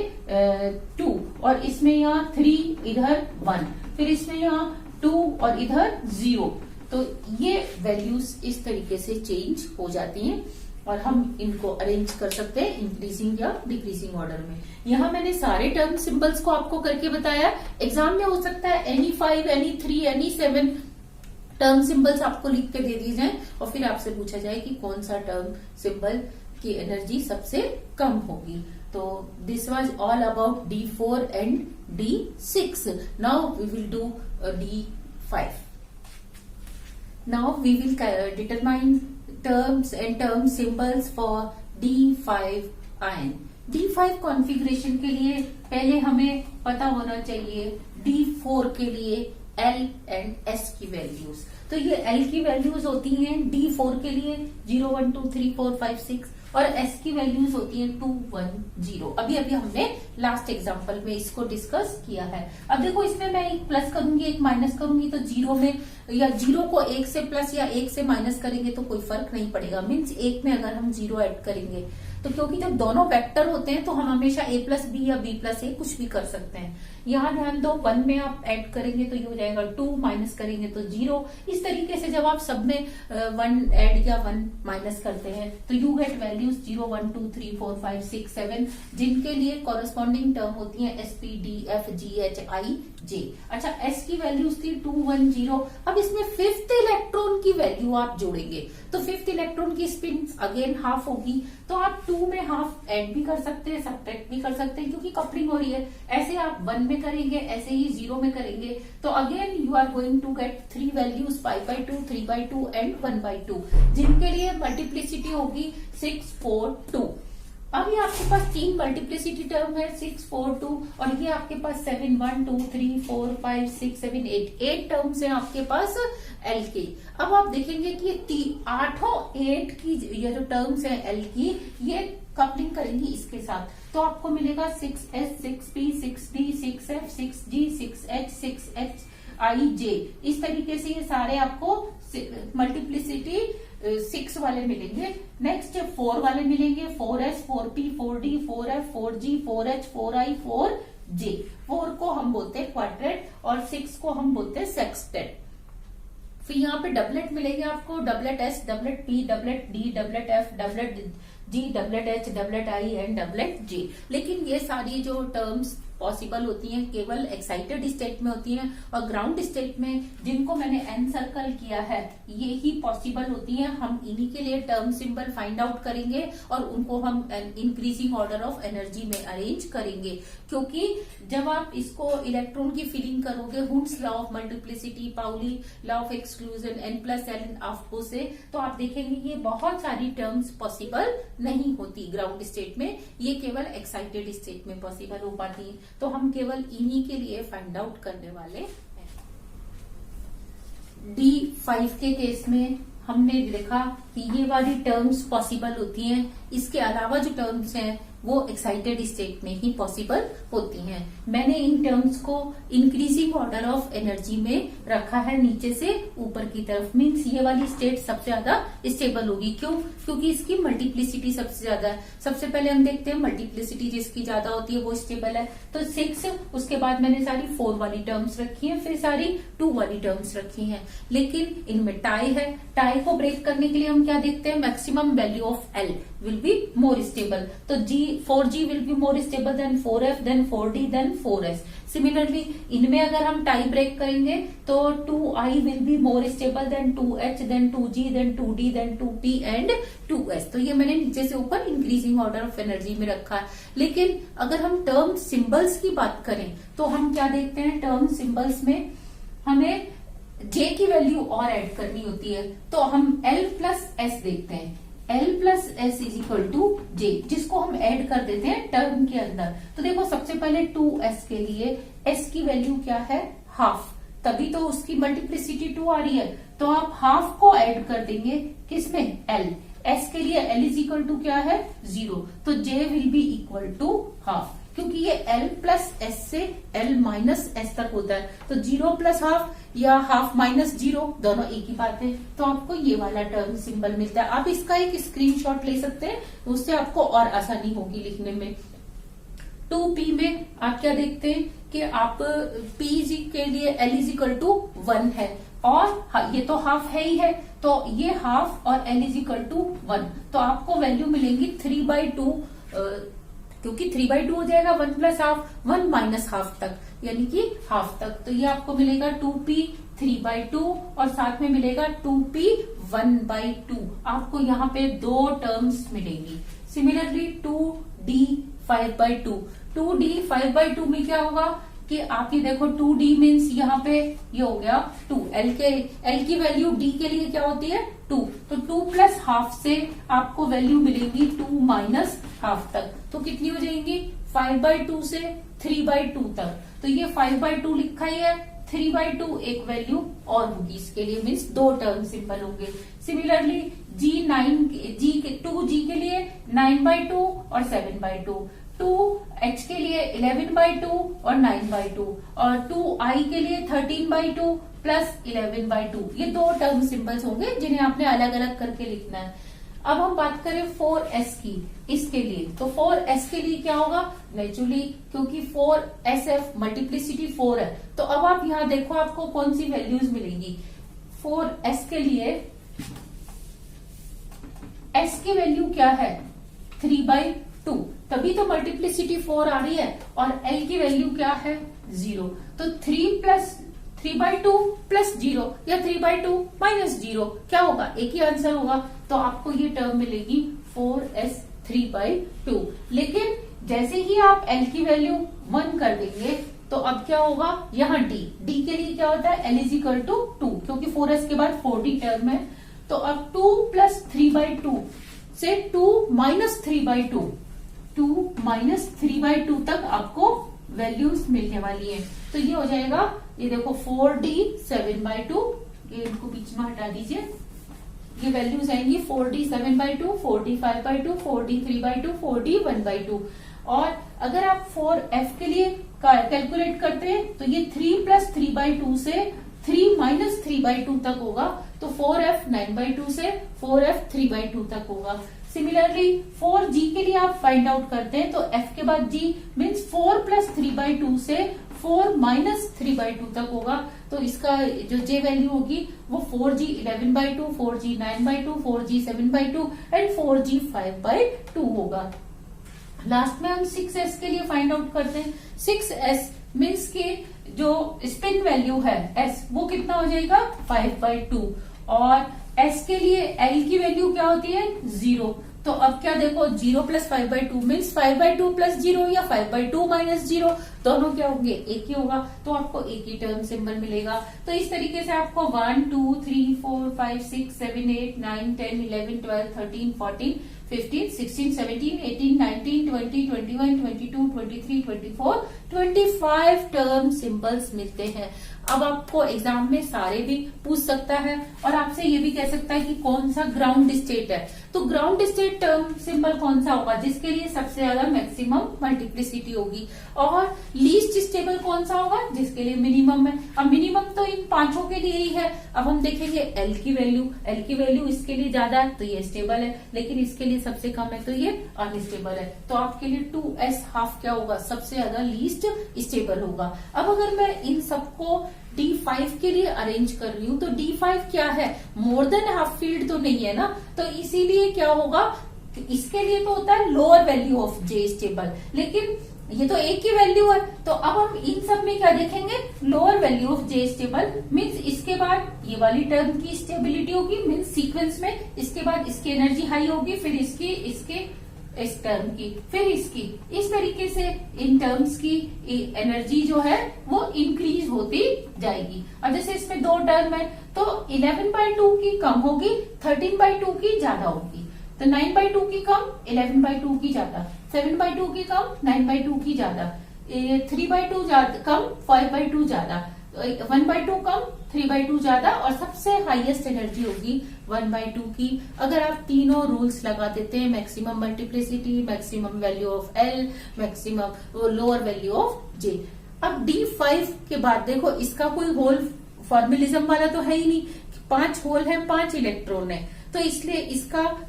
2 और इसमें यहाँ 3 इधर 1, फिर इसमें यहाँ 2 और इधर 0। तो ये वैल्यूज इस तरीके से चेंज हो जाती हैं और हम इनको अरेंज कर सकते हैं इंक्रीजिंग या डिक्रीजिंग ऑर्डर में। यहाँ मैंने सारे टर्म सिंबल्स को आपको करके बताया। एग्जाम में हो सकता है any 5, any 3, any 7 term symbols आपको लिख के दे दी जाए और फिर आपसे पूछा जाए कि कौन सा टर्म सिंबल की एनर्जी सबसे कम होगी। तो this was all about D4 and D6। Now we will do D5। Now we will determine terms and term symbols for D5 ion. D5 configuration के लिए पहले हमें पता होना चाहिए D4 के लिए L एंड S की वैल्यूज। तो ये L की वैल्यूज होती हैं D4 के लिए 0 1 2 3 4 5 6 और S की वैल्यूज होती हैं 2 1 0। अभी हमने लास्ट एग्जांपल में इसको डिस्कस किया है। अब देखो इसमें मैं एक प्लस करूंगी एक माइनस करूंगी तो 0 में या 0 को 1 से प्लस या 1 से माइनस करेंगे तो कोई फर्क नहीं पड़ेगा। मीन्स 1 में अगर हम 0 ऐड करेंगे तो क्योंकि जब दोनों वेक्टर होते हैं तो हम हमेशा a प्लस बी या b प्लस ए कुछ भी कर सकते हैं। यहाँ ध्यान दो, 1 में आप ऐड करेंगे तो ये हो जाएगा 2, माइनस करेंगे तो 0। इस तरीके से जब आप सब में 1 ऐड या 1 माइनस करते हैं तो यू गेट वैल्यूज 0, 1, 2, 3, 4, 5, 6, 7, जिनके लिए कॉरेस्पॉन्डिंग टर्म होती है S P D F G H I J. अच्छा, s की वैल्यूज थी 2, 1, 0। अब इसमें 5th इलेक्ट्रॉन की वैल्यू आप जोड़ेंगे तो 5th इलेक्ट्रॉन की स्पिन अगेन हाफ होगी, तो आप 2 में हाफ ऐड भी कर सकते हैं, सब्ट्रैक्ट भी कर सकते हैं, क्योंकि कपलिंग हो रही है। ऐसे आप 1 में करेंगे, ऐसे ही 0 में करेंगे, तो again you are going to get 3 values, 5/2, 3/2 and 1/2, जिनके लिए मल्टीप्लिसिटी होगी 6, 4, 2। अब ये आपके पास 3 मल्टीप्लिसिटी टर्म है, 6, 4, 2, और ये आपके पास 7, 1, 2, 3, 4, 5, 6, 7, 8 टर्म्स है आपके पास एल की। अब आप देखेंगे कि 8 की ये जो टर्म्स है एल की, ये कपलिंग करेंगी इसके साथ, तो आपको मिलेगा 6s, 6p, 6d, 6f, 6g, 6h, 6hi, इस तरीके से ये सारे आपको मल्टीप्लिसिटी 6 वाले मिलेंगे। नेक्स्ट 4 वाले मिलेंगे, 4s, 4p, 4d, 4f, 4g, 4h, 4i, 4j। 4 को हम बोलते हैं क्वाड्रेट और 6 को हम बोलते हैं सेक्सटेट। फिर यहाँ पे डबलेट मिलेंगे आपको, doublet S, doublet P, doublet D, doublet F, doublet G, doublet H, doublet I and doublet J. लेकिन ये सारी जो टर्म्स पॉसिबल होती हैं केवल एक्साइटेड स्टेट में होती हैं, और ग्राउंड स्टेट में जिनको मैंने एन सर्कल किया है ये ही पॉसिबल होती हैं। हम इन्हीं के लिए टर्म सिंबल फाइंड आउट करेंगे और उनको हम इंक्रीजिंग ऑर्डर ऑफ एनर्जी में अरेंज करेंगे, क्योंकि जब आप इसको इलेक्ट्रॉन की फिलिंग करोगे Hund's law of multiplicity, Pauli law of exclusion, n+n आपको से, तो आप देखेंगे ये बहुत सारी टर्म्स पॉसिबल नहीं होती ग्राउंड स्टेट में, ये केवल एक्साइटेड स्टेट में पॉसिबल हो पाती है। तो हम केवल इन्हीं के लिए फाइंड आउट करने वाले हैं। D5 के केस में हमने देखा कि ये वाली टर्म्स पॉसिबल होती हैं, इसके अलावा जो टर्म्स हैं वो एक्साइटेड स्टेट में ही पॉसिबल होती हैं। मैंने इन टर्म्स को इंक्रीजिंग ऑर्डर ऑफ एनर्जी में रखा है नीचे से ऊपर की तरफ, मीन्स ये वाली स्टेट सबसे ज्यादा स्टेबल होगी। क्यों? क्योंकि इसकी मल्टीप्लिसिटी सबसे ज्यादा है। सबसे पहले हम देखते हैं मल्टीप्लिसिटी जिसकी ज्यादा होती है वो स्टेबल है, तो 6, उसके बाद मैंने सारी 4 वाली टर्म्स रखी है, फिर सारी 2 वाली टर्म्स रखी है। लेकिन इनमें टाई है, टाई को ब्रेक करने के लिए हम क्या देखते हैं, maximum value of L will be more stable, तो 4g will be more stable than 4f, then 4d, then 4s। Similarly इनमें अगर हम टाई ब्रेक करेंगे तो 2i will be more stable than 2h, then 2g, then 2d, then 2p and 2s। तो ये मैंने नीचे से ऊपर इंक्रीजिंग ऑर्डर ऑफ एनर्जी में रखा है। लेकिन अगर हम टर्म सिंबल्स की बात करें तो हम क्या देखते हैं, टर्म सिंबल्स में हमें j की वैल्यू और ऐड करनी होती है, तो हम l+s देखते हैं, l+s is equal to j, जिसको हम ऐड कर देते हैं टर्म के अंदर। तो देखो सबसे पहले 2s के लिए s की वैल्यू क्या है, हाफ, तभी तो उसकी मल्टीप्लिसिटी 2 आ रही है, तो आप हाफ को ऐड कर देंगे किसमें, l। s के लिए l इज इक्वल टू क्या है, 0, तो j will be equal to half, क्योंकि ये l+s से l-s तक होता है, तो 0+हाफ या हाफ -0 दोनों एक ही बात है, तो आपको ये वाला टर्म सिंबल मिलता है। आप इसका एक स्क्रीनशॉट ले सकते हैं, उससे आपको और आसानी होगी लिखने में। 2p में आप क्या देखते हैं कि आप pg के लिए l इज इक्वल टू 1 है, और ये तो हाफ है ही है, तो ये हाफ और l इज इक्वल टू 1, तो आपको वैल्यू मिलेंगी 3/2, क्योंकि 3/2 हो जाएगा 1+हाफ, 1-हाफ तक, यानी कि हाफ तक, तो ये आपको मिलेगा 2p 3/2 और साथ में मिलेगा 2p 1/2। आपको यहाँ पे 2 टर्म्स मिलेंगी। सिमिलरली 2d 5/2, 2d 5/2 में क्या होगा कि आप ये देखो 2d मीन्स यहाँ पे ये हो गया 2, l की वैल्यू d के लिए क्या होती है 2, तो 2+हाफ से आपको वैल्यू मिलेगी 2-हाफ तक, तो कितनी हो जाएंगी 5/2 से 3/2 तक, तो ये 5/2 लिखा ही है, 3/2 एक वैल्यू और होगी इसके लिए, मीन्स 2 टर्म सिंबल होंगे। सिमिलरली 2g के लिए 9/2 और 7/2, 2h के लिए 11/2 और 9/2, और 2i के लिए 13/2 प्लस 11/2, ये 2 टर्म सिंबल्स होंगे जिन्हें आपने अलग अलग करके लिखना है। अब हम बात करें 4s की, इसके लिए तो 4s के लिए क्या होगा, नेचुरली क्योंकि 4sf मल्टीप्लिसिटी 4 है, तो अब आप यहां देखो आपको कौन सी वैल्यूज मिलेंगी। 4s के लिए s की वैल्यू क्या है 3/2, तभी तो मल्टीप्लिसिटी 4 आ रही है, और l की वैल्यू क्या है 0, तो 3/2 प्लस 0 या 3/2 माइनस 0 क्या होगा, एक ही आंसर होगा। तो आपको ये टर्म मिलेगी 4s 3/2। लेकिन जैसे ही आप l की वैल्यू 1 कर देंगे तो अब क्या होगा, यहाँ d के लिए क्या होता है l इज इक्वल टू 2, क्योंकि 4s के बाद 4d टर्म है, तो अब 2 प्लस 3/2 से 2 माइनस 3/2, 2 माइनस 3/2 तक आपको वैल्यूज मिलने वाली है। तो ये हो जाएगा, ये देखो 4d 7/2, ये इनको बीच में हटा दीजिए, ये वैल्यूज आएंगी 4d 7/2, 4d 5/2, 4d 3/2, 4d 1/2। और अगर आप 4f के लिए कैलकुलेट करते हैं तो ये 3 प्लस 3/2 से 3 माइनस 3/2 तक होगा, तो 4f 9/2 से 4f 3/2 तक होगा। सिमिलरली 4g के लिए आप फाइंड आउट करते हैं तो f के बाद g मीन्स 4 प्लस 3/2 से 4 माइनस 3/2 तक होगा, तो इसका जो j वैल्यू होगी वो 4g 11/2, 4g 9/2, 4g 7/2 and 4g 5/2 होगा। लास्ट में हम 6s के लिए फाइंड आउट करते हैं। 6s मीन्स के जो स्पिन वैल्यू है s वो कितना हो जाएगा 5/2, और s के लिए l की वैल्यू क्या होती है 0, तो अब क्या देखो 0 प्लस 5/2 मीन्स 5/2 प्लस 0 या 5/2 माइनस 0, दोनों क्या होंगे एक ही होगा, तो आपको एक ही टर्म सिंबल मिलेगा। तो इस तरीके से आपको 1 2 3 4 5 6 7 8 9 10 11 12 13 14 15 16 17 18 19 20 21 22 23 24 25 टर्म सिंबल्स मिलते हैं। अब आपको एग्जाम में सारे भी पूछ सकता है और आपसे ये भी कह सकता है कि कौन सा ग्राउंड स्टेट है, तो ग्राउंड स्टेट टर्म सिंबल कौन सा होगा जिसके लिए सबसे ज्यादा मैक्सिमम मल्टीप्लिसिटी होगी, और लीस्ट स्टेबल कौन सा होगा जिसके लिए मिनिमम है। अब मिनिमम तो इन पांचों के लिए ही है। अब हम देखेंगे एल की वैल्यू इसके लिए ज्यादा है तो ये स्टेबल है, लेकिन इसके लिए सबसे कम है तो ये अनस्टेबल है। तो आपके लिए 2s हाफ क्या होगा, सबसे ज्यादा लीस्ट स्टेबल होगा। अब अगर मैं इन सबको D5 के लिए अरेंज कर रही हूँ तो D5 क्या है, मोर देन हाफ फील्ड तो नहीं है ना, तो इसीलिए क्या होगा, इसके लिए तो होता है lower value of J stable, लेकिन ये तो एक ही वैल्यू है। तो अब हम इन सब में क्या देखेंगे, lower value of J stable means इसके बाद ये वाली टर्म की स्टेबिलिटी होगी, मीन्स सीक्वेंस में इसके बाद इसकी एनर्जी हाई होगी, फिर इसके इस टर्म की, फिर इसकी, इस तरीके से इन टर्म्स की एनर्जी जो है वो इंक्रीज होती जाएगी। अब जैसे इसमें दो टर्म है तो 11/2 की कम होगी, 13/2 की ज्यादा होगी, तो 9/2 की कम 11/2 की ज्यादा, 7/2 की कम 9/2 की ज्यादा, 3/2 कम 5/2 ज्यादा, 1/2 कम 3/2 ज्यादा, और सबसे हाईएस्ट एनर्जी होगी 1/2 की। अगर आप तीनों रूल्स लगा देते हैं, maximum multiplicity, maximum value of L, maximum lower value of J. अब D5 के बाद देखो इसका कोई होल फॉर्मुलिज्म वाला तो है ही नहीं, 5 होल है 5 इलेक्ट्रॉन है, तो इसलिए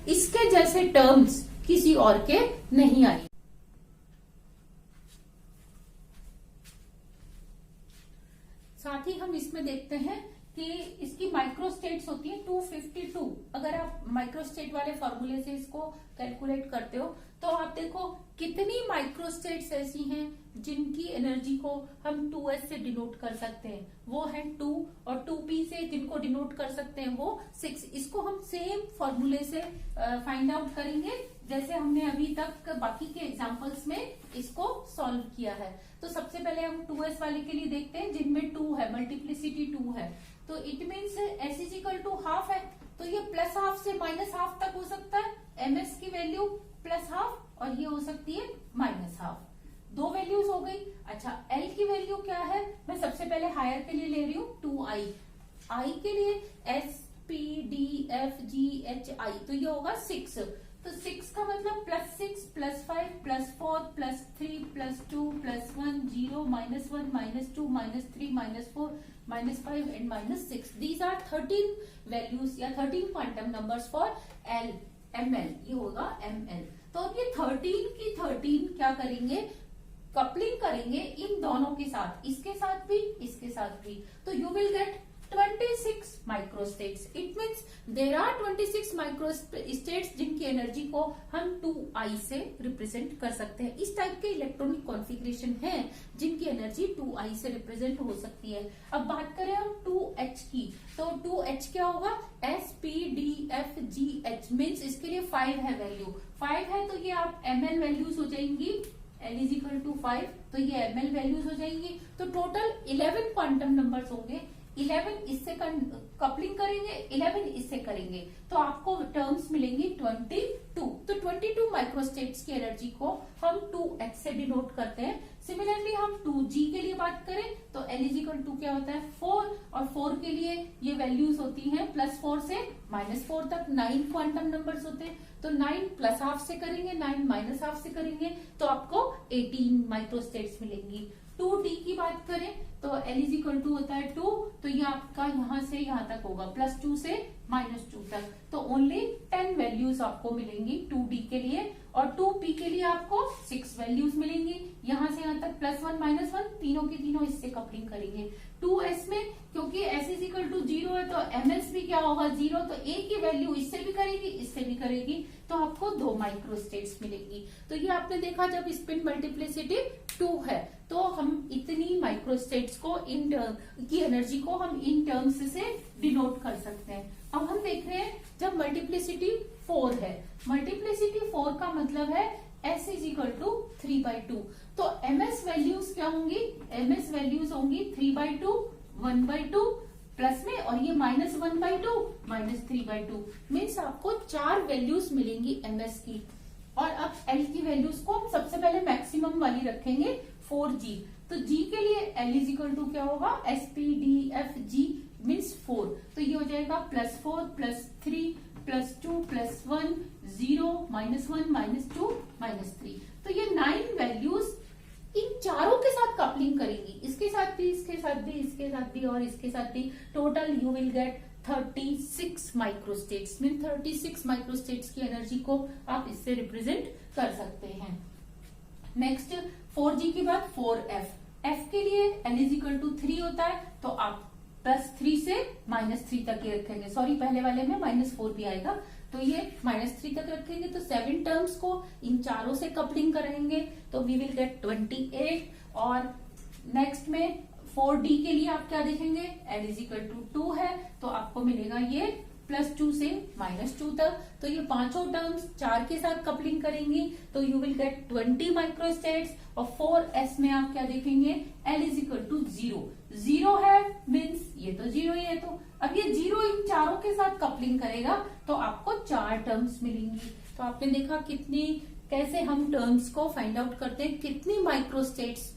इसके जैसे टर्म्स किसी और के नहीं आई। साथ ही हम इसमें देखते हैं कि इसकी माइक्रोस्टेट्स होती है 252। अगर आप माइक्रोस्टेट वाले फॉर्मूले से इसको कैलकुलेट करते हो तो आप देखो कितनी माइक्रोस्टेट्स ऐसी हैं जिनकी एनर्जी को हम 2s से डिनोट कर सकते हैं, वो है 2, और 2p से जिनको डिनोट कर सकते हैं वो 6। इसको हम सेम फॉर्मूले से फाइंड आउट करेंगे जैसे हमने अभी तक बाकी के एग्जांपल्स में इसको सॉल्व किया है। तो सबसे पहले हम 2s वाले के लिए देखते हैं जिनमें 2 है, मल्टीप्लिसिटी 2 है, तो it means s is equal to half है, तो ये प्लस हाफ से माइनस हाफ तक हो सकता है, ms की वैल्यू प्लस हाफ और ये हो सकती है माइनस हाफ, दो वैल्यूज हो गई। अच्छा l की वैल्यू क्या है, मैं सबसे पहले हायर के लिए ले रही हूँ 2i, i के लिए s p d f g h i, तो ये होगा 6, तो 6 का मतलब +6 +5 +4 +3 +2 +1 0 -1 -2 -3 -4 -5 एंड -6। These are 13 values या 13 quantum numbers for L ml, ये होगा ml। तो अब ये 13 की 13 क्या करेंगे, कपलिंग करेंगे इन दोनों के साथ, इसके साथ भी, इसके साथ भी, तो you will get 26 microstates. It means there are 26 microstates जिनकी एनर्जी को हम 2I से रिप्रेजेंट कर सकते हैं। इस टाइप के इलेक्ट्रॉनिक कॉन्फ़िगरेशन है जिनकी एनर्जी 2I से रिप्रेजेंट हो सकती है। अब बात करें हम 2H की, तो 2H क्या होगा, SPDFGH मीन्स इसके लिए 5 है वैल्यू, 5 है तो ये आप ml वैल्यूज हो जाएंगी, L इज इक्वल टू 5, तो ये ml वैल्यूज हो जाएंगी। तो टोटल 11 क्वांटम नंबर्स होंगे, 11 इससे कपलिंग करेंगे, 11 इससे करेंगे, तो आपको टर्म्स मिलेंगी 22। तो 22 माइक्रोस्टेट्स की एनर्जी को हम 2H से डिनोट करते हैं। सिमिलरली हम 2G के लिए बात करें तो L इज इक्वल टू क्या होता है 4, और 4 के लिए ये वैल्यूज होती हैं +4 से -4 तक, 9 क्वांटम नंबर्स होते हैं। तो 9 प्लस हाफ से करेंगे, 9 माइनस हाफ से करेंगे, तो आपको 18 माइक्रोस्टेट्स मिलेंगी। 2D की बात करें तो L इज इक्वल टू होता है 2, तो ये आपका यहां से यहां तक होगा, +2 से -2 तक, तो ओनली 10 वैल्यूज आपको मिलेंगी 2D के लिए। और 2P के लिए आपको 6 वैल्यूज मिलेंगी, यहां से यहां तक +1 -1 तीनों के तीनों इससे कपलिंग करेंगे। 2S में क्योंकि S इज इक्वल टू 0 है तो MS भी क्या होगा 0, तो A की वैल्यू इससे भी करेगी, इससे भी करेगी, तो आपको 2 माइक्रोस्टेट्स मिलेंगी। तो ये आपने देखा जब स्पिन मल्टीप्लिसिटी 2 है तो हम इतनी माइक्रोस्टेट्स को इन की एनर्जी को हम इन टर्म्स से डिनोट कर सकते हैं। अब हम देख रहे हैं जब मल्टीप्लिसिटी 4 है, मल्टीप्लिसिटी 4 का मतलब है S इज इक्वल टू 3/2, तो MS वैल्यूज क्या होंगी, MS वैल्यूज होंगी 3/2, 1/2 प्लस में, और ये -1/2 -3/2 मीन्स आपको 4 वैल्यूज मिलेंगी MS की। और अब L की वैल्यूज को हम सबसे पहले मैक्सिमम वाली रखेंगे 4G, तो G के लिए L इज इक्वल टू क्या होगा, SPDFG मीन्स 4, तो ये हो जाएगा +4 +3 +2 +1 0 -1 -2 -3, तो ये 9 वैल्यूज इन चारों के साथ कपलिंग करेंगी, इसके साथ भी, इसके साथ भी, इसके साथ भी और इसके साथ भी। Total you will gate 36 microstates, mean 36 microstates की एनर्जी को आप इससे रिप्रेजेंट कर सकते हैं। नेक्स्ट 4G की बात, 4F, F के लिए L इज इक्वल टू 3 होता है, तो आप +3 से -3 तक ये रखेंगे, सॉरी पहले वाले में -4 भी आएगा, तो ये -3 तक रखेंगे, तो 7 टर्म्स को इन चारों से कपलिंग करेंगे, तो वी विल गेट 28। और नेक्स्ट में 4D के लिए आप क्या देखेंगे, L इज इक्वल टू 2 है, तो आपको मिलेगा ये +2 से -2 तक, तो ये पांचों टर्म्स 4 के साथ कपलिंग करेंगी, तो यू विल गेट 20 माइक्रोस्टेट्स। और 4S में आप क्या देखेंगे, L इज इक्वल टू 0 है, मीन्स ये तो 0 ही है, तो अब ये 0 इन चारों के साथ कपलिंग करेगा, तो आपको 4 टर्म्स मिलेंगी। तो आपने देखा कितनी, कैसे हम टर्म्स को फाइंड आउट करते हैं, कितनी माइक्रोस्टेट्स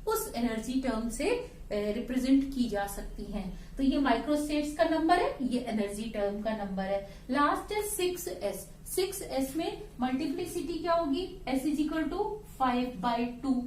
उस एनर्जी टर्म से रिप्रेजेंट की जा सकती हैं। तो ये माइक्रोस्टेट्स का नंबर है, ये एनर्जी टर्म का नंबर है। लास्ट है 6S, 6S में मल्टीप्लिसिटी क्या होगी, S इज इक्वल टू 5/2,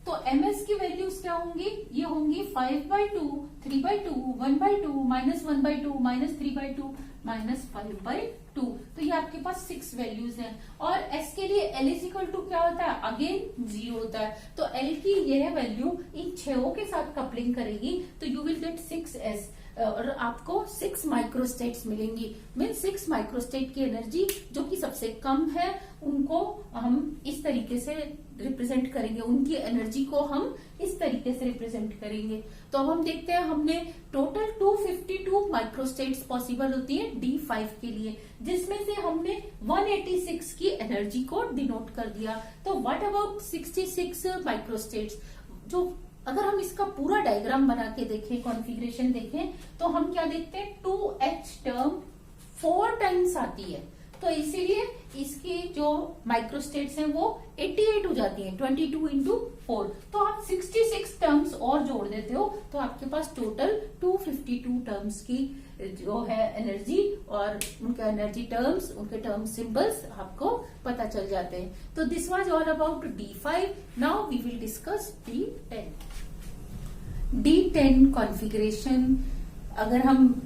तो MS की वैल्यूज क्या होंगी, ये होंगी 5/2 3/2 1/2 -1/2 -3/2 -5/2, तो ये आपके पास 6 वैल्यूज हैं। और S के लिए L इज इक्वल टू क्या होता है, अगेन 0 होता है, तो L की यह वैल्यू इन 6 के साथ कपलिंग करेगी, तो यू विल गेट 6S, और आपको 6 माइक्रोस्टेट्स मिलेंगी। मीन 6 माइक्रोस्टेट की एनर्जी जो कि सबसे कम है, उनको हम इस तरीके से रिप्रेजेंट करेंगे, उनकी एनर्जी को हम इस तरीके से रिप्रेजेंट करेंगे। तो अब हम देखते हैं, हमने टोटल 252 माइक्रोस्टेट्स पॉसिबल होती है D5 के लिए, जिसमें से हमने 186 की एनर्जी को डिनोट कर दिया। तो व्हाट अबाउट 66 माइक्रोस्टेट्स, जो अगर हम इसका पूरा डायग्राम बना के देखें, कॉन्फ़िगरेशन देखें, तो हम क्या देखते हैं, 2H टर्म 4 टाइम्स आती है, तो इसीलिए इसकी जो माइक्रोस्टेट्स हैं वो 88 हो जाती हैं, 22 × 4, तो आप 66 टर्म्स और जोड़ देते हो, तो आपके पास टोटल 252 टर्म्स की जो है एनर्जी और उनका एनर्जी टर्म्स, उनके टर्म सिंबल्स आपको पता चल जाते हैं। तो this was all about D5। Now we will discuss D10 configuration. अगर हम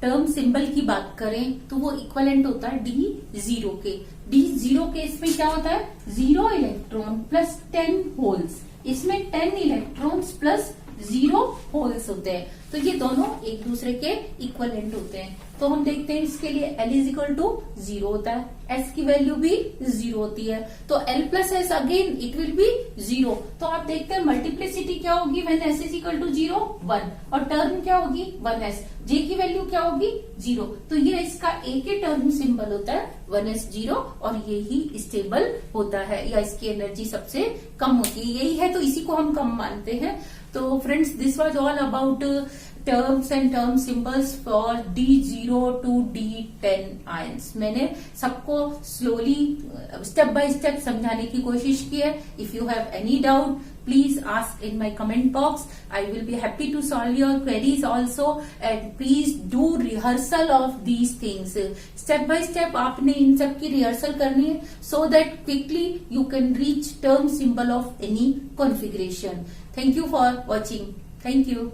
टर्म सिंबल की बात करें तो वो इक्वलेंट होता है D0 के। D0 के इसमें क्या होता है, 0 इलेक्ट्रॉन प्लस 10 होल्स, इसमें 10 इलेक्ट्रॉन्स प्लस 0 होल्स होते हैं, तो ये दोनों एक दूसरे के इक्वलेंट होते हैं। तो हम देखते हैं इसके लिए L इज इक्वल टू 0 होता है, S की वैल्यू भी 0 होती है, तो L plus S again it will be 0। तो आप देखते हैं मल्टीप्लिसिटी क्या होगी when S is equal to 0, 1, और टर्म क्या होगी 1s, J की वैल्यू क्या होगी 0। तो ये इसका एक ही टर्म सिंबल होता है 1s0, और ये ही स्टेबल होता है या इसकी एनर्जी सबसे कम होती है, यही है, तो इसी को हम कम मानते हैं। तो friends, this was all about terms and term symbols for D0 to D10 ions. मैंने सबको स्लोली स्टेप बाय स्टेप समझाने की कोशिश की है। If you have any doubt please ask in my comment box. I will be happy to solve your queries also, and please do rehearsal of these things. Step by step आपने इन सब की rehearsal करनी है, so that quickly you can reach term symbol of any configuration. Thank you for watching. Thank you.